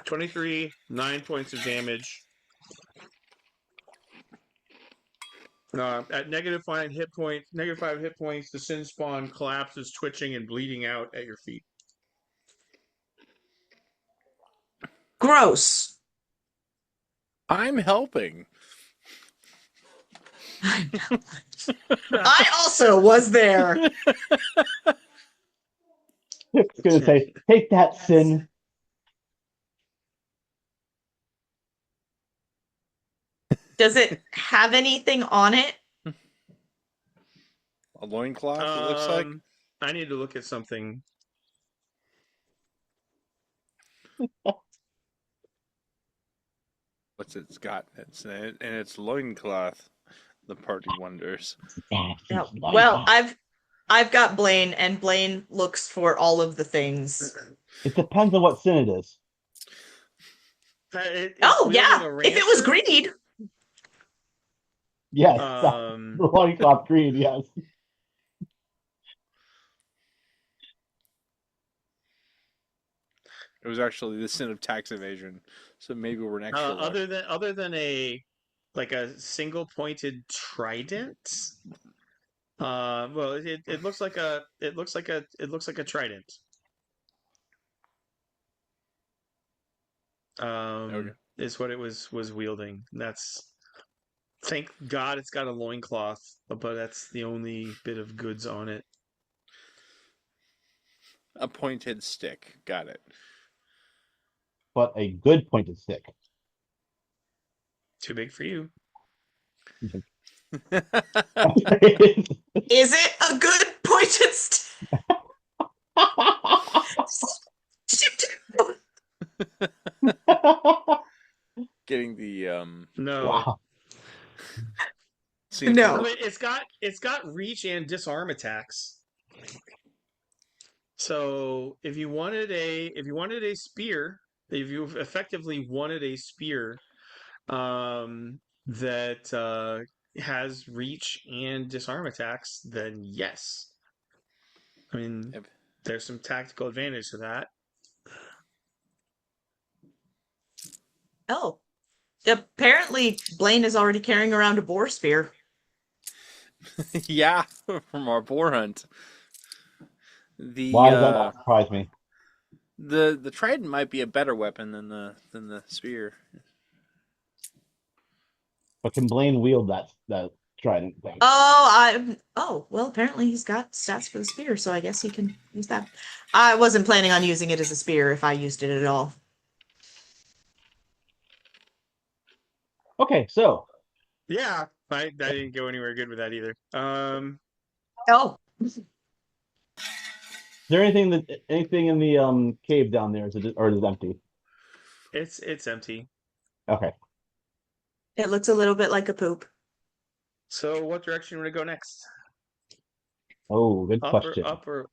23, 9 points of damage. At -5 hit points, the Sin Spawn collapses, twitching and bleeding out at your feet. Gross. I'm helping. I also was there. It's gonna say, "Take that, sin." Does it have anything on it? A loincloth, it looks like. I need to look at something. What's it's got? It's in its loincloth. The party wonders. No. Well, I've got Blaine, and Blaine looks for all of the things. It depends on what sin it is. It's Oh wielding yeah, a if it was rancor. greed. Yes, Um, the loincloth greed. Yes. It was actually the sin of tax evasion. So maybe we're an extra luck. other than a like a single pointed trident. Well, it looks like a trident. Okay. Is what it was wielding. Thank God it's got a loincloth, but that's the only bit of goods on it. A pointed stick. Got it. But a good pointed stick. Too big for you. Is it a good pointed Getting the No. Wow. scene No. from- Wait, it's got reach and disarm attacks. So if you wanted a spear, if you effectively wanted a spear, that has reach and disarm attacks, then yes. I mean, Yep. there's some tactical advantage to that. Oh. Apparently Blaine is already carrying around a boar spear. Yeah, from our boar hunt. The Why does that not surprise me? the trident might be a better weapon than the spear. But can Blaine wield that trident thing? Oh, well, apparently he's got stats for the spear, so I guess he can use that. I wasn't planning on using it as a spear if I used it at all. Okay, so Yeah, I didn't go anywhere good with that either. Oh. is there anything in the cave down there? Or is it empty? It's empty. Okay. It looks a little bit like a poop. So what direction you want to go next? Oh, good question. Up or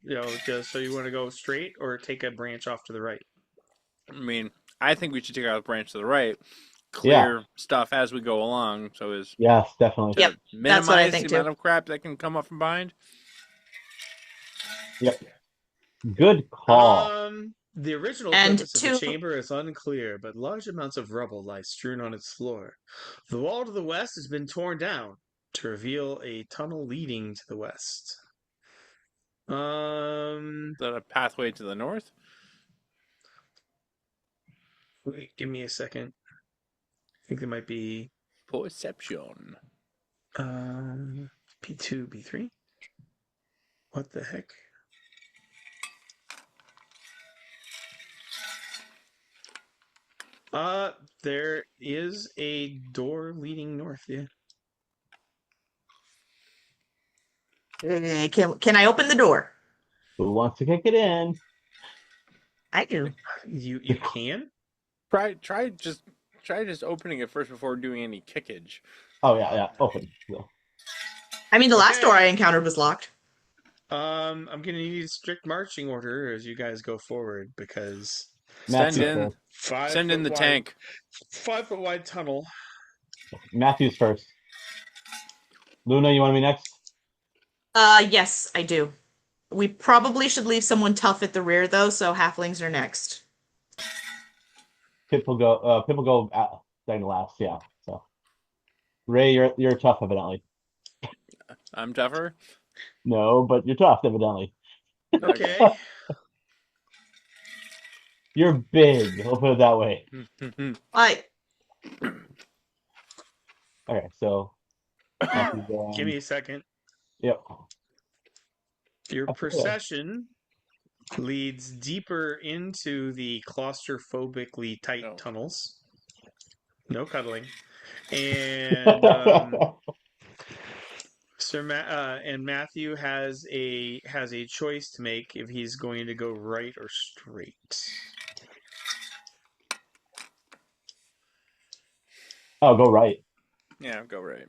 just so you want to go straight or take a branch off to the right? I mean, I think we should take out the branch to the right, Yeah. clear stuff as we go along, so as Yes, definitely. to Yep, that's what I minimize think the too. amount of crap that can come up from behind. Yep. Good call. The original And purpose of the two, chamber is unclear, but large amounts of rubble lie strewn on its floor. The wall to the west has been torn down to reveal a tunnel leading to the west. The pathway to the north. Wait, give me a second. I think there might be Perception. P2, B3. What the heck? There is a door leading north, yeah. can I open the door? Who wants to kick it in? I do. You can? Try just opening it first before doing any kickage. Oh yeah, open. So, I mean, the last Okay. door I encountered was locked. I'm gonna need a strict marching order as you guys go forward because Matthew's Send in first. send in the tank. 5 foot wide tunnel. Matthew's first. Luna, you want to be next? Yes, I do. We probably should leave someone tough at the rear though, so halflings are next. Pip will go second to last. Yeah. So, Ray, you're tough evidently. I'm tougher. No, but you're tough evidently. Okay. You're big. We'll put it that way. I Okay, so Matthew's Give me a second. Yep. Your That's okay. procession leads deeper into the claustrophobically tight Oh. tunnels. No cuddling. And and Matthew has a choice to make if he's going to go right or straight. Oh, go right. Yeah, go right.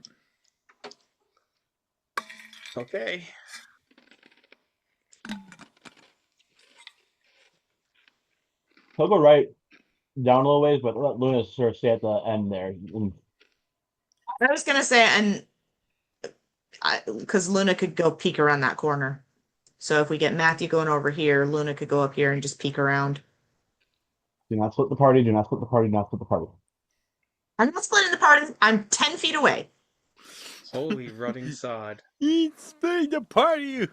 Okay. He'll go right down a little ways, but let Luna sort of stay at the end there. I was gonna say, and because Luna could go peek around that corner. So if we get Matthew going over here, Luna could go up here and just peek around. Do not split the party. Do not split the party. Do not split the party. I'm not splitting the party. I'm 10 feet away. Holy rotting sod. Eat spade the party.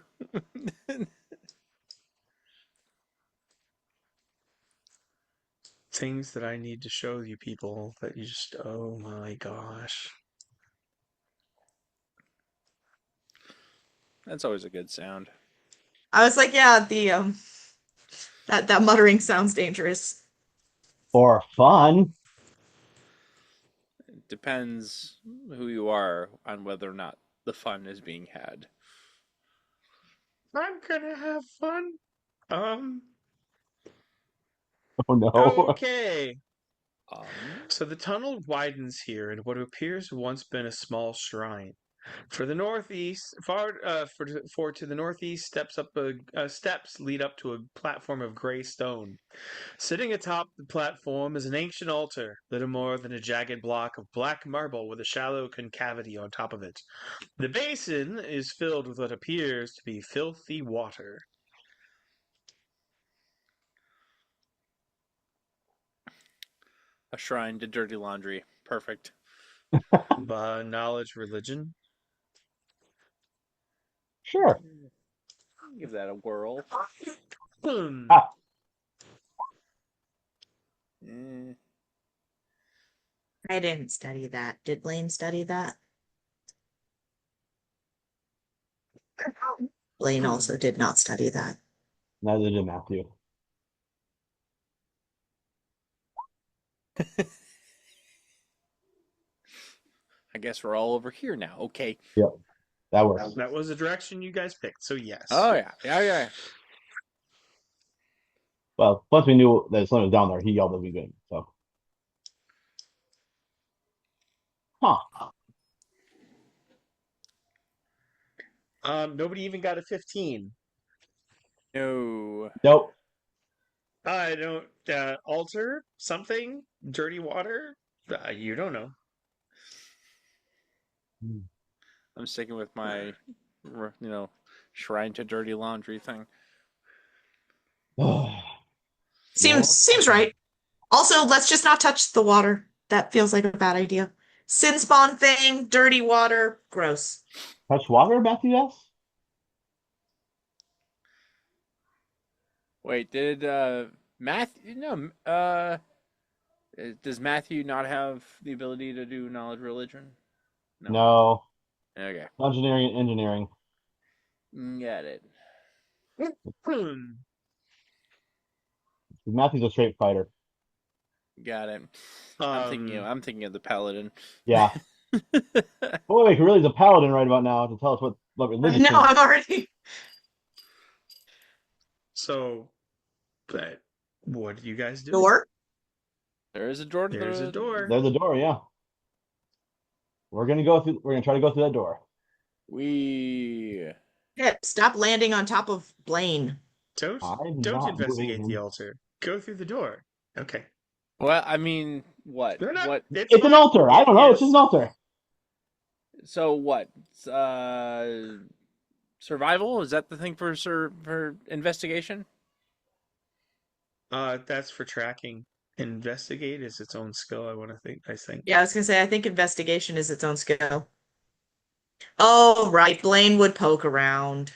Things that I need to show you people that you just, oh my gosh. That's always a good sound. I was like, yeah, the that muttering sounds dangerous. For fun. It depends who you are on whether or not the fun is being had. I'm gonna have fun. Oh no. Okay. Um, So the tunnel widens here in what appears to once been a small shrine. For the northeast, for to the northeast, steps lead up to a platform of gray stone. Sitting atop the platform is an ancient altar, little more than a jagged block of black marble with a shallow concavity on top of it. The basin is filled with what appears to be filthy water. a shrine to dirty laundry. Perfect. Knowledge, religion. Sure. Give that a whirl. Ah, Eh, I didn't study that. Did Blaine study that? Blaine also did not study that. neither did Matthew. I guess we're all over here now. Okay. Yep. That works. That was the direction you guys picked, so yes. Oh yeah, yeah. Well, once we knew that someone was down there, he yelled at me good. So. Huh. Nobody even got a 15. No. Nope. I don't alter something dirty water. You don't know. I'm sticking with my, shrine to dirty laundry thing. Seems right. Also, let's just not touch the water. That feels like a bad idea. Sin spawn thing, dirty water, gross. Touch water, Matthew asks? Wait, did Matthew? No. Does Matthew not have the ability to do knowledge religion? No. Okay. Engineering. Got it. Matthew's a straight fighter. Got it. Um, I'm thinking of the paladin. Yeah. Oh, wait, he really is a paladin right about now to tell us what religion. No, I'm already. So, but what do you guys do? Door? There is a door to There's a door. There's a door, yeah. We're gonna try to go through that door. We Pip, stop landing on top of Blaine. I'm Don't not investigate moving. the altar. Go through the door. Okay. well, I mean, what? No, no, What? it's It's an fine. altar. I don't know. It's is- just an altar. So what? Survival? Is that the thing for investigation? That's for tracking. Investigate is its own skill. I think. Yeah, I was gonna say, I think investigation is its own skill. Oh, right. Blaine would poke around.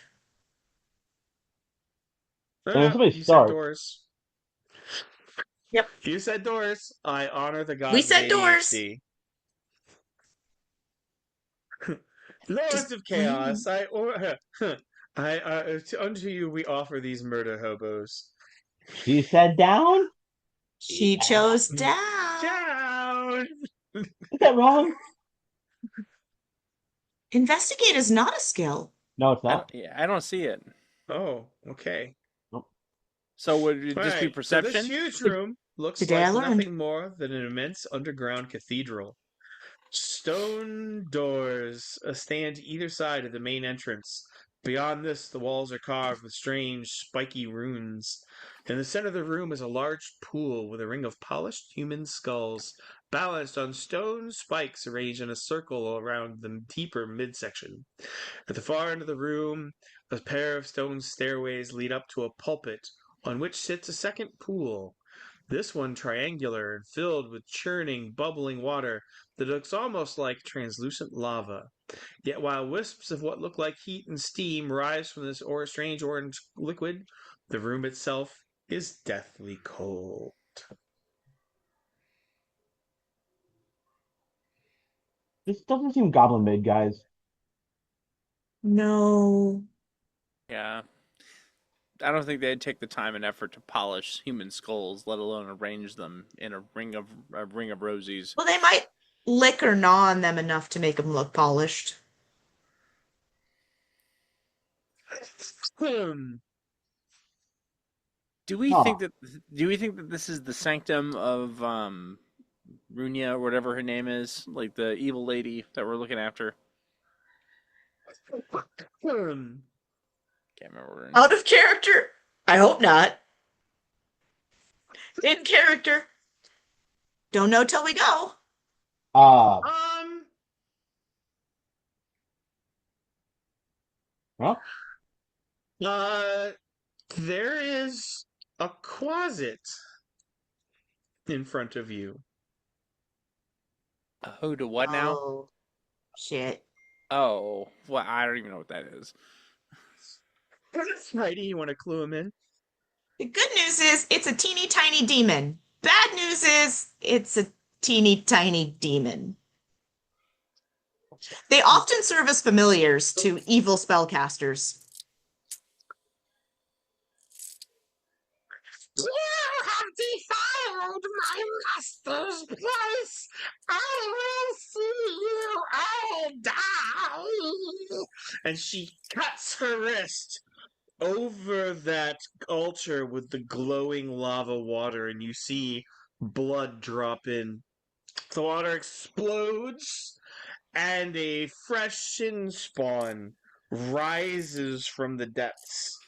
And if somebody You said starts, doors. Yep. You said doors. I honor the gods We of said doors. ADHD. Lords Just of Chaos, Unto you we offer these murder hobos. She said down? She Yeah. chose down. Down. Is that wrong? Investigate is not a skill. No, it's I don't, not. yeah, I don't see it. Oh, okay. Nope. So would it All just be right. So this perception? huge room looks Today I like learned. nothing more than an immense underground cathedral. Stone doors stand either side of the main entrance. Beyond this, the walls are carved with strange, spiky runes. In the center of the room is a large pool with a ring of polished human skulls, balanced on stone spikes arranged in a circle around the deeper midsection. At the far end of the room, a pair of stone stairways lead up to a pulpit, on which sits a second pool. This one triangular and filled with churning, bubbling water that looks almost like translucent lava. Yet while wisps of what look like heat and steam rise from this strange orange liquid, the room itself is deathly cold. This doesn't seem goblin made, guys. No. Yeah. I don't think they'd take the time and effort to polish human skulls, let alone arrange them in a ring of rosies. Well, they might lick or gnaw on them enough to make them look polished. Hmm. Do we Huh. think that this is the sanctum of Runia or whatever her name is, like the evil lady that we're looking after? Hmm. Can't remember her name. Out of character? I hope not. In character? Don't know till we go. Uh, Um, well, uh, there is a closet in front of you. Who to what now? Oh, shit. Oh, well, I don't even know what that is. Heidi, you want to clue him in? The good news is it's a teeny tiny demon. Bad news is it's a teeny tiny demon. They often serve as familiars to evil spellcasters. You have defiled my master's place. I will see you all die. And she cuts her wrist over that altar with the glowing lava water, and you see blood drop in. The water explodes, and a fresh sin spawn rises from the depths.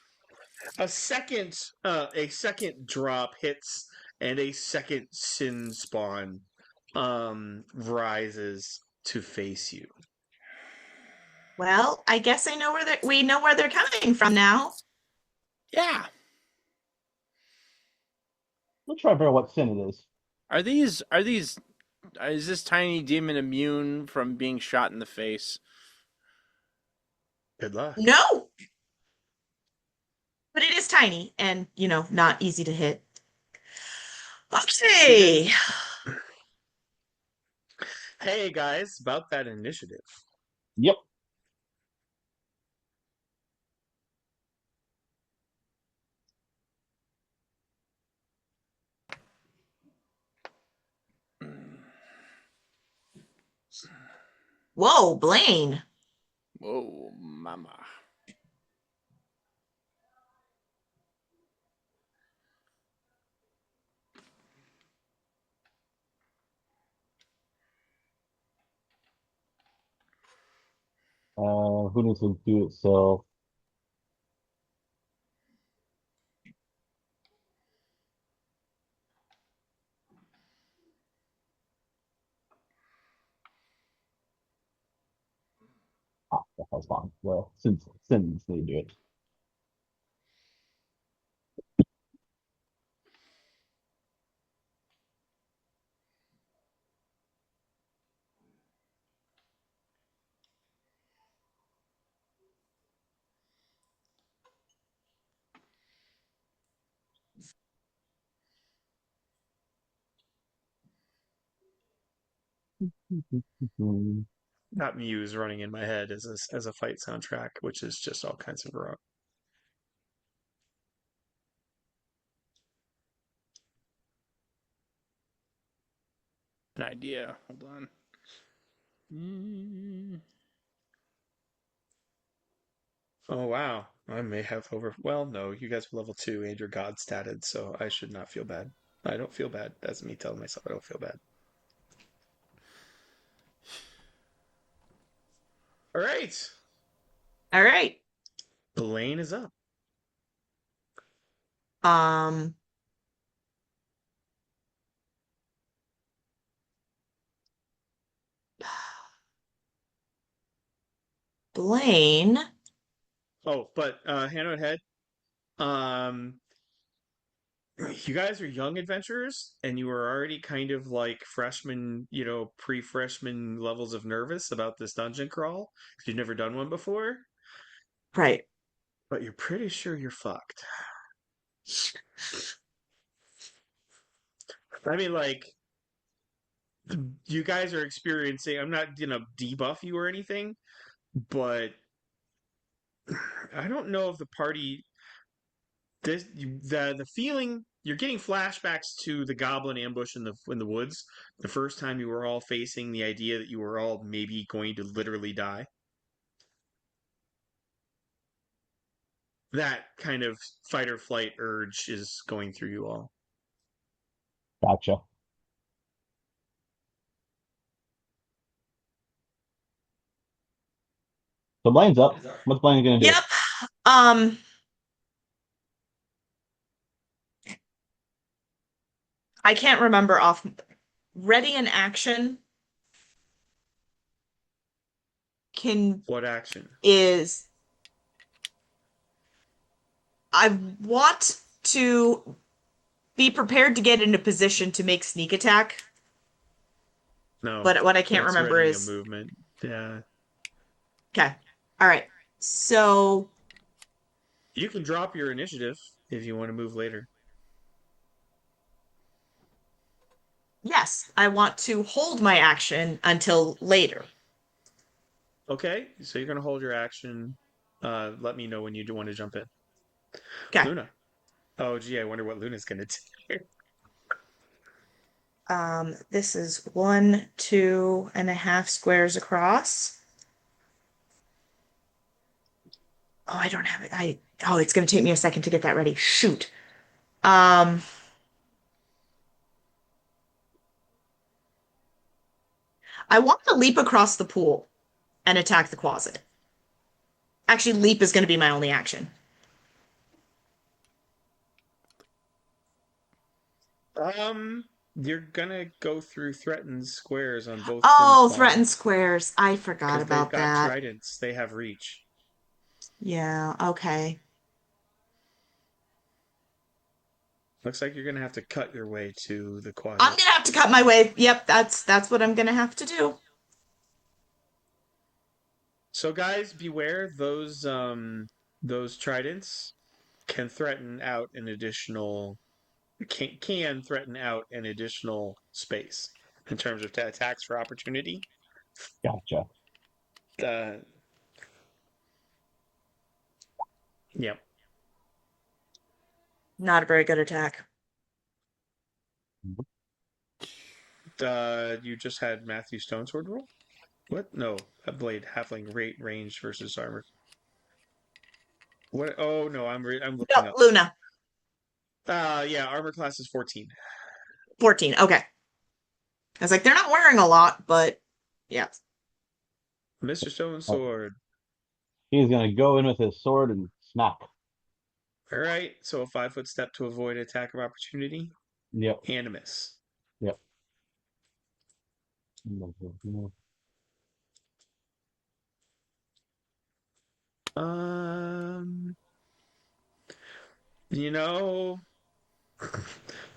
A second drop hits, and a second sin spawn rises to face you. Well, I guess we know where they're coming from now. Yeah. let's try to figure out what sin it is. Is this tiny demon immune from being shot in the face? Good luck. No, but it is tiny and, not easy to hit. Okay. Hey guys, about that initiative. Yep. Whoa, Blaine. Whoa, mama. Who needs to do it? So, that was fine. Well, since sins need to do it. got Muse running in my head as a fight soundtrack, which is just all kinds of rock. An idea. Hold on. Mm. Oh wow, I may have over. Well, no, you guys are level 2 and you're god statted, so I should not feel bad. I don't feel bad. That's me telling myself I don't feel bad. All right, All right. Blaine is up. Um, Blaine. Oh, but hand on head. Um, you guys are young adventurers, and you are already kind of like freshmen, pre-freshman levels of nervous about this dungeon crawl because you've never done one before. Right. But you're pretty sure you're fucked. I mean, like, you guys are experiencing. I'm not gonna debuff you or anything, but I don't know if the party. The feeling you're getting flashbacks to the goblin ambush in the woods. The first time you were all facing the idea that you were all maybe going to literally die. That kind of fight or flight urge is going through you all. Gotcha. So Blaine's up. What's Blaine gonna do? Yep. Um, I can't remember off. Ready in action can What action? is I want to be prepared to get into position to make sneak attack, No, but what I can't that's remember readying a is movement. Yeah, okay. All right. So, you can drop your initiative if you want to move later. yes, I want to hold my action until later. Okay, so you're gonna hold your action. Let me know when you do want to jump in. Okay. Luna. Oh, gee, I wonder what Luna's gonna do. This is 1, 2.5 squares across. Oh, I don't have it. Oh, it's gonna take me a second to get that ready. Shoot. Um, I want to leap across the pool and attack the closet. Actually, leap is going to be my only action. You're gonna go through threatened squares on both Tim's Oh, threatened closets squares. I forgot because they've about got that. tridents. They have reach. Yeah, okay. Looks like you're gonna have to cut your way to the I'm closet. gonna have to cut my way. Yep, that's what I'm gonna have to do. So, guys, beware those tridents can threaten out an additional can threaten out an additional space in terms of attacks for opportunity. Gotcha. Uh, yep. Not a very good attack. You just had Matthew Stonesword roll. What? No, a blade halfling rate range versus armor. What? Oh no, I'm No, looking up. Luna. Yeah, armor class is 14. 14. Okay. I was like, they're not wearing a lot, but yeah. Mr. Oh, Stonesword. he's gonna go in with his sword and smack. All right, so a 5-foot step to avoid attack of opportunity Yep. and a miss. Yep. Um, you know,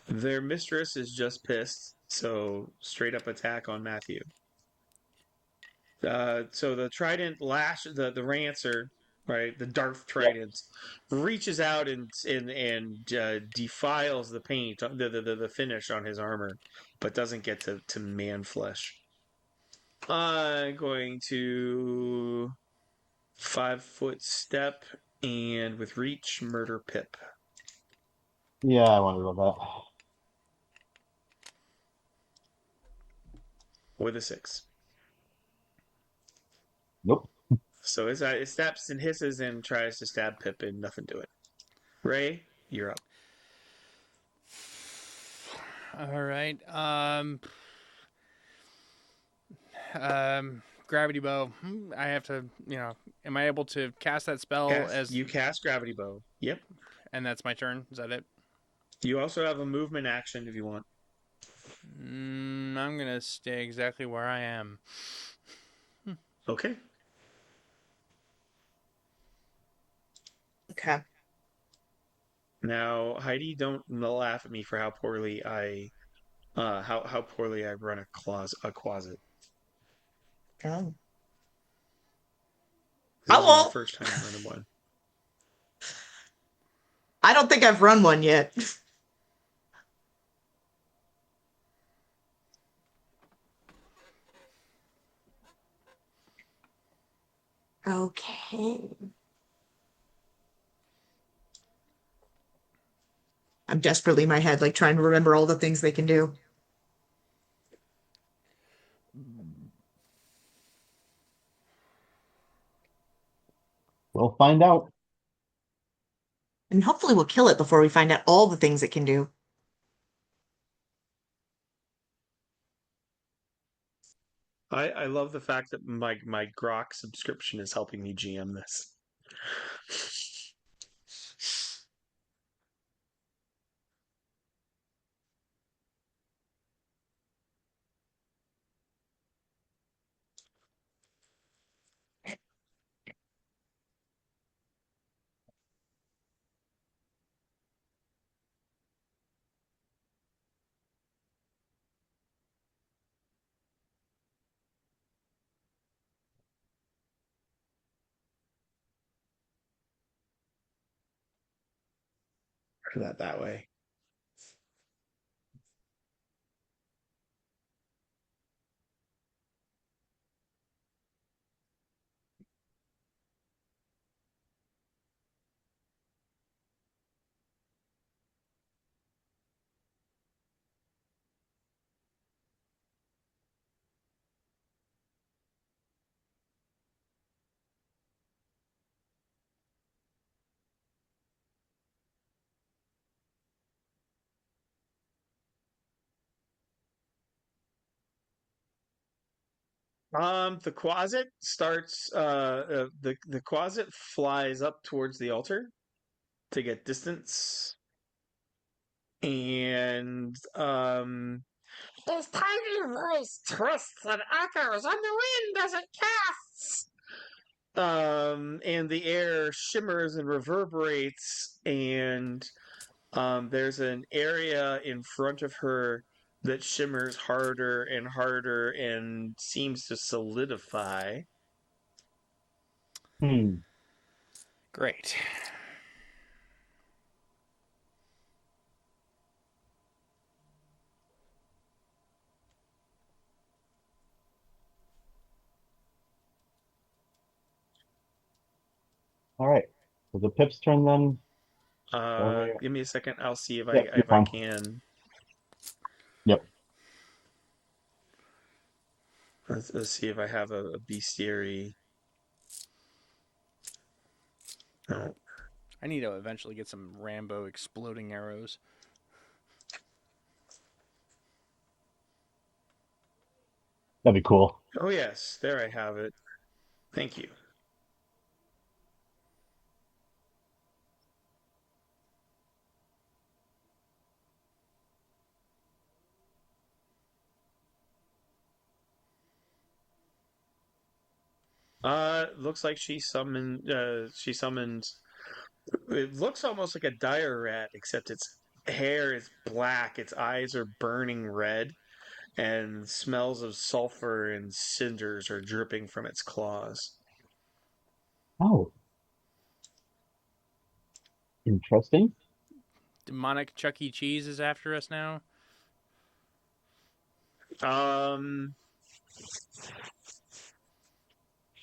their mistress is just pissed, so straight up attack on Matthew. So the trident the rancer, right, the Darth Yep. trident, reaches out and defiles the paint, the finish on his armor, but doesn't get to man flesh. I'm going to 5-foot step and with reach, murder Pip Yeah, I wondered about that. with a 6. Nope. So it steps and hisses and tries to stab Pip and nothing to it. Ray, you're up. All right. Gravity bow. I have to, am I able to cast that spell You cast Gravity Bow. Yep. and that's my turn? Is that it? You also have a movement action if you want. I'm gonna stay exactly where I am. Okay. Okay. Now, Heidi, don't laugh at me for how poorly I how poorly I run a closet. Oh. This I is my won't. first time running one. I don't think I've run one yet. Okay. I'm desperately in my head, like trying to remember all the things they can do. We'll find out. And hopefully we'll kill it before we find out all the things it can do. I love the fact that my Grok subscription is helping me GM this. For that way. The closet starts. The closet flies up towards the altar to get distance, and his tiny voice twists and echoes on the wind as it casts. And the air shimmers and reverberates, and there's an area in front of her that shimmers harder and harder and seems to solidify. Hmm. Great. All right. So the Pip's turn then. Give me a second. I'll see if Yep, you're I fine. can. Yep. Let's see if I have a bestiary. No. I need to eventually get some Rambo exploding arrows. That'd be cool. Oh yes, there I have it. Thank you. Looks like she summoned. She summoned. It looks almost like a dire rat, except its hair is black, its eyes are burning red, and smells of sulfur and cinders are dripping from its claws. Oh, interesting. Demonic Chuck E. Cheese is after us now. Um,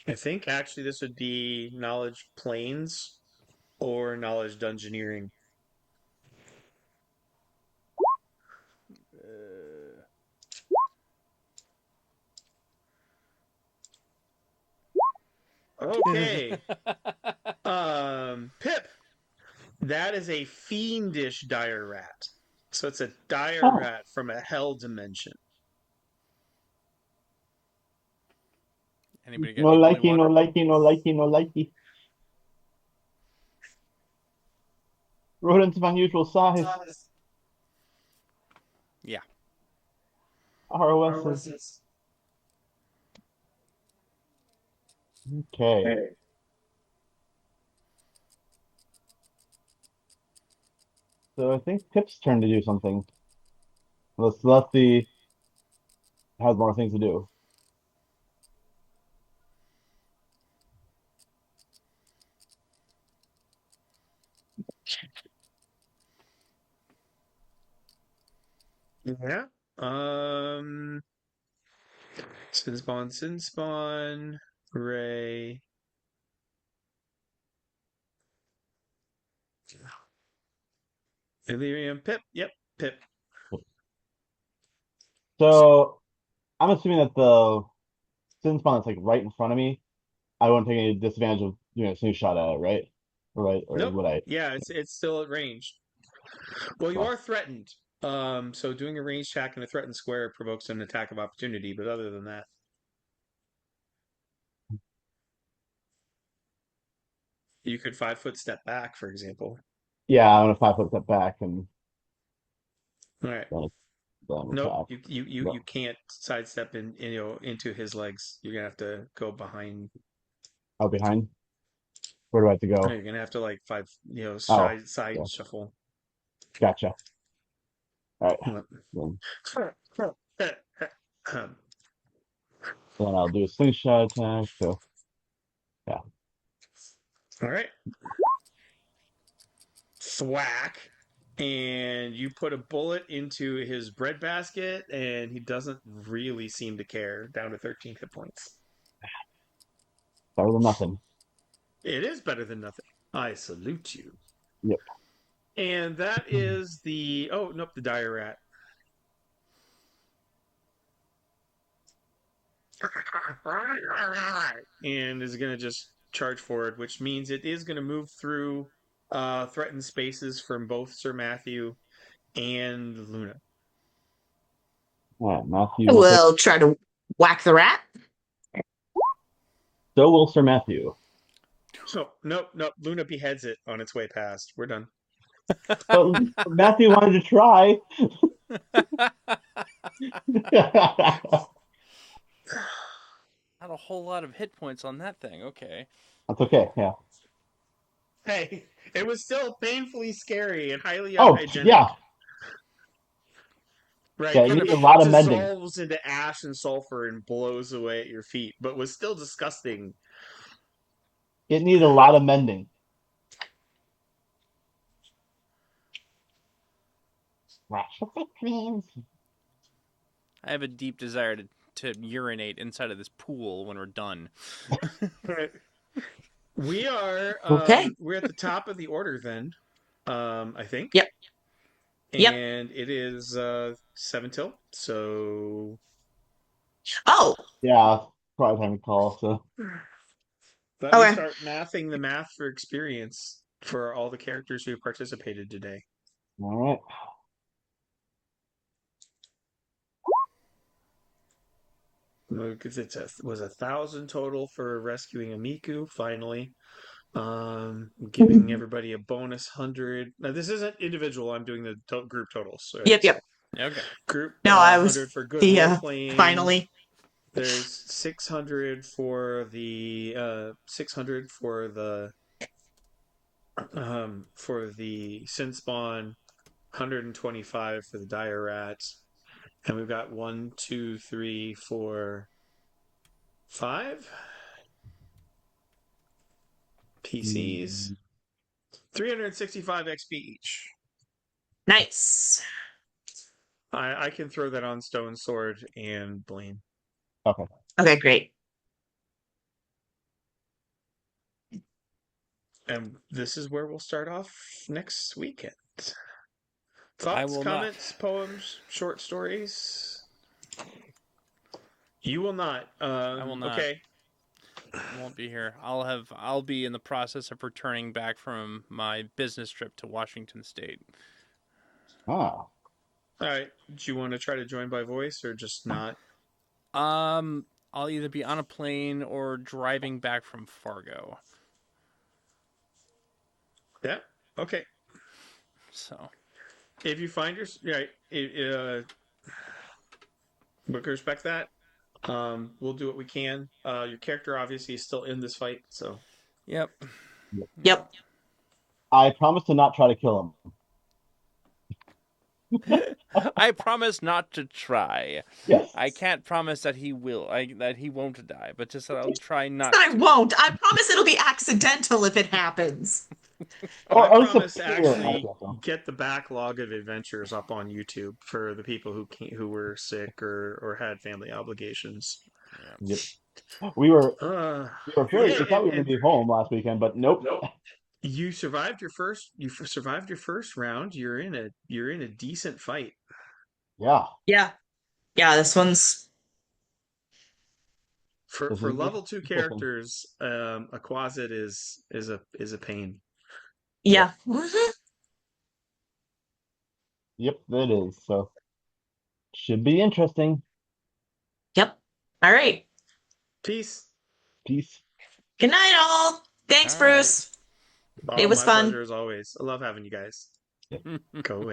I think actually this would be knowledge planes or knowledge dungeoneering. Uh, Okay. Pip. That is a fiendish dire rat. So it's a dire Oh, rat from a hell dimension. Anybody got no any holy likey, no water? likey, no likey, no likey. Rodents of unusual size. Yeah. ROSs. Okay. So I think Pip's turn to do something. Let's see. Has more things to do. Yeah. Um. Sin spawn. Ray. Illyrium. Pip. Yep. Pip. So I'm assuming that the sin spawn is like right in front of me. I won't take any disadvantage of doing a snooze shot at it, right? Right? Or Nope. would I? Yeah, it's still at range. Well, you Well, are threatened. So doing a range check in a threatened square provokes an attack of opportunity, but other than that, you could 5 foot step back, for example. yeah, I'm gonna 5 foot step back and All right. then Nope, attack. you But can't sidestep into his legs. You're gonna have to go behind. out behind. Where do I have to No, go? you're gonna have to like five, Oh, side yeah, shuffle. gotcha. All right. All Then, then I'll do a slingshot attack. So yeah. right, thwack, and you put a bullet into his breadbasket, and he doesn't really seem to care. Down to 13 hit points. Better than nothing. It is better than nothing. I salute you. Yep. And that is the oh nope, the dire rat. And is going to just charge forward, which means it is going to move through threatened spaces from both Sir Matthew and Luna. All right, Matthew will take. We'll try to whack the rat. So will Sir Matthew. So nope. Luna beheads it on its way past. We're done. But Matthew wanted to try. Not a whole lot of hit points on that thing. Okay. That's okay. Yeah. Hey, it was still painfully scary and highly Oh, unhygienic. yeah. Right, Yeah, you kind need of a lot of mending. dissolves into ash and sulfur and blows away at your feet, but was still disgusting. It needed a lot of mending. Rash of creams. I have a deep desire to urinate inside of this pool when we're done. Right. We are Okay. we're at the top of the order then, I think. Yep. Yep. And it is 7 till. So Oh, Yeah, probably time to call. So, let me okay. start mathing the math for experience for all the characters who participated today. all right. Because was 1,000 total for rescuing Amiku finally. Giving everybody a bonus 100. Now this isn't individual. I'm doing the group totals. So Yep. it's Yep. Okay. group No, I 100 was for good the role playing. finally. There's 600 for the 600 for the sin spawn, 125 for the dire rats, and we've got 1, 2, 3, 4, 5 PCs, 365 XP each. Nice. I can throw that on Stone Sword and Blaine. Okay. Okay, great. And this is where we'll start off next weekend. I Thoughts, will not. comments, poems, short stories? You will not. I will not. Okay. I won't be here. I'll be in the process of returning back from my business trip to Washington State. Ah, All right. Do you want to try to join by voice or just not? I'll either be on a plane or driving back from Fargo. Yeah. Okay. So, If you find your right, we can respect that. We'll do what we can. Your character obviously is still in this fight, so yep. Yep. I promise to not try to kill him. I promise not to try. Yes. I can't promise that he will. That he won't die, but just that I'll try not I to. won't. I promise it'll be accidental if it happens. I Or promise to unsuperior actually accidental. get the backlog of adventures up on YouTube for the people who were sick or had family obligations. Yeah. Yep. We were Uh, we thought we were gonna be home last weekend, but nope. you survived your first. Survived your first round. You're in a decent fight. Yeah. Yeah. Yeah, this one's For This is level 2 interesting. characters, a closet is a pain. Yep. yeah. Mhm. Yep, that is. So should be interesting. Yep. All right. Peace. Peace. Good night, all. Thanks, All right. Bruce. It Oh, was my fun. pleasure as always. I love having you guys. Go ahead.